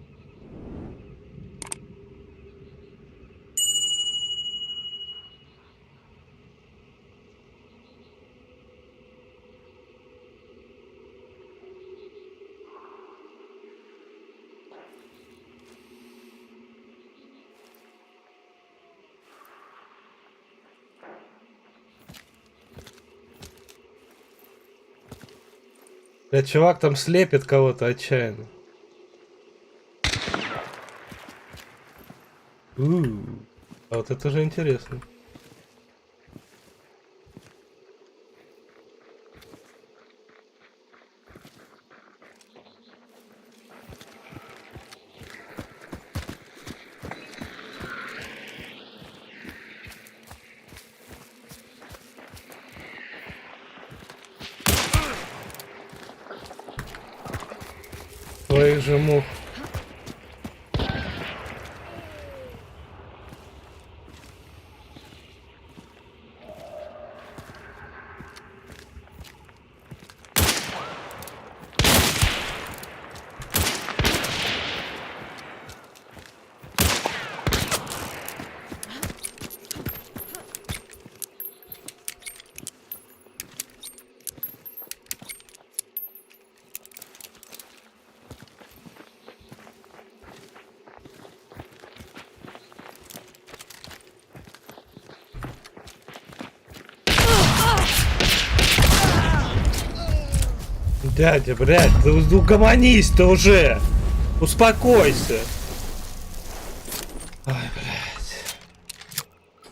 Да, чувак там слепит кого-то отчаянно. А вот это же интересно. Твоих же мух. Дядя, блядь, да угомонись ты уже! Успокойся! Ай, блядь.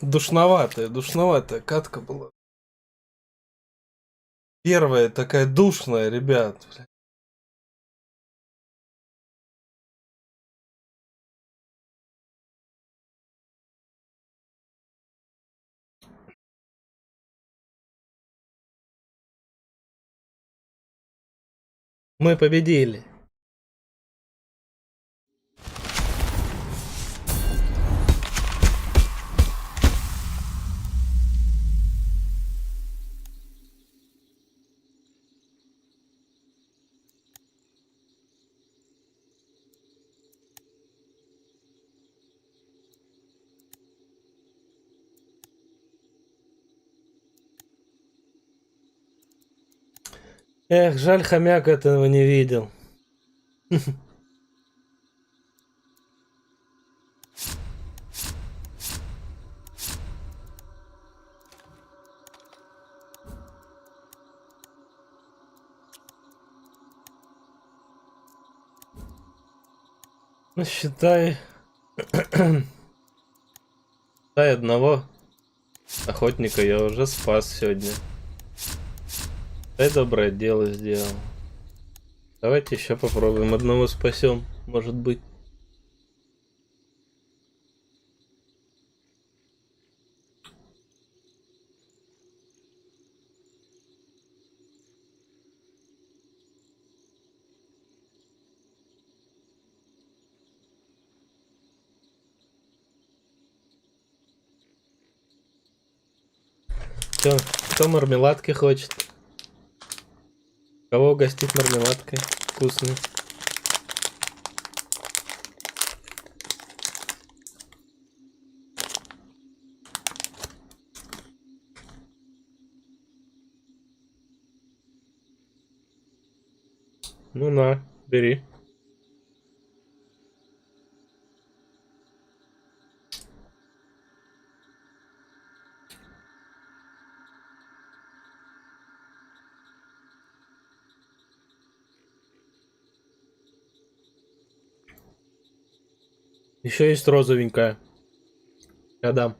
Душноватая катка была. Первая такая душная, ребят. Мы победили. Эх, жаль, хомяк этого не видел. Ну, считай одного охотника я уже спас сегодня. Дай доброе дело сделал. Давайте еще попробуем. Одного спасем, может быть. Все, кто мармеладки хочет? Кого угостить мармеладкой вкусной? Ну на, бери. Еще есть розовенькая. Я дам.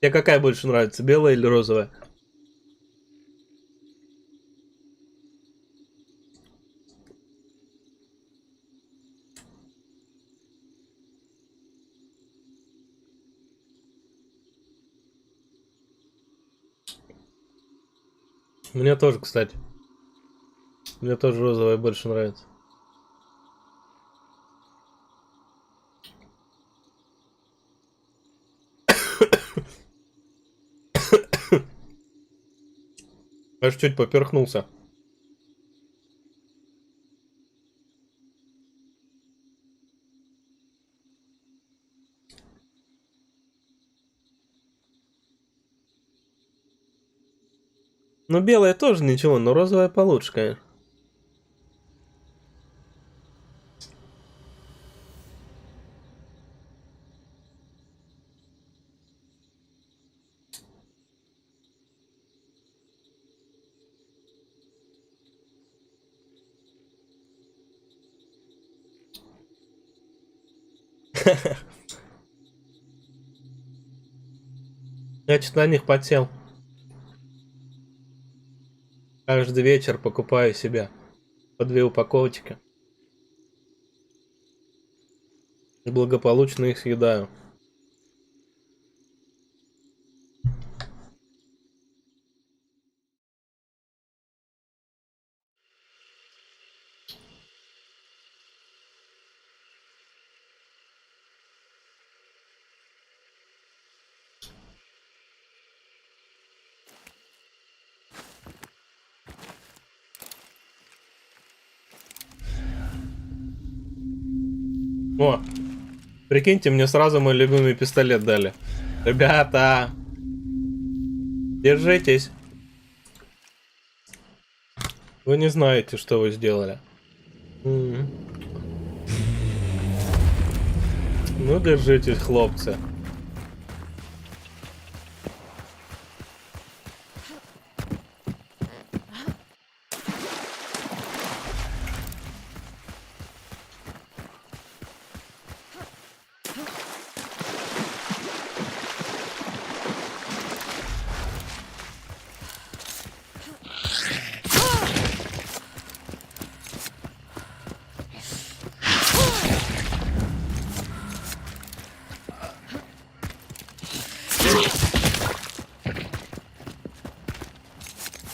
Тебе какая больше нравится, белая или розовая? Мне тоже, кстати. Мне тоже розовая больше нравится. Аж чуть поперхнулся. Ну, белая тоже ничего, но розовая получше, конечно. Я что-то на них подсел. Каждый вечер покупаю себе по 2 упаковочки. И благополучно их съедаю. О, прикиньте, мне сразу мой любимый пистолет дали. Ребята, держитесь. Вы не знаете, что вы сделали. Ну, держитесь, хлопцы.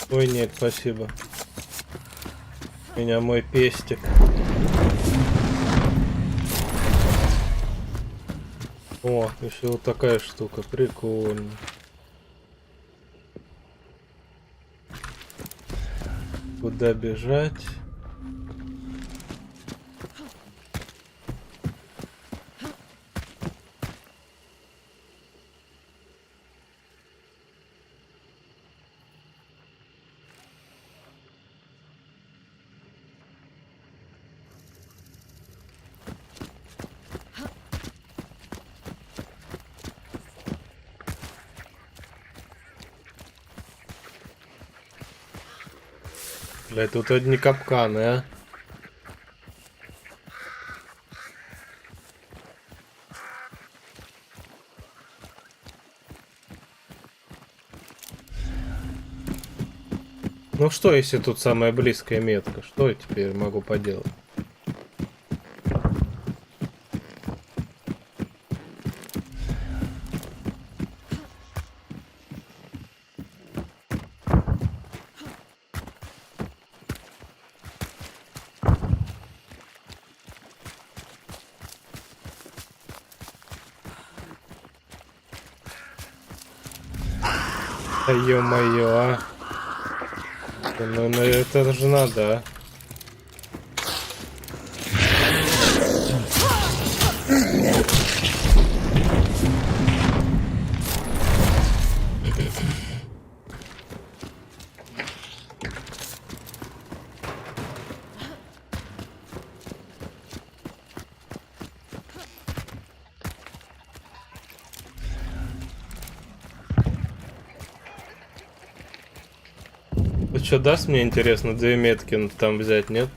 Ой, нет, спасибо. Меня мой пестик. О, еще вот такая штука, прикольно. Куда бежать? Блять, тут одни капканы, а. Ну что, если тут самая близкая метка? Что я теперь могу поделать? Да ё-моё, а. Ну это же надо, а. Ну что, даст мне интересно 2 метки там взять, нет?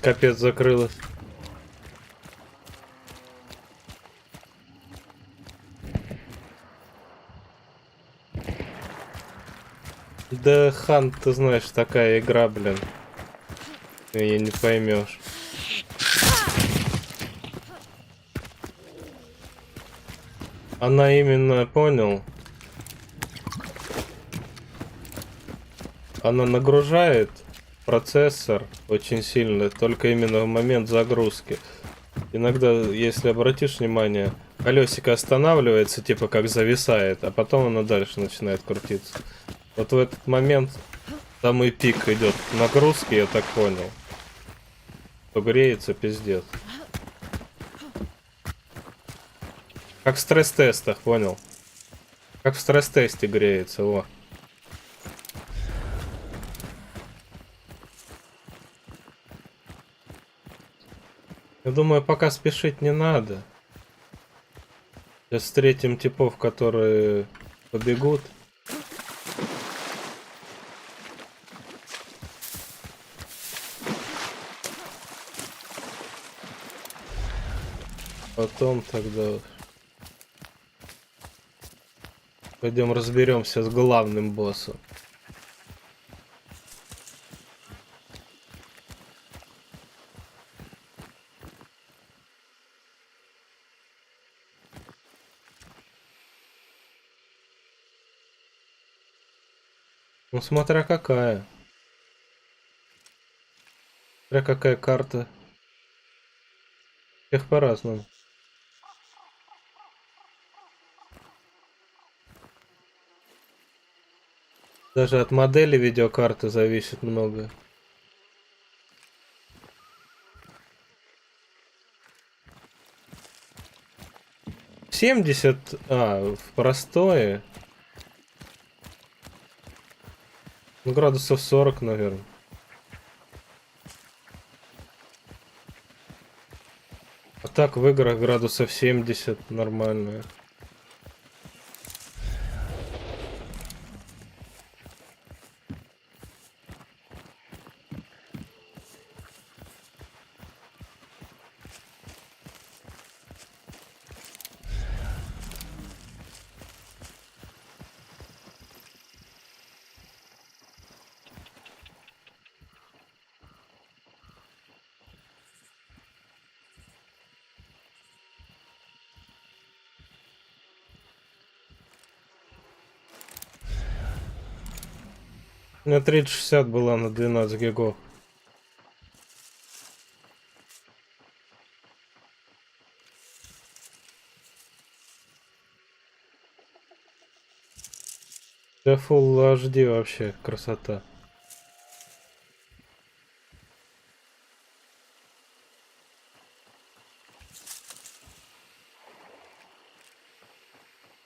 капец закрылась. Да, Хан, ты знаешь, такая игра, блин. Ее не поймешь. Она именно, понял? Она нагружает процессор очень сильно, только именно в момент загрузки. Иногда, если обратишь внимание, колесико останавливается, типа как зависает, а потом оно дальше начинает крутиться. Вот в этот момент самый пик идет нагрузки, я так понял. То греется пиздец. Как в стресс-тестах, понял? Как в стресс-тесте греется, во. Я думаю, пока спешить не надо. Сейчас встретим типов, которые побегут. Потом тогда пойдем разберемся с главным боссом. Ну, смотря какая. Смотря какая карта. Всех по-разному. Даже от модели видеокарты зависит много. В 70, в простое. Ну, градусов 40, наверное. А так в играх градусов 70 нормально. У меня 3060 была на 12 гигов. Для Full HD вообще красота.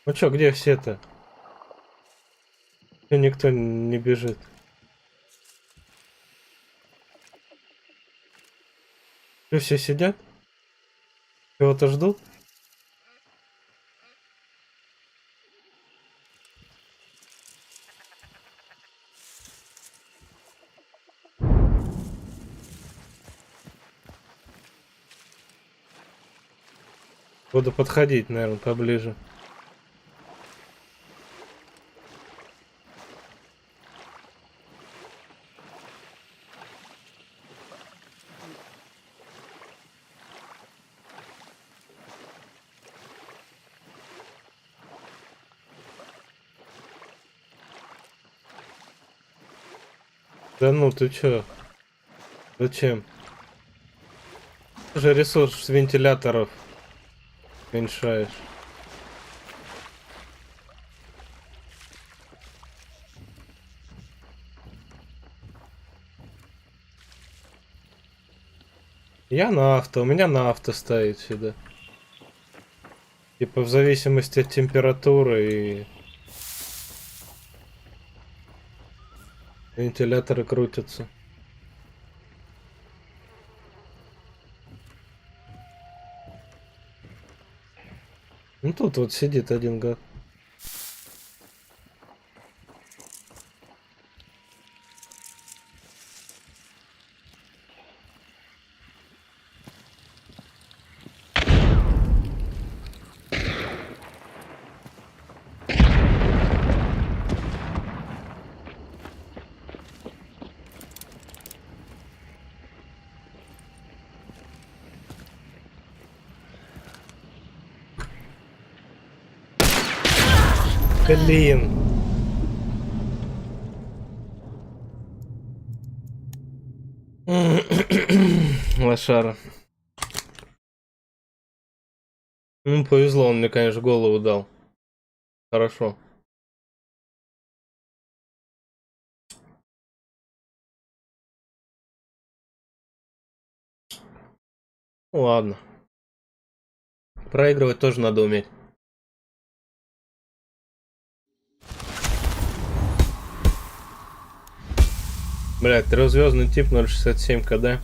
Ну чё, где все-то? Никто не бежит. Что, все сидят? Кого-то ждут? Буду подходить, наверное, поближе. Да ну ты чё? Зачем? Ты же ресурс вентиляторов уменьшаешь. Я на авто, у меня на авто стоит сюда. Типа в зависимости от температуры и вентиляторы крутятся. Ну тут вот сидит один гад. Блин. Лошара. Ну, повезло, он мне, конечно, голову дал. Хорошо. Ну, ладно. Проигрывать тоже надо уметь. Блядь, трехзвездный тип 067 КД.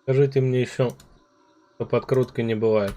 Скажите мне еще, что подкруткой не бывает.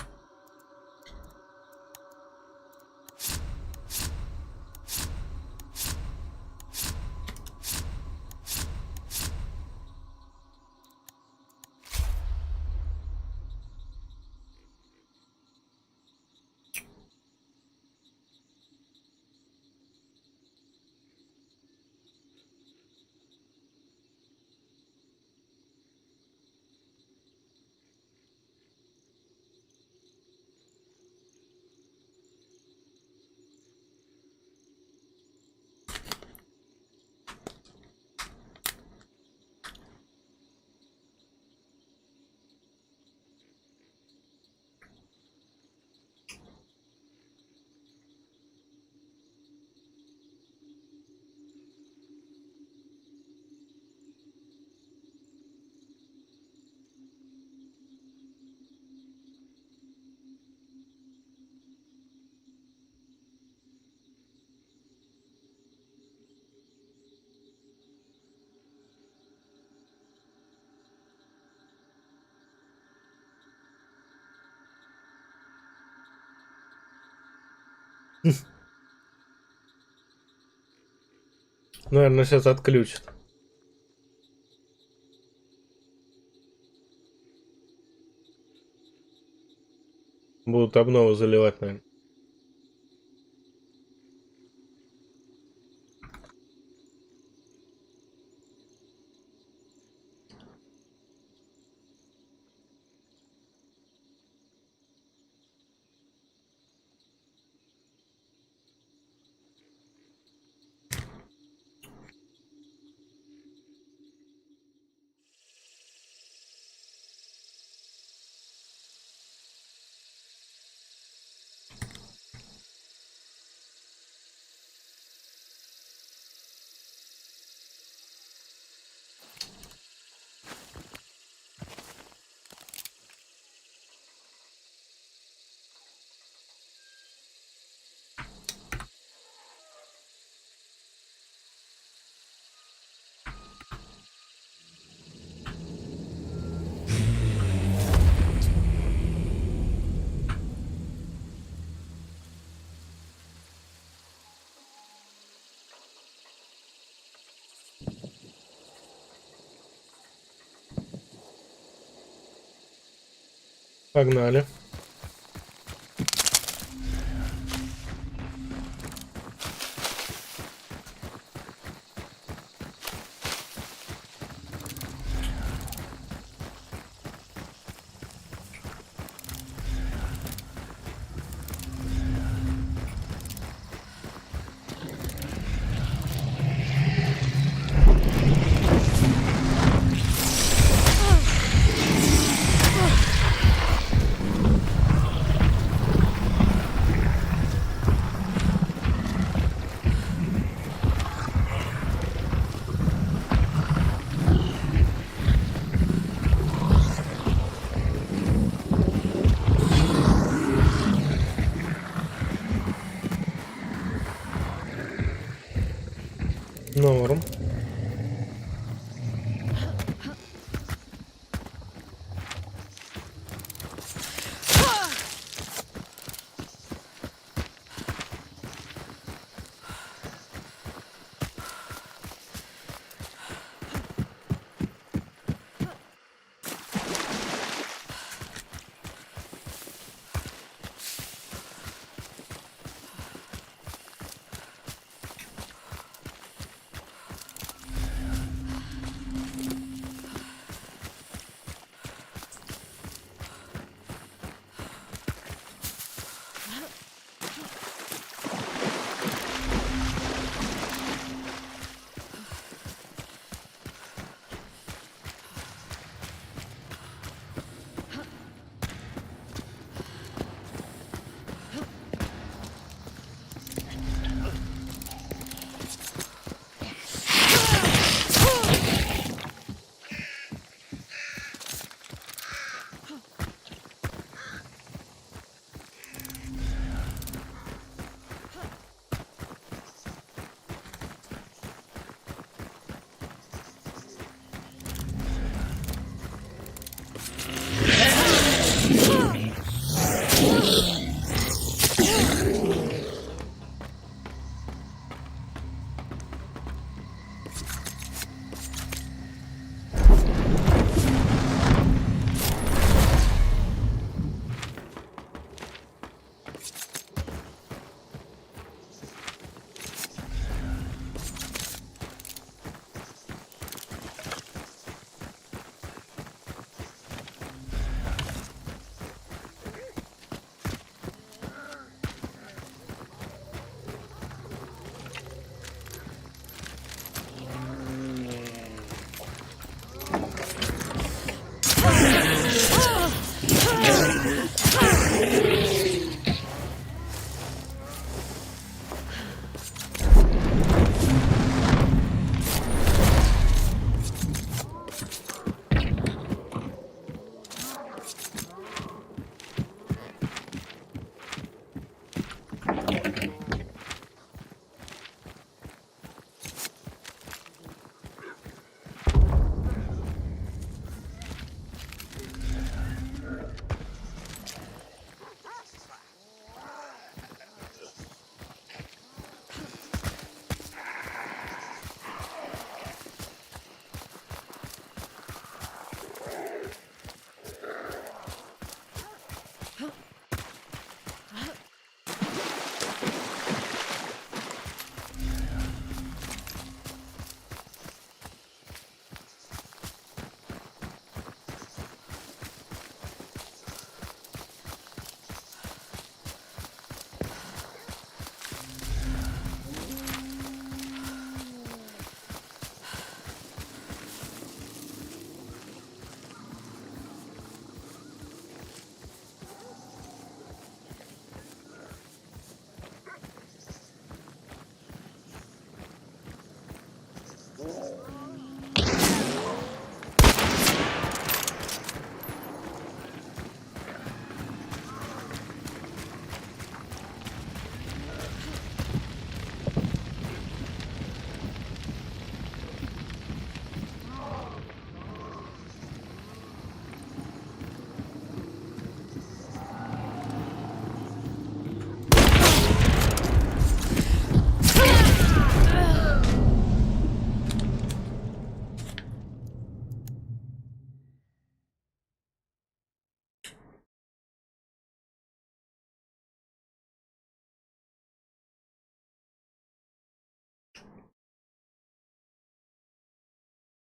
Наверное, сейчас отключат. Будут обнову заливать, наверное. Погнали.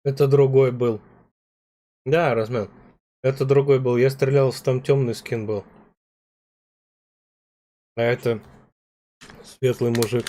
Это другой был. Да, размен. Это другой был. Я стрелял, там темный скин был. А это светлый мужик.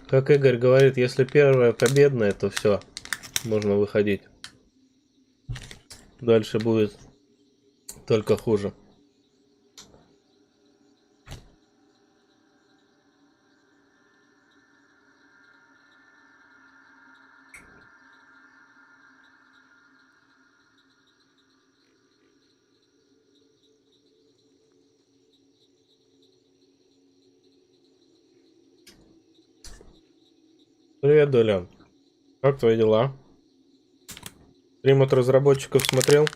Как Игорь говорит, если первая победная, то все, можно выходить. Дальше будет только хуже. Привет, Доля. Как твои дела? Стрим от разработчиков смотрел?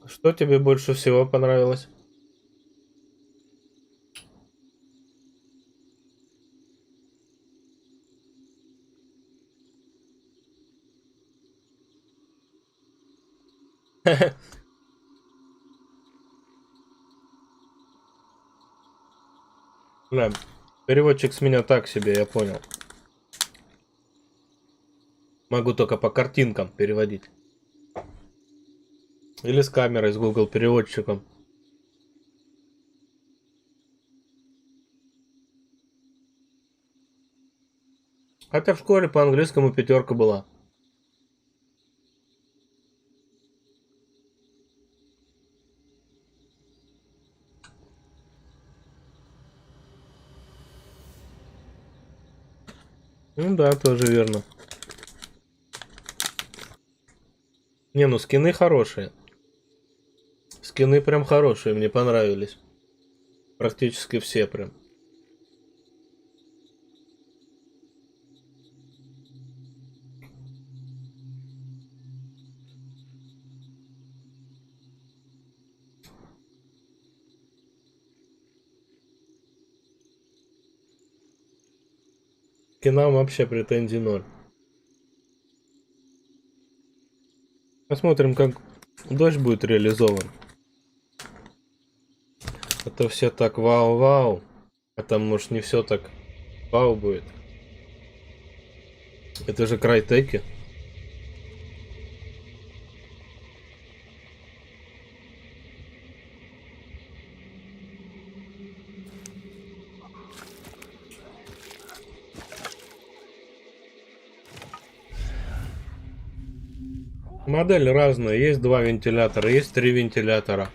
Что тебе больше всего понравилось? Да, переводчик с меня так себе, я понял. Могу только по картинкам переводить. Или с камерой, с Google переводчиком. Хотя в школе по английскому 5 была. Ну да, тоже верно. Не, ну скины хорошие. Скины прям хорошие, мне понравились. Практически все прям. К нам вообще претензий ноль. Посмотрим, как дождь будет реализован. А то все так вау-вау. А там, может, не все так вау будет. Это же край-теки. Модель разная. Есть 2 вентилятора, есть 3 вентилятора.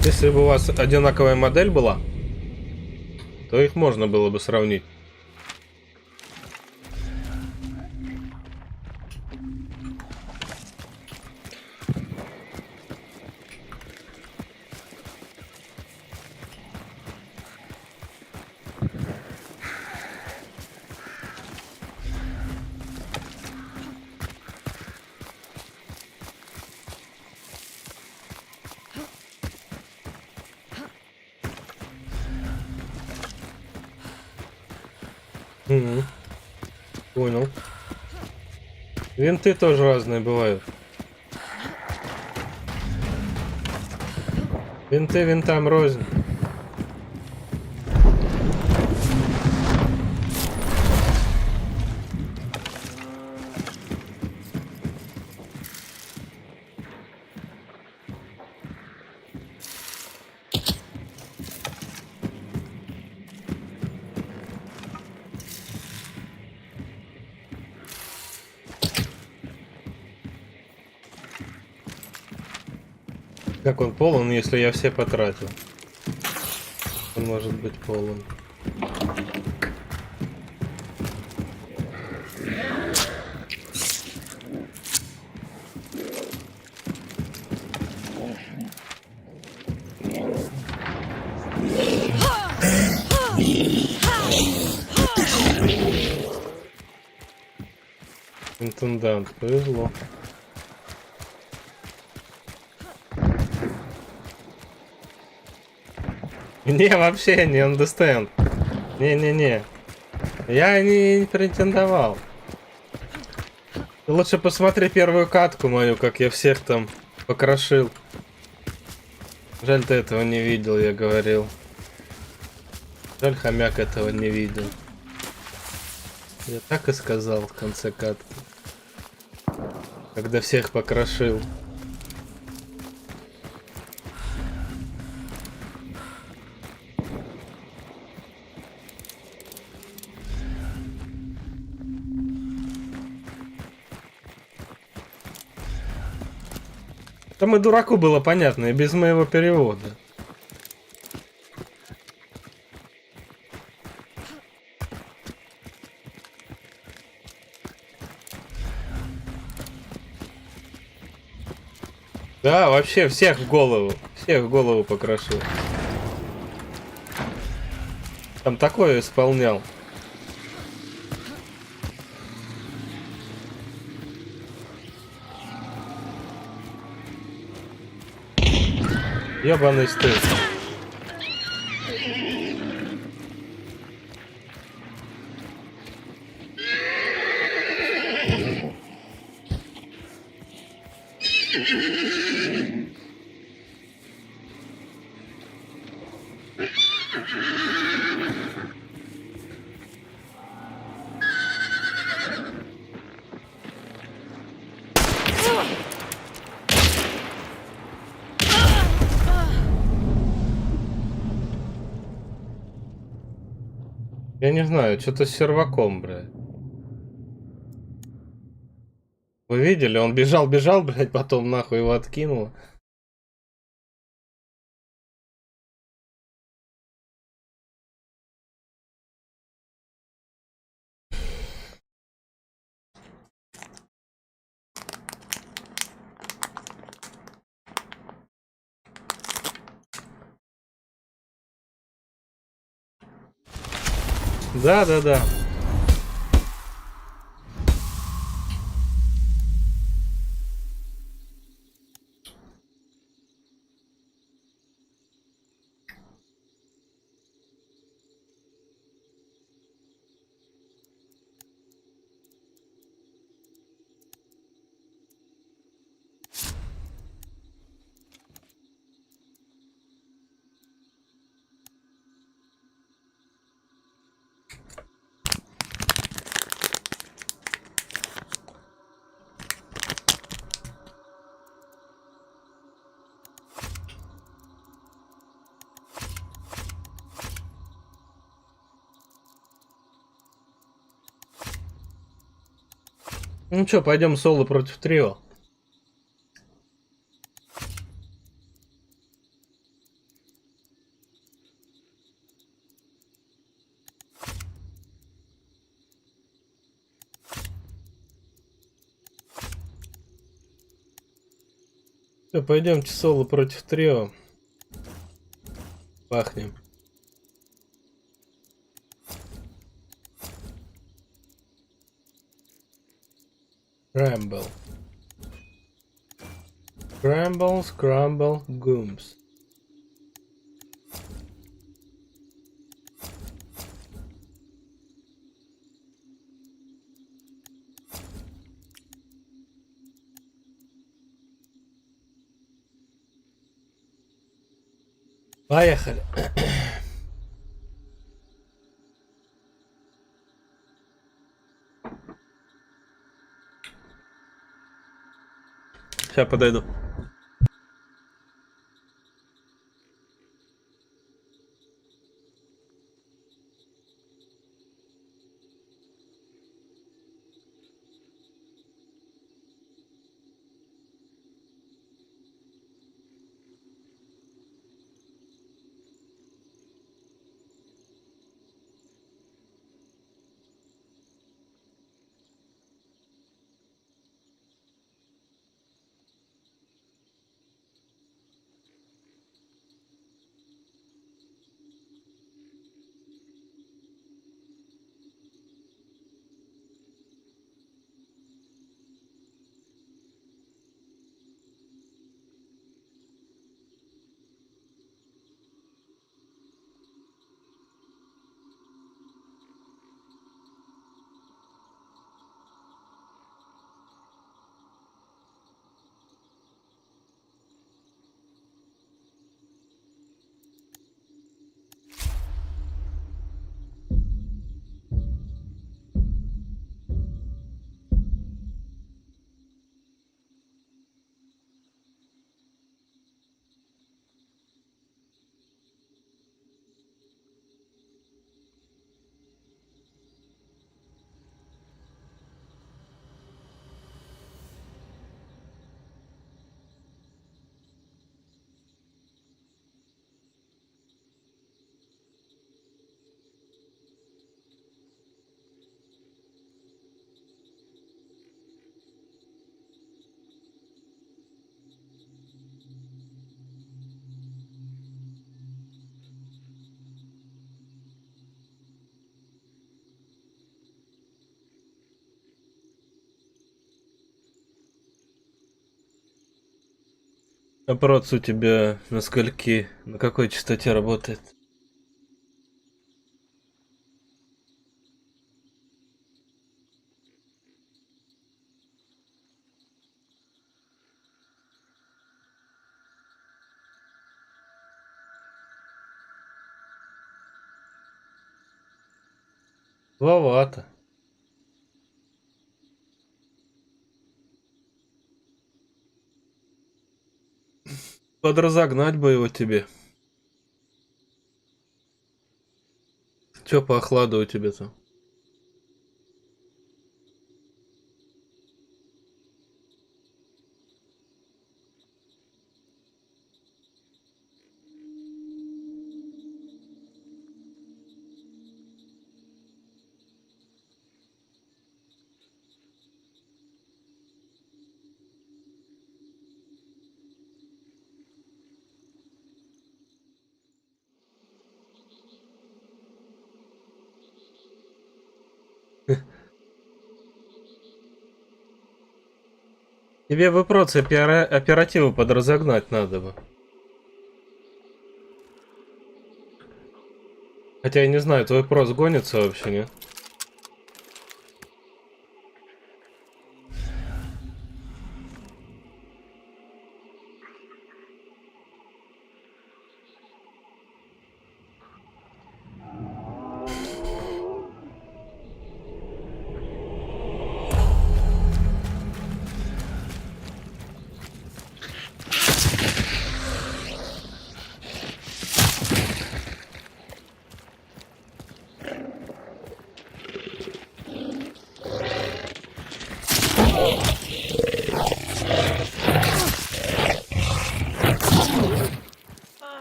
Если бы у вас одинаковая модель была, то их можно было бы сравнить. Угу. Понял. Винты тоже разные бывают. Винты винтам рознь. Как он полон, если я все потратил? Он может быть полон. Интендант, повезло. Не, вообще не understand. Не-не-не. Я не претендовал. Ты лучше посмотри первую катку мою, как я всех там покрошил. Жаль, ты этого не видел, я говорил. Жаль, хомяк этого не видел. Я так и сказал в конце катки. Когда всех покрошил. Там и дураку было понятно, и без моего перевода. Да, вообще всех в голову. Всех в голову покрошу. Там такое исполнял. Ёбаный стыд. Я не знаю, что-то с серваком, блядь. Вы видели? Он бежал, блядь, потом нахуй его откинул. Да. Ну что, пойдем соло против трио. Все, пойдемте соло против трио. Пахнем. Scramble. Scramble, gooms. Поехали. Сейчас подойду. А проц у тебя на скольки, на какой частоте работает? Вовато. Подразогнать бы его тебе. Чё по охладу у тебя там? Тебе бы проц оперативу подразогнать надо бы. Хотя я не знаю, твой проц гонится вообще, нет?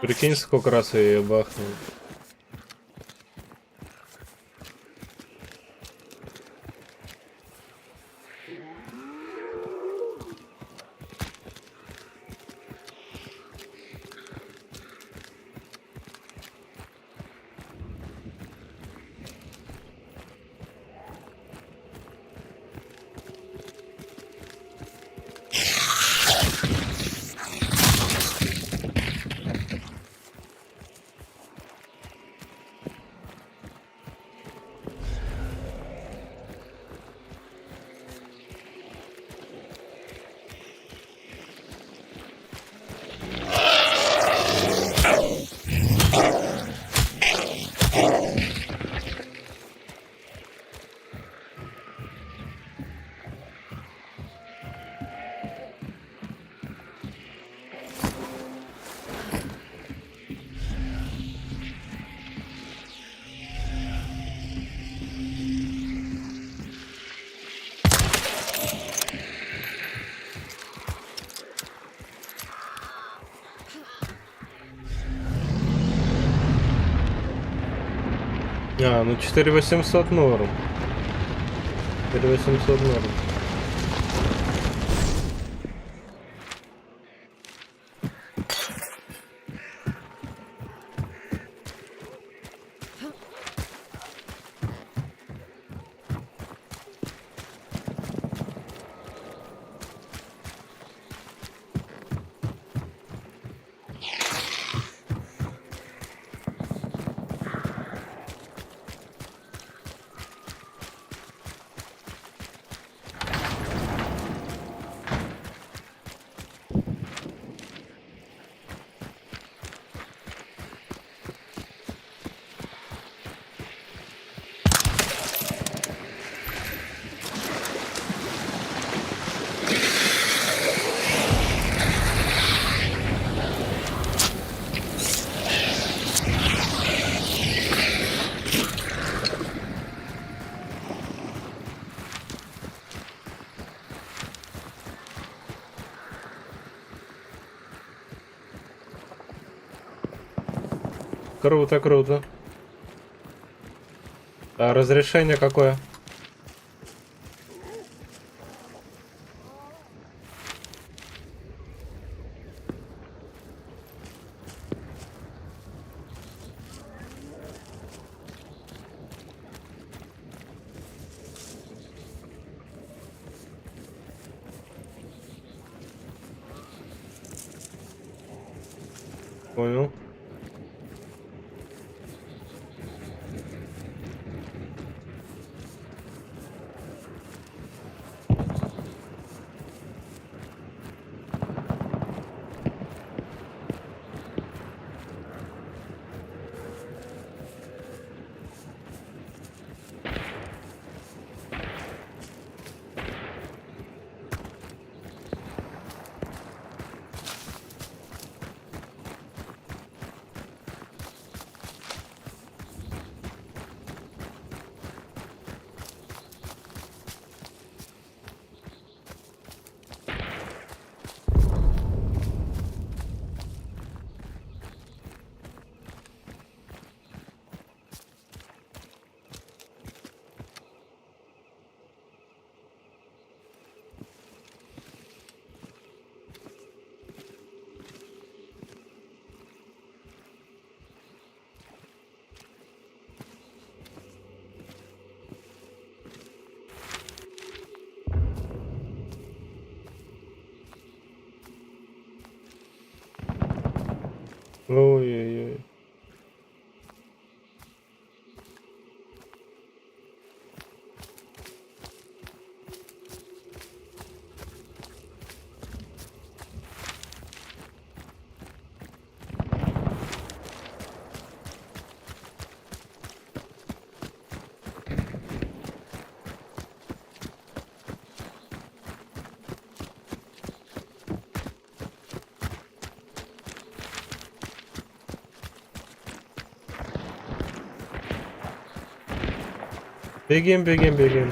Прикинь, сколько раз я ее бахнул. А, ну 4800 норм. 4800 норм. Круто, круто. А разрешение какое? Понял. Ой-ой-ой. Бегим, бегим, бегим.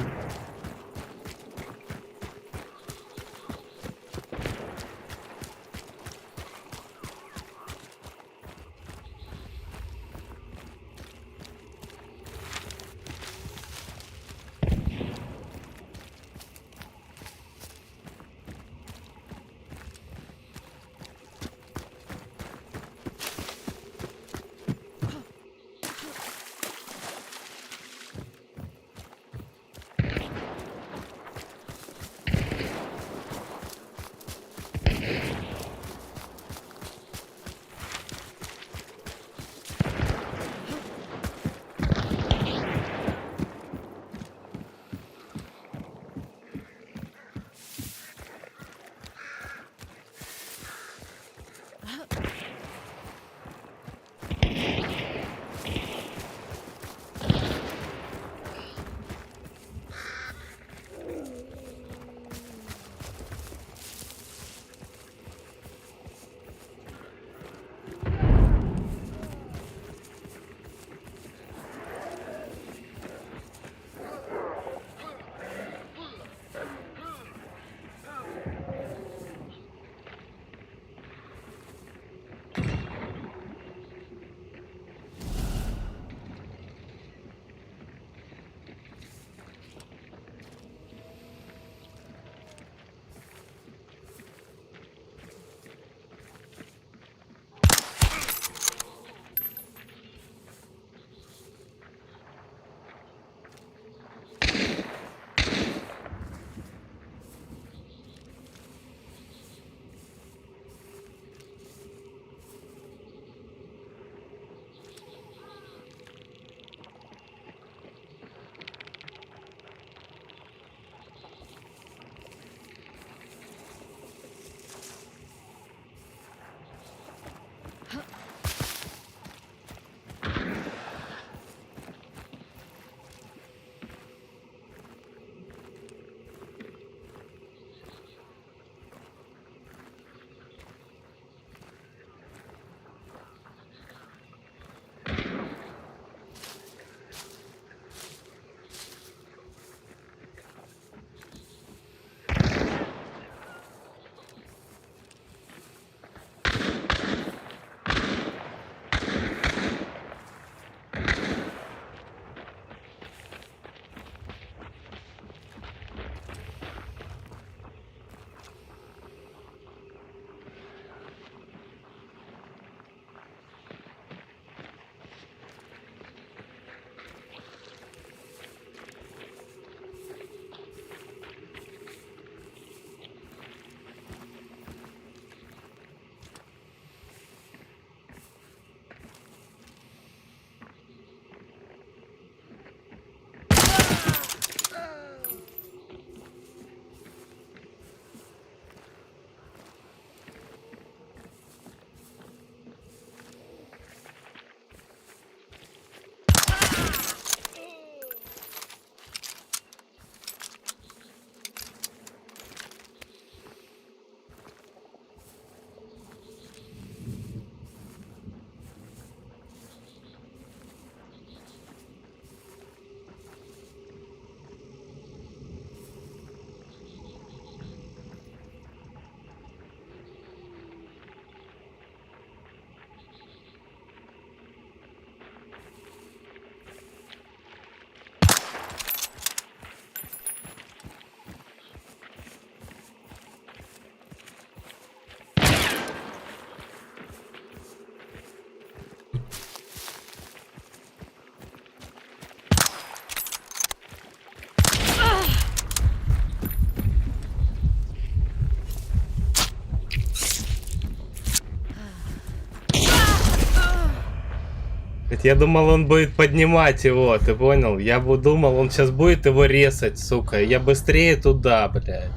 блядь. Я думал, он будет поднимать его, ты понял? Я бы думал, он сейчас будет его резать, сука. Я быстрее туда, блядь.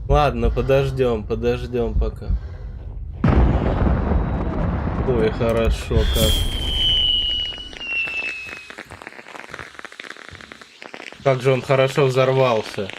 Ладно, подождем пока. Ой, хорошо как. Как же он хорошо взорвался.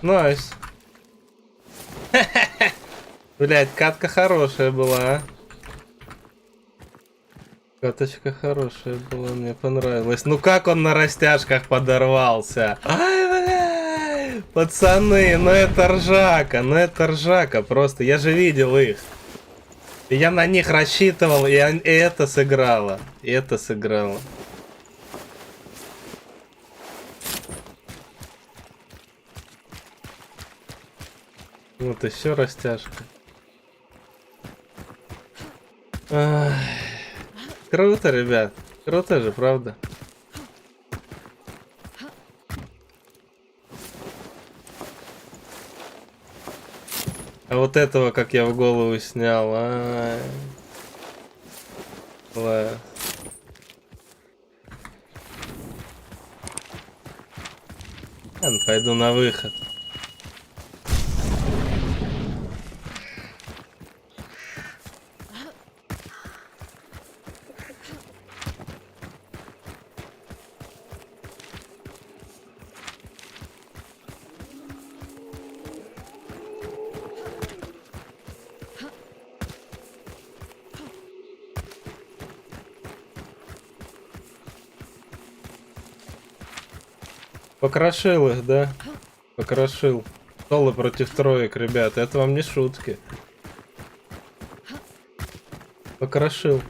Найс. Блять, катка хорошая была, а? Каточка хорошая была, мне понравилось. Ну как он на растяжках подорвался? Ай, бля! Пацаны, ну это ржака, просто. Я же видел их. Я на них рассчитывал, и это сыграло. Вот еще растяжка. Ах, круто, ребят. Круто же, правда? А вот этого, как я в голову снял. Класс. Ладно, пойду на выход. Покрошил их, да? Покрошил. Соло против троек, ребят. Это вам не шутки. Покрошил.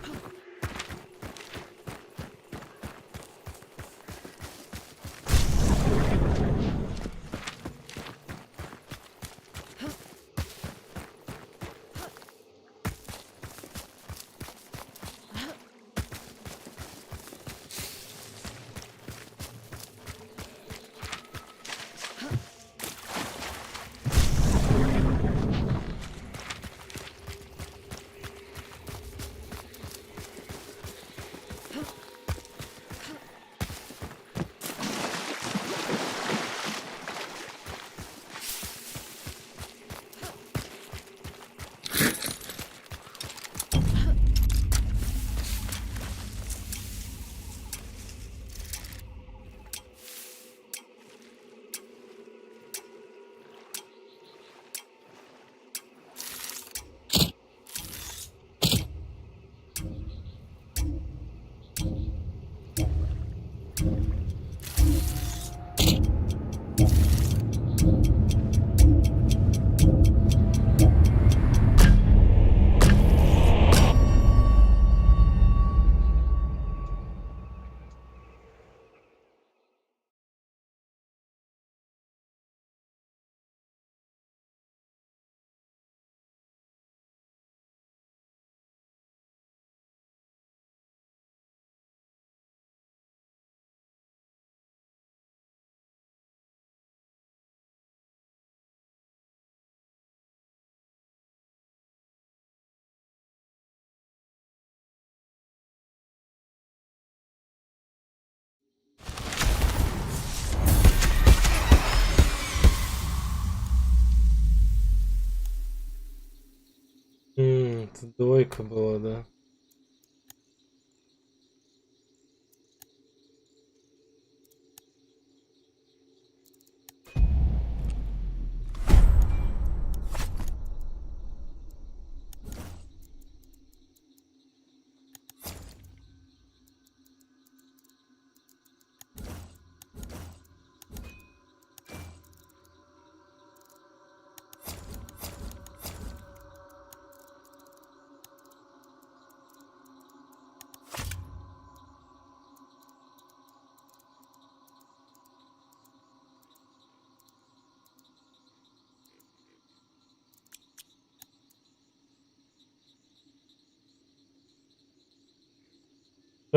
Это двойка была, да.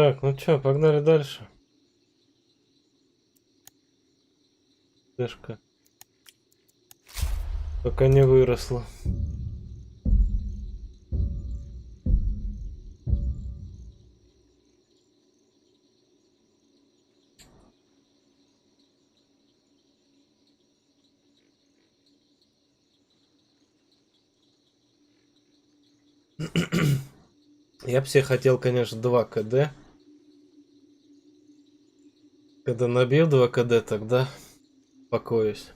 Так, ну чё, погнали дальше. Дышка. Пока не выросла. Я бы себе хотел, конечно, 2 КД. Когда набью 2 КД, тогда успокоюсь.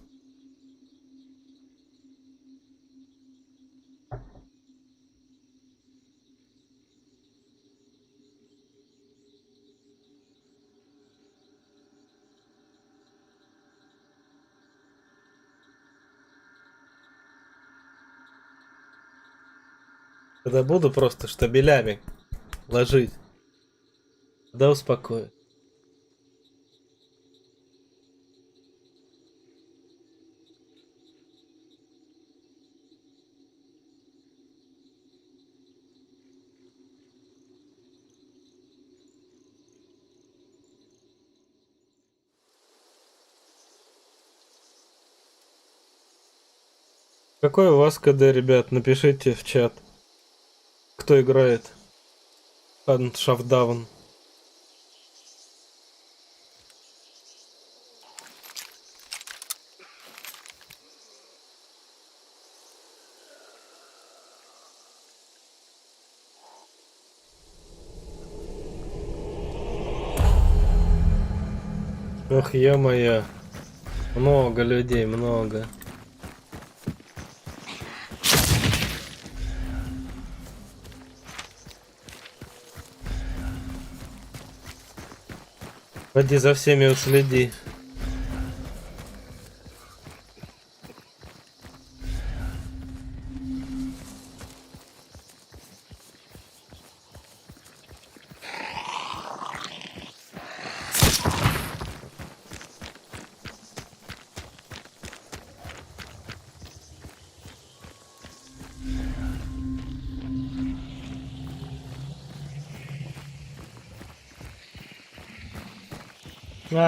Когда буду просто штабелями ложить, тогда успокою. Какой у вас КД, ребят? Напишите в чат. Кто играет? Шафдаун. Ох, ё-моё. Много людей, много. Пойди за всеми уследи.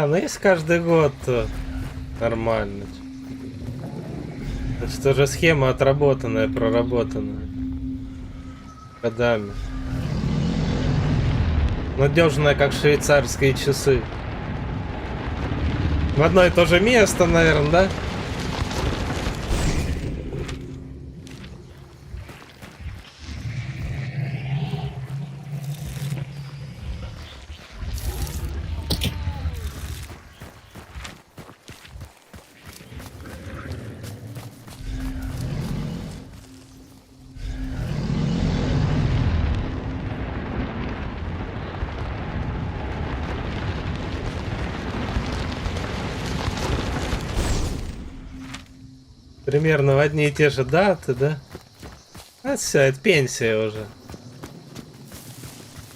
Ну если каждый год, то нормально. Значит, уже схема отработанная, проработанная. Годами. Надежная, как швейцарские часы. В одно и то же место, наверное, да? Примерно в одни и те же даты, да? А все, это пенсия уже.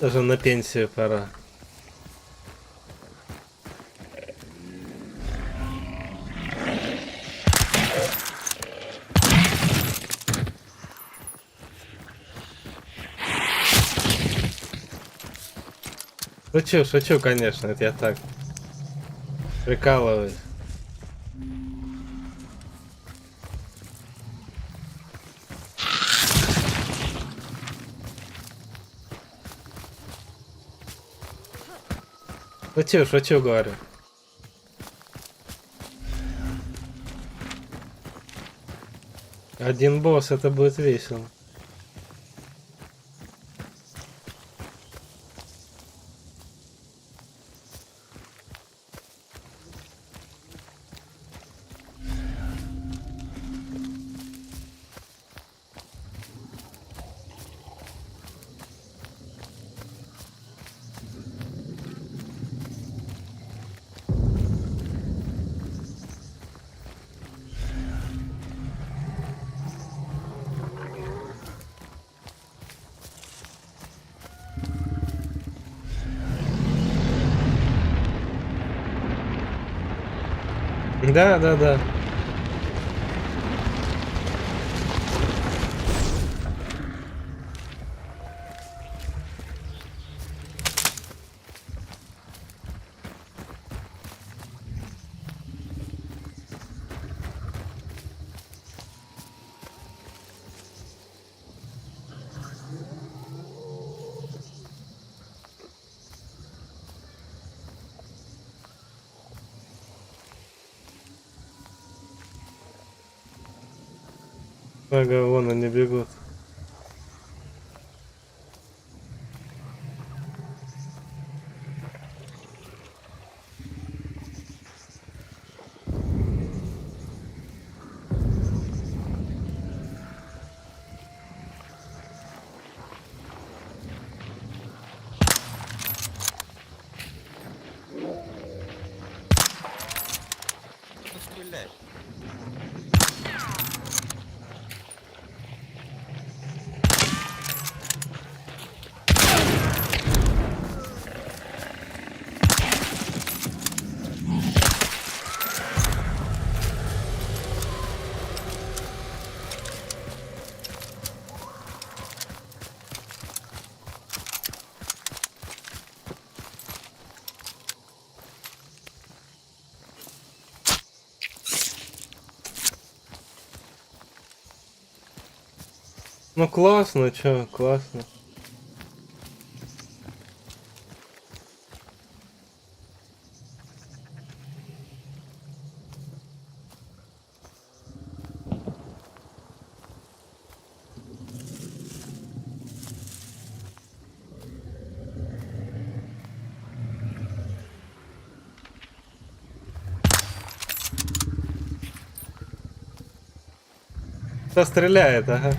Даже на пенсию пора. Шучу, конечно, это я так. Прикалываюсь. Шучу, говорю. Один босс, это будет весело. Да. Ага, вон они бегут. Стреляй. Ну классно, чё, классно. Кто стреляет, ага.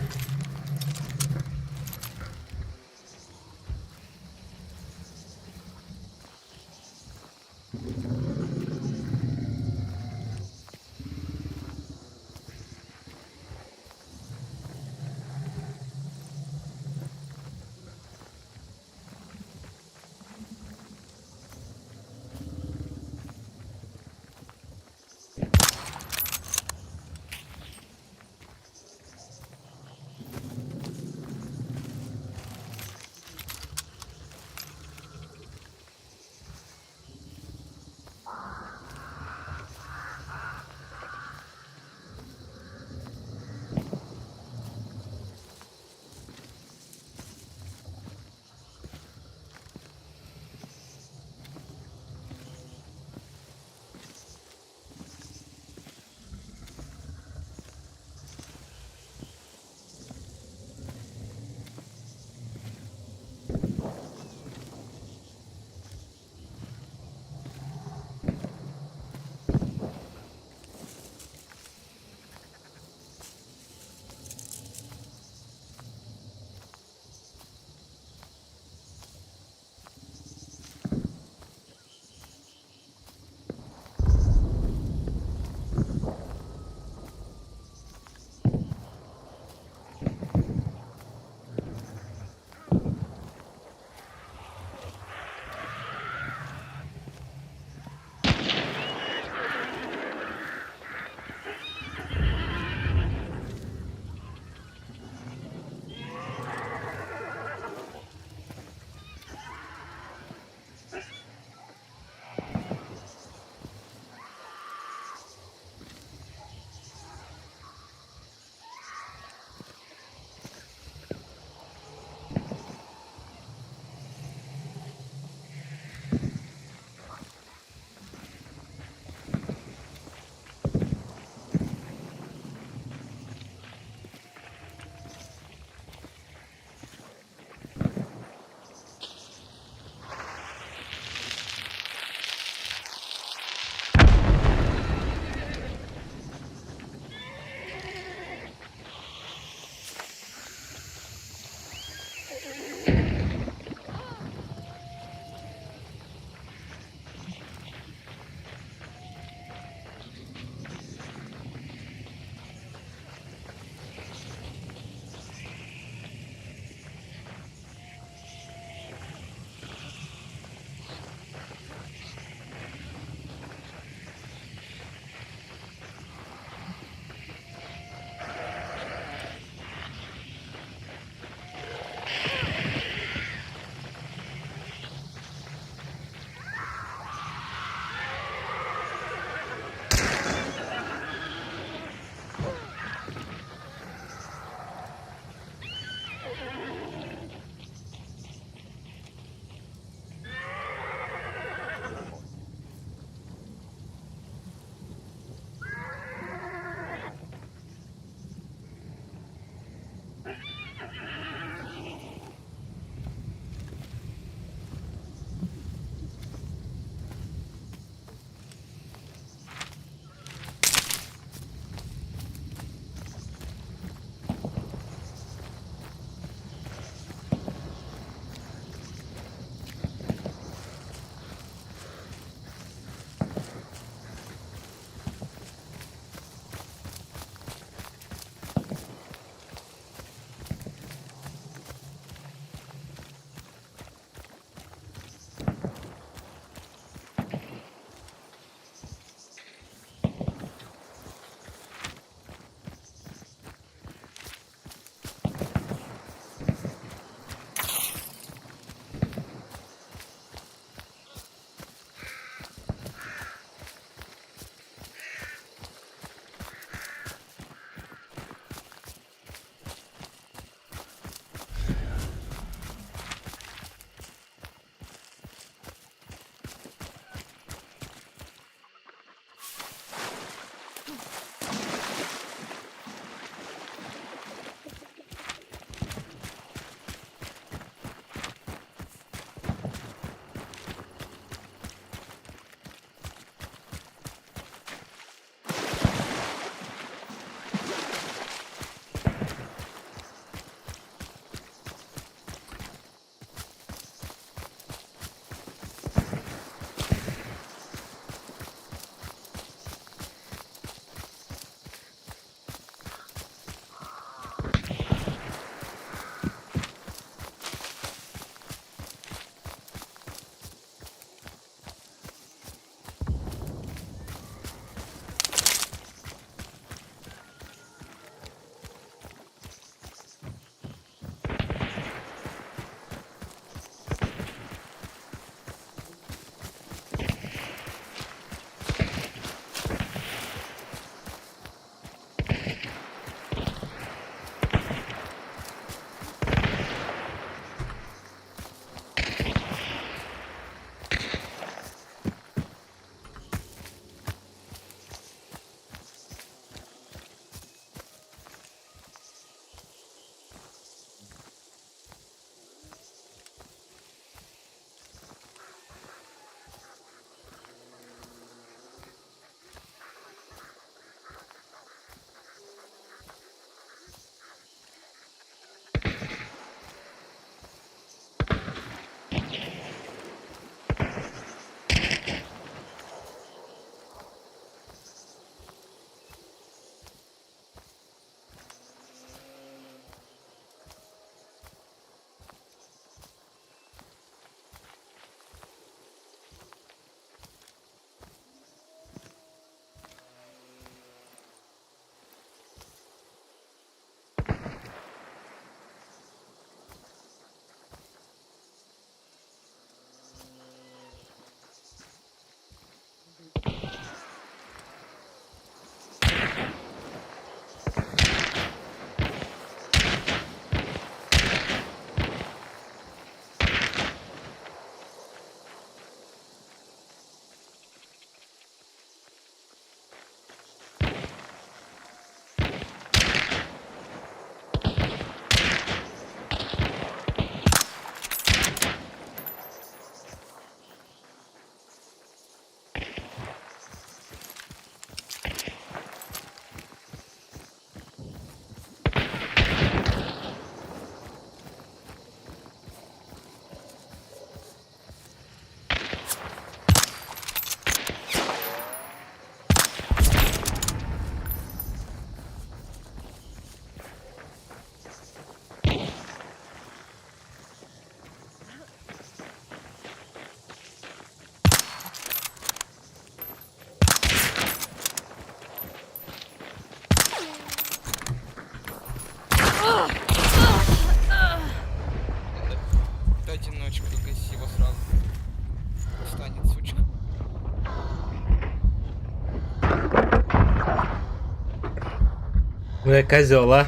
Козел, а?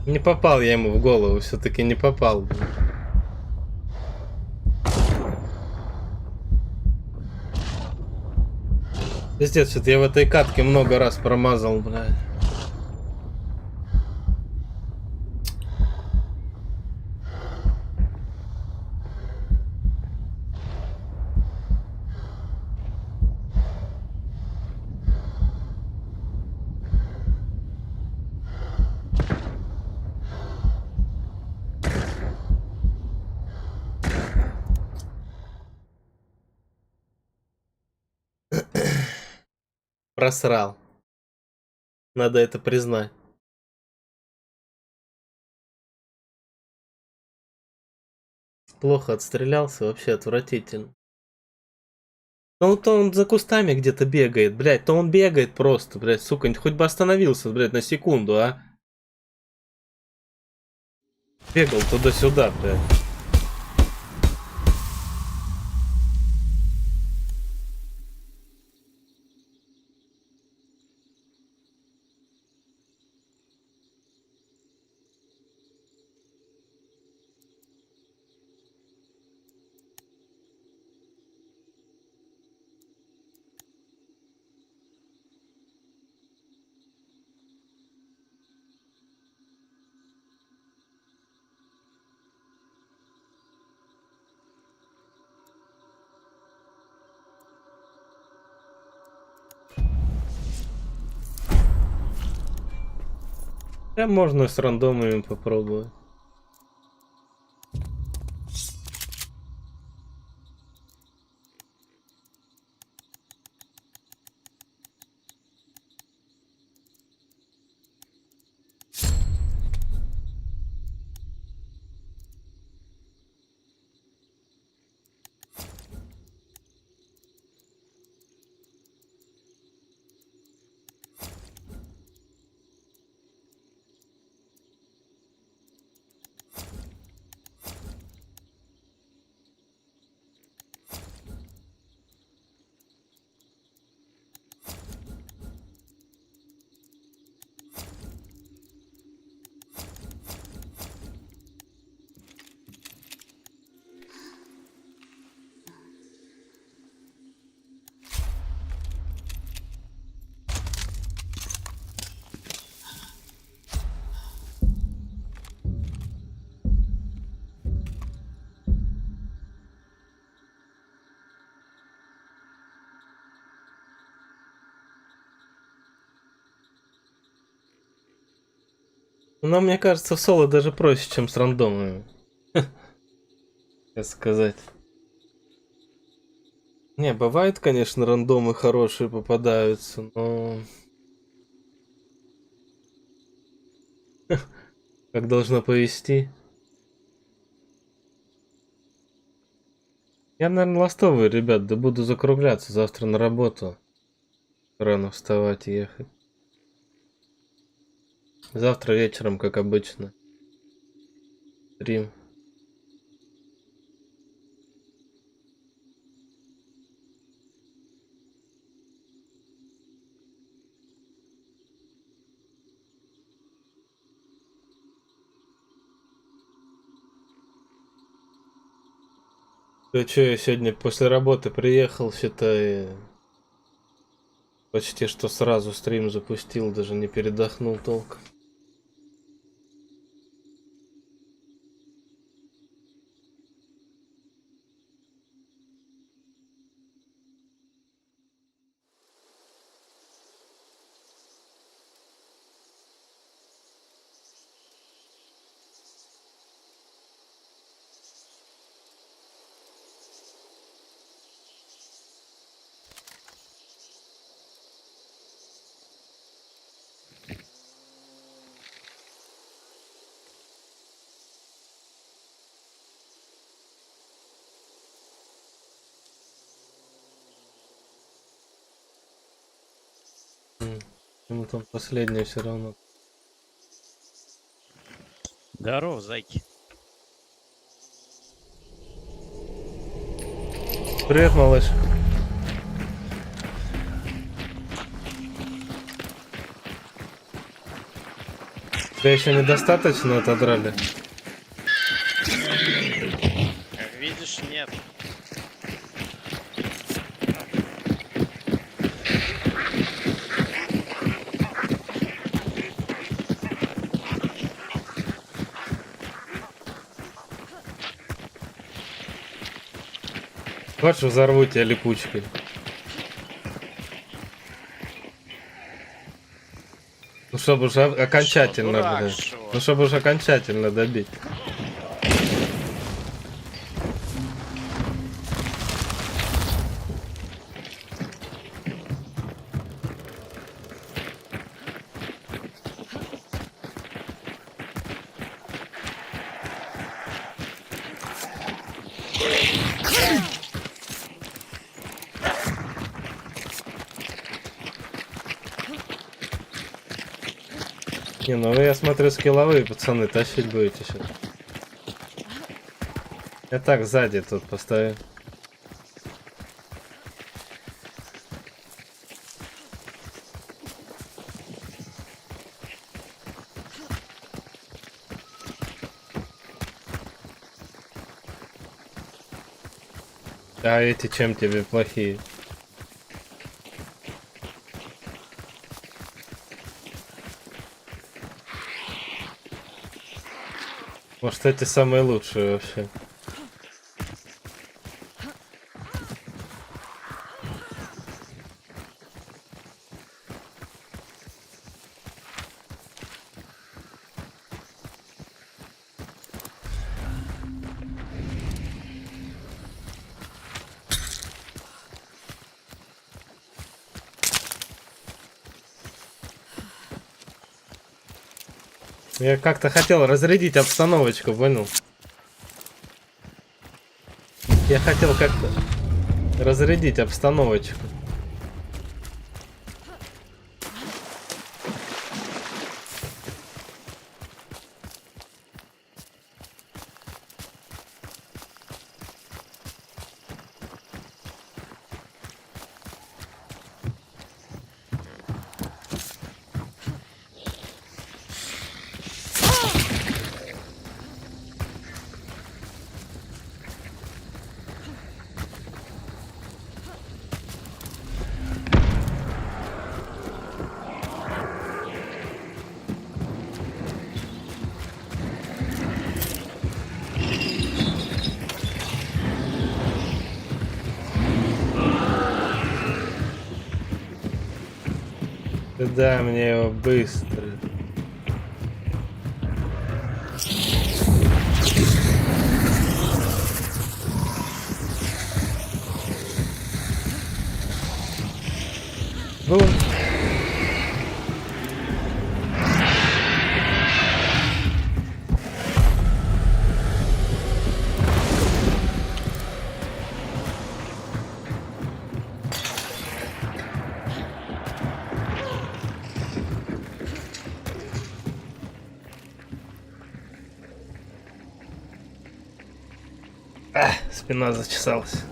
Не попал я ему в голову, все-таки не попал. Пиздец, что-то я в этой катке много раз промазал, блядь. Просрал. Надо это признать. Плохо отстрелялся, вообще отвратительно. Ну то он за кустами где-то бегает, блядь, то он бегает просто, блядь, сука, хоть бы остановился, блядь, на секунду, а? Бегал туда-сюда, блядь. Да, можно с рандомами попробовать. Но мне кажется, в соло даже проще, чем с рандомами. Как сказать. Не, бывает, конечно, рандомы хорошие попадаются, но... Как должно повести. Я, наверное, ластовый, ребят, да буду закругляться завтра на работу. Рано вставать и ехать. Завтра вечером, как обычно. Стрим. Да чё, я сегодня после работы приехал, считай, почти что сразу стрим запустил, даже не передохнул толком. Ну там последнее все равно. Здорово, зайки. Привет, малыш. Тебя еще недостаточно отодрали? Как видишь, нет. Хочешь, взорву тебя липучкой? Ну, чтобы уже окончательно, дурак, блин. шо? Ну, чтобы уже окончательно добить. Не, ну вы, я смотрю, скилловые пацаны, тащить будете сейчас. Я так сзади тут поставлю. А эти чем тебе плохие? Может, эти самые лучшие вообще. Я как-то хотел разрядить обстановочку, понял? Я хотел как-то разрядить обстановочку. Да, мне его быстро. Ну. Спина зачесалась.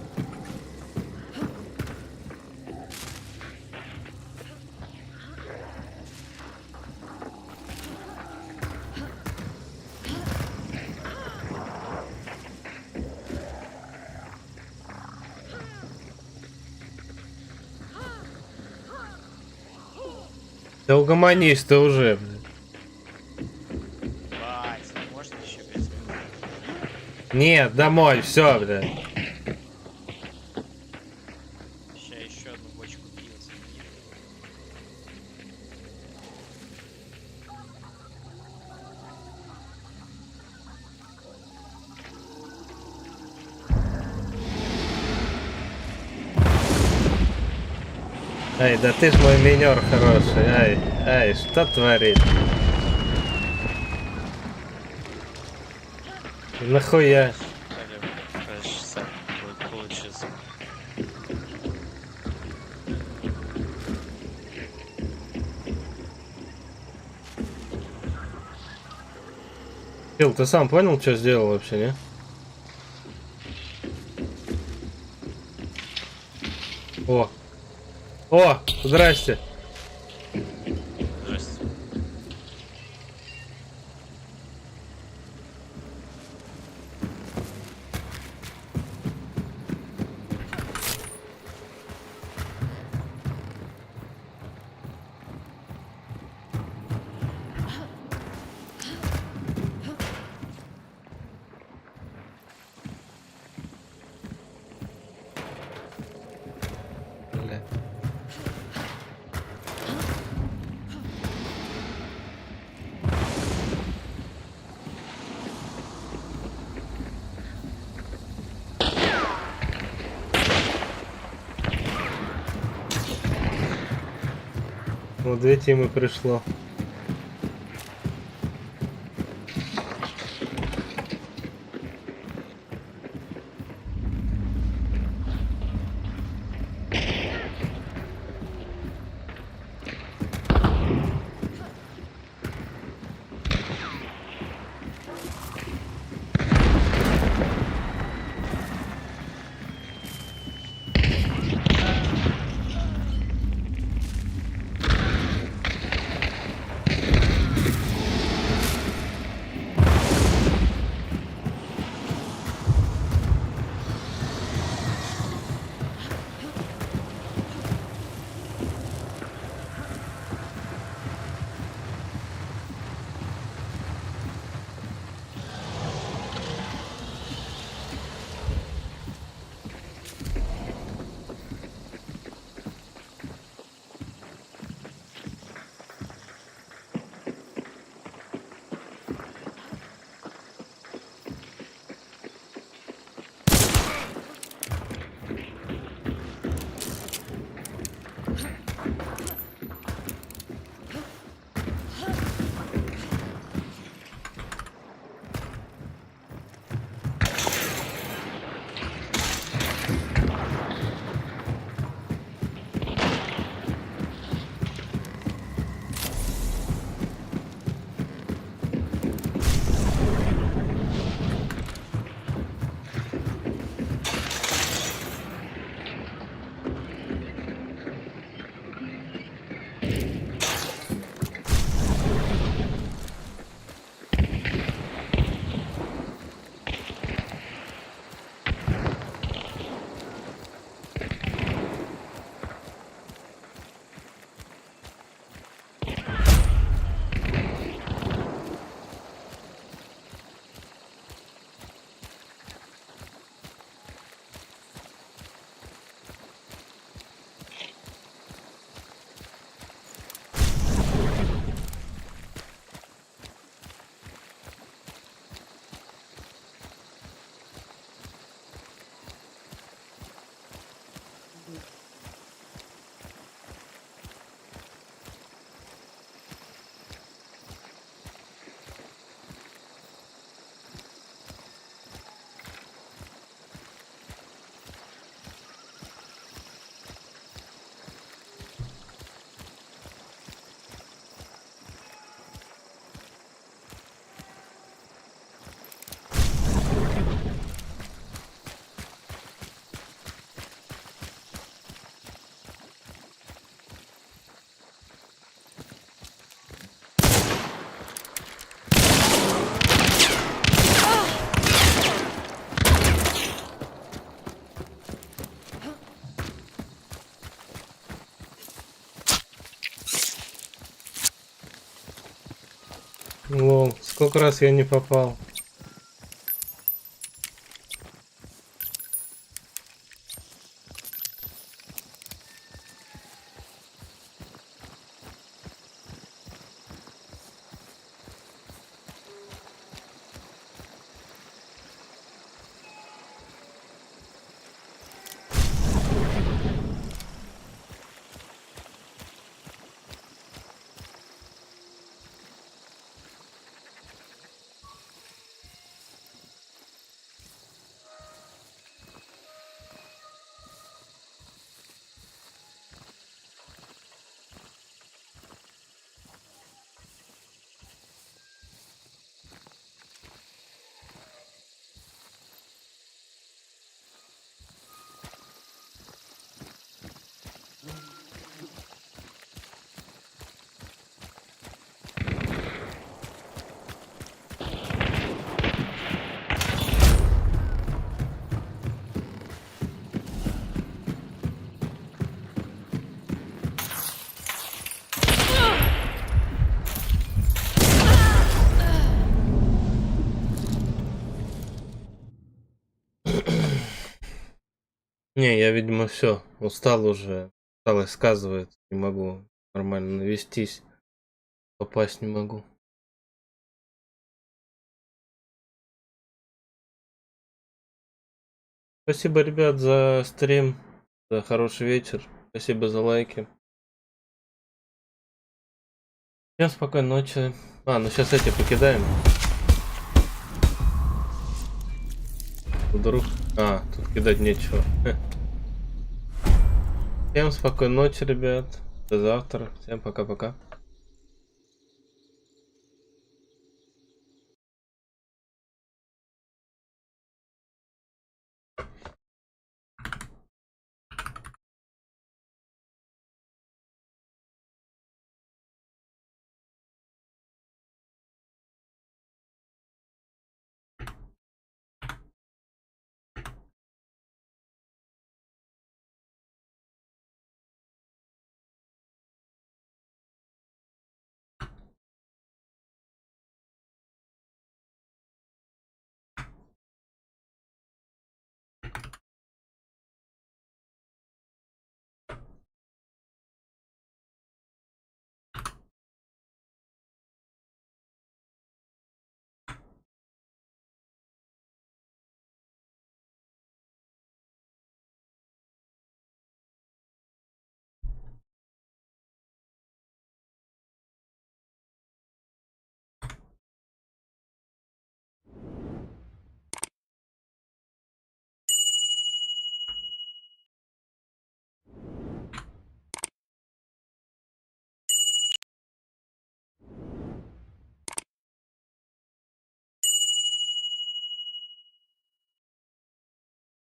Да угомонись ты уже, блин. Бать, можно еще 5 минут? Нет, домой, все, блядь. Сейчас еще одну бочку пива закину. Ай, да ты ж мой минер хороший. Ай, что творит? Нахуя? Кажется, будет получиться. Фил, ты сам понял, что сделал вообще, не? О! О! Здрасте! Здрасте. Вот 2 темы пришло. Лол, сколько раз я не попал. Не, я, видимо, все, устал уже. Усталость сказывает. Не могу нормально навестись. Попасть не могу. Спасибо, ребят, за стрим, за хороший вечер. Спасибо за лайки. Всем спокойной ночи. Ну сейчас эти покидаем. Вдруг... тут кидать нечего. Всем спокойной ночи, ребят. До завтра. Всем пока-пока.